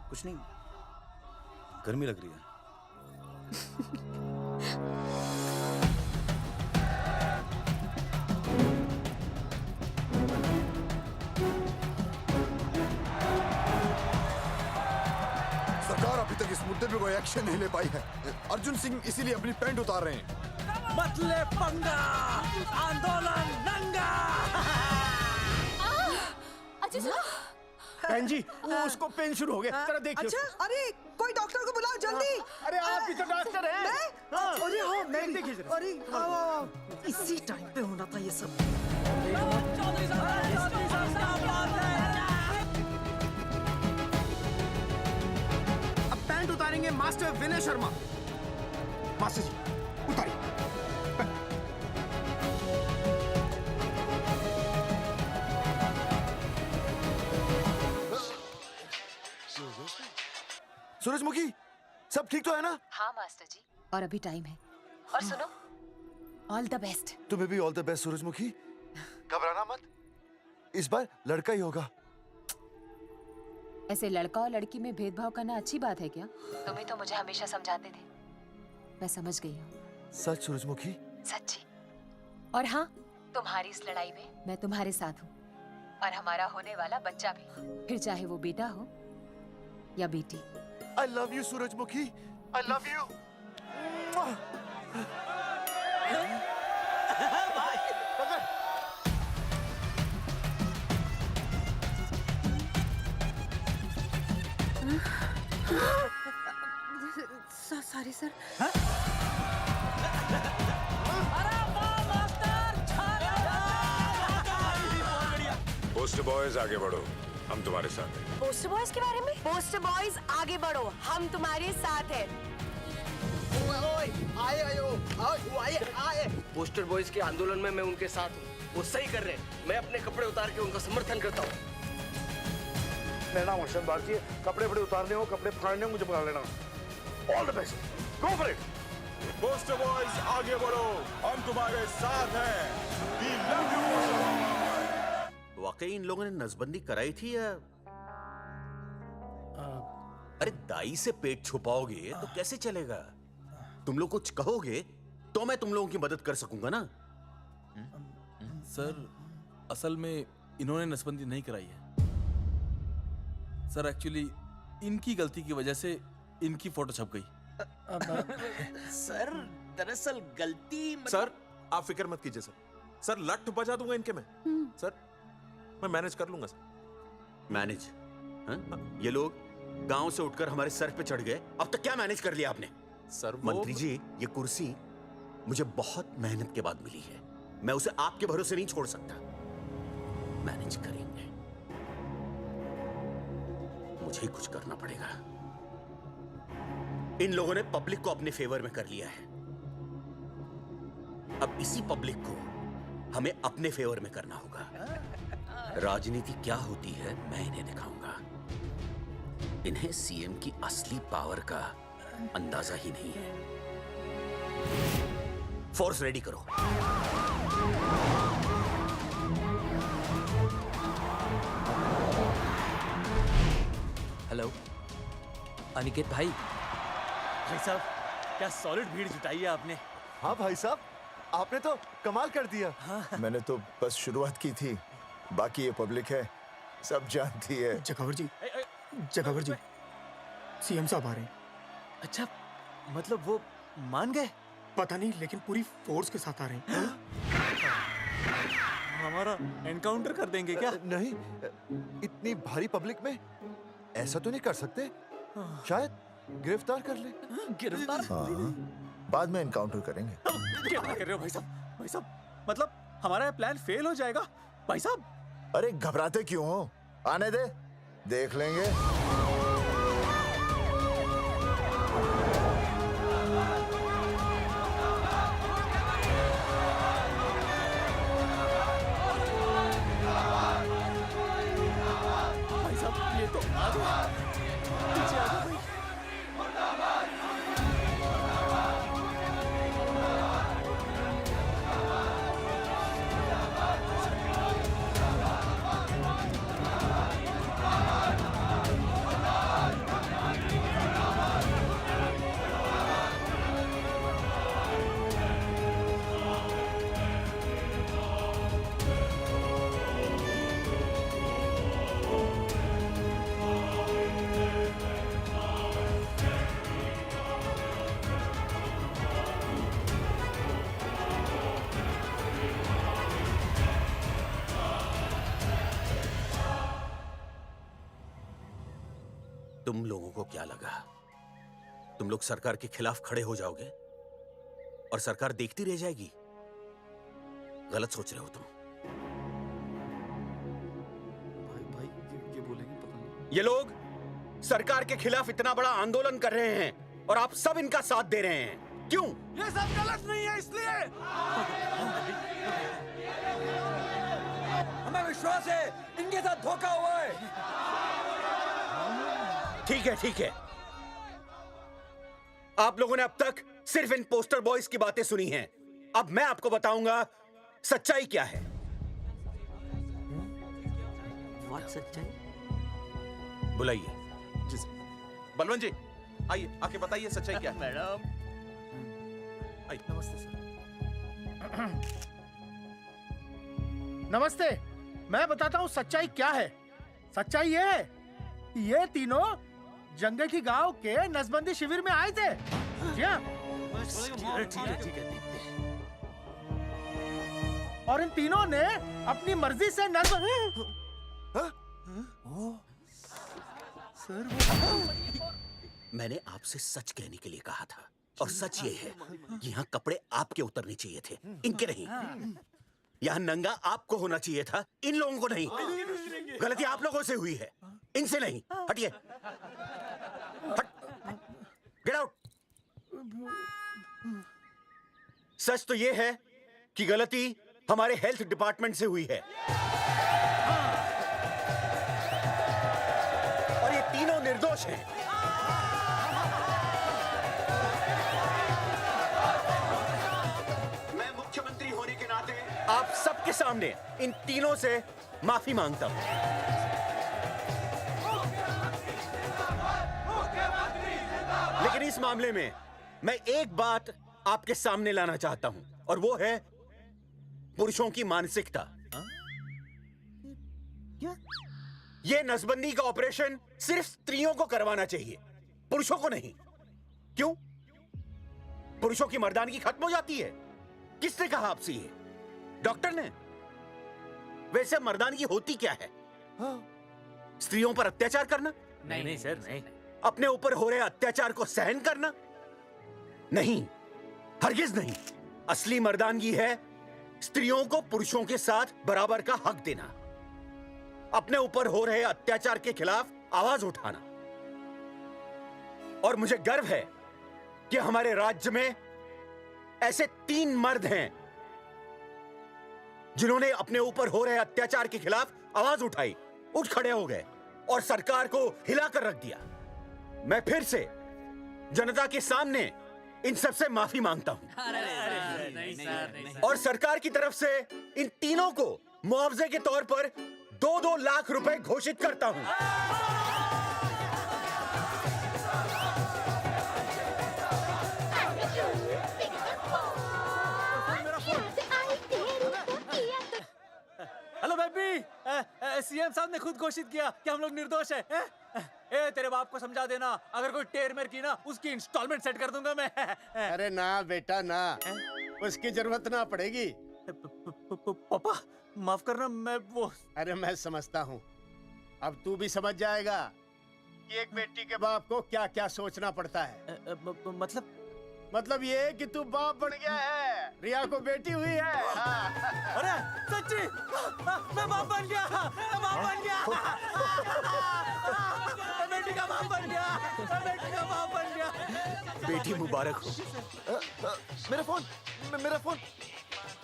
कुछ नहीं, गर्मी लग रही है। सरकार अभी तक इस मुद्दे पे कोई एक्शन नहीं ले पाई है। अर्जुन सिंह इसीलिए अपनी पैंट उतार रहे हैं। मत ले पंगा, आंदोलन नंगा। बहन जी, वो उसको पेन शुरू हो गया, जरा देखिए। अच्छा, अरे कोई डॉक्टर को बुलाओ जल्दी। अरे आप भी तो डॉक्टर हैं। अरे हाँ, मैं भी। देखिए जरा। अरे आओ, इसी टाइम पे होना था ये सब। अब पैंट उतारेंगे मास्टर विनय शर्मा। मास्टर जी उतारिए। सूरजमुखी, सब ठीक तो है ना? हाँ मास्टर जी, और अभी टाइम है। और सुनो, ऑल द बेस्ट। तुम्हें भी ऑल द बेस्ट सूरजमुखी। घबराना मत, इस बार लड़का ही होगा। ऐसे लड़का और लड़की में भेदभाव करना अच्छी बात है क्या? तुम ही तो मुझे हमेशा समझाते थे। मैं समझ गई हूँ। सच सूरजमुखी? सच्ची। और हाँ, तुम्हारी इस लड़ाई में मैं तुम्हारे साथ हूँ, और हमारा होने वाला बच्चा भी, फिर चाहे वो बेटा हो या बेटी। I love you, सूरजमुखी। I love you. Sorry sir. Poster boys आगे बढ़ो, हम तुम्हारे साथ हैं। पोस्टर बॉयज के बारे में? पोस्टर बॉयज आगे बढ़ो, हम तुम्हारे साथ हैं। आए। पोस्टर बॉयज के आंदोलन में मैं उनके साथ हूँ, वो सही कर रहे हैं। मैं अपने कपड़े उतार के उनका समर्थन करता हूँ। मेरा नाम अर्शद बागची है। कपड़े बड़े उतारने हो, कपड़े फाड़ने हो, मुझे पकड़ लेना। All the best, go for it. Poster boys आगे बढ़ो, हम तुम्हारे साथ हैं। We love you, poster boys. वाकई इन लोगों ने नसबंदी कराई थी या? अरे दाई से पेट छुपाओगे तो कैसे चलेगा? तुम लोग कुछ कहोगे तो मैं तुम लोगों की मदद कर सकूंगा ना। सर, असल में इन्होंने नसबंदी नहीं कराई है सर। एक्चुअली इनकी गलती की वजह से इनकी फोटो छप गई। सर दरअसल गलती सर आप फिक्र मत कीजिए सर। सर लट बजा दूंगा इनके में। सर मैं मैनेज कर लूंगा सर। मैनेज? ये लोग गांव से उठकर हमारे सर पे चढ़ गए, अब तक क्या मैनेज कर लिया आपने? सर मंत्री जी, ये कुर्सी मुझे बहुत मेहनत के बाद मिली है, मैं उसे आपके भरोसे नहीं छोड़ सकता। मैनेज करेंगे, मुझे ही कुछ करना पड़ेगा। इन लोगों ने पब्लिक को अपने फेवर में कर लिया है, अब इसी पब्लिक को हमें अपने फेवर में करना होगा। राजनीति क्या होती है मैं इन्हें दिखाऊंगा। इन्हें सीएम की असली पावर का अंदाजा ही नहीं है। फोर्स रेडी करो। हेलो अनिकेत भाई। भाई साहब क्या सॉलिड भीड़ जुटाई है आपने। हाँ भाई साहब, आपने तो कमाल कर दिया। हाँ। मैंने तो बस शुरुआत की थी, बाकी ये पब्लिक है, सब जानती है। जगावर जी, जगावर जी, सीएम साहब आ रहे हैं। अच्छा मतलब वो मान गए? पता नहीं, लेकिन पूरी फोर्स के साथ आ रहे हैं। हमारा एनकाउंटर कर देंगे क्या? नहीं, इतनी भारी पब्लिक में ऐसा तो नहीं कर सकते। शायद गिरफ्तार कर ले। गिरफ्तार? हाँ, बाद में एनकाउंटर करेंगे। क्या बात कर रहे हो भाई साहब? भाई साहब, मतलब हमारा प्लान फेल हो जाएगा भाई साहब? अरे घबराते क्यों हो? आने दे, देख लेंगे। भाई साहब ये तो आ गया। पीछे आ जाओ भाई। तुम लोगों को क्या लगा तुम लोग सरकार के खिलाफ खड़े हो जाओगे और सरकार देखती रह जाएगी? गलत सोच रहे हो तुम। भाई ये बोलेंगे पता नहीं। ये लोग सरकार के खिलाफ इतना बड़ा आंदोलन कर रहे हैं और आप सब इनका साथ दे रहे हैं। क्यों? ये सब गलत नहीं है इसलिए। हमें विश्वास है इनके साथ धोखा हुआ है। ठीक है, ठीक है। आप लोगों ने अब तक सिर्फ इन पोस्टर बॉयज की बातें सुनी हैं। अब मैं आपको बताऊंगा सच्चाई क्या है। व्हाट सच्चाई? बुलाइए। बलवंत जी आइए, आके बताइए सच्चाई क्या है। मैडम आइए। नमस्ते सर। नमस्ते। मैं बताता हूँ सच्चाई क्या है। सच्चाई ये है, ये तीनों जंगेठी गांव के नसबंदी शिविर में आए थे। जी हाँ। ठीक है। और इन तीनों ने अपनी मर्जी से मैंने आपसे सच कहने के लिए कहा था और सच ये है कि यहाँ कपड़े आपके उतरने चाहिए थे, इनके नहीं। यहाँ नंगा आपको होना चाहिए था, इन लोगों को नहीं। गलती आप लोगों से हुई है, इनसे नहीं। हटिए, गेट आउट। सच तो ये है कि गलती हमारे हेल्थ डिपार्टमेंट से हुई है और ये तीनों निर्दोष हैं। मैं मुख्यमंत्री होने के नाते आप सबके सामने इन तीनों से माफी मांगता हूं। लेकिन इस मामले में मैं एक बात आपके सामने लाना चाहता हूं और वो है पुरुषों की मानसिकता। क्या? ये नसबंदी का ऑपरेशन सिर्फ स्त्रियों को करवाना चाहिए, पुरुषों को नहीं। क्यों? पुरुषों की मर्दानगी खत्म हो जाती है। किसने कहा आपसे ये? डॉक्टर ने? वैसे मर्दानगी होती क्या है? स्त्रियों पर अत्याचार करना? नहीं सर, नहीं। अपने ऊपर हो रहे अत्याचार को सहन करना? नहीं, हरगिज नहीं। असली मर्दानगी है स्त्रियों को पुरुषों के साथ बराबर का हक देना, अपने ऊपर हो रहे अत्याचार के खिलाफ आवाज उठाना। और मुझे गर्व है कि हमारे राज्य में ऐसे 3 मर्द हैं जिन्होंने अपने ऊपर हो रहे अत्याचार के खिलाफ आवाज उठाई, उठ खड़े हो गए और सरकार को हिलाकर रख दिया। मैं फिर से जनता के सामने इन सब से माफी मांगता हूं और सरकार की तरफ से इन तीनों को मुआवजे के तौर पर 2-2 लाख रुपए घोषित करता हूं। हेलो बेबी, सीएम साहब ने खुद घोषित किया कि हम लोग निर्दोष हैं। ए तेरे बाप को समझा देना, अगर कोई टेर मेर की ना उसकी इंस्टॉलमेंट सेट कर दूंगा मैं। अरे ना बेटा ना, उसकी जरूरत ना पड़ेगी। पापा माफ करना, मैं वो। अरे मैं समझता हूँ, अब तू भी समझ जाएगा कि एक बेटी के बाप को क्या क्या सोचना पड़ता है। मतलब ये कि तू बाप बन गया है, रिया को बेटी हुई है। अरे सच्ची, मैं बाप बन गया, मैं बाप बन गया, मैं बेटी का बाप बन गया, मैं बेटी का बाप बन गया। बेटी मुबारक हो। मेरा फोन।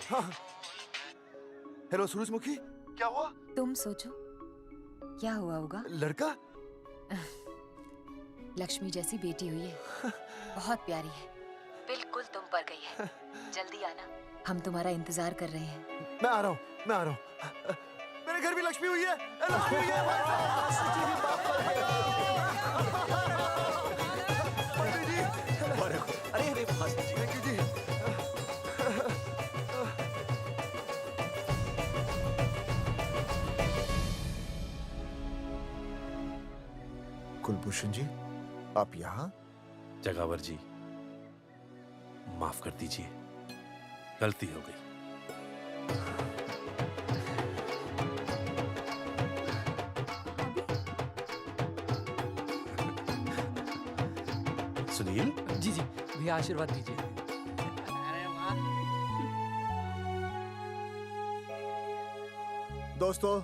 हाँ। हेलो सूरजमुखी, क्या हुआ? तुम सोचो क्या हुआ होगा। लड़का? लक्ष्मी जैसी बेटी हुई है, बहुत प्यारी है, बिल्कुल तुम पर गई है। जल्दी आना, हम तुम्हारा इंतजार कर रहे हैं। मैं आ रहा हूँ। मेरे घर भी लक्ष्मी हुई है। लक्ष्मी हुई है। अरे कुलभूषण जी, आप यहाँ? जगावर जी, माफ कर दीजिए, गलती हो गई। सुनील जी भैया आशीर्वाद दीजिए। दोस्तों,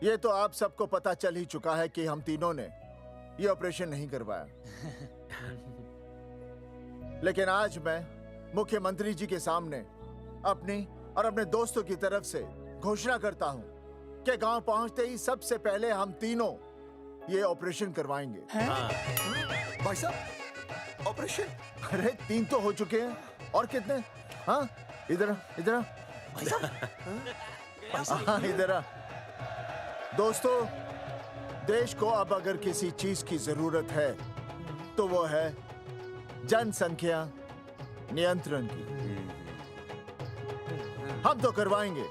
ये तो आप सबको पता चल ही चुका है कि हम तीनों ने ये ऑपरेशन नहीं करवाया। लेकिन आज मैं मुख्यमंत्री जी के सामने अपनी और अपने दोस्तों की तरफ से घोषणा करता हूं कि गांव पहुंचते ही सबसे पहले हम तीनों ये ऑपरेशन करवाएंगे। भाई साहब, ऑपरेशन? अरे 3 तो हो चुके हैं, और कितने? हाँ, इधर इधर। दोस्तों, देश को अब अगर किसी चीज की जरूरत है तो वो है जनसंख्या नियंत्रण की। हम तो करवाएंगे,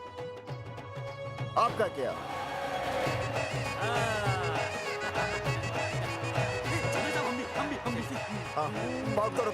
आपका क्या? पाउट करो।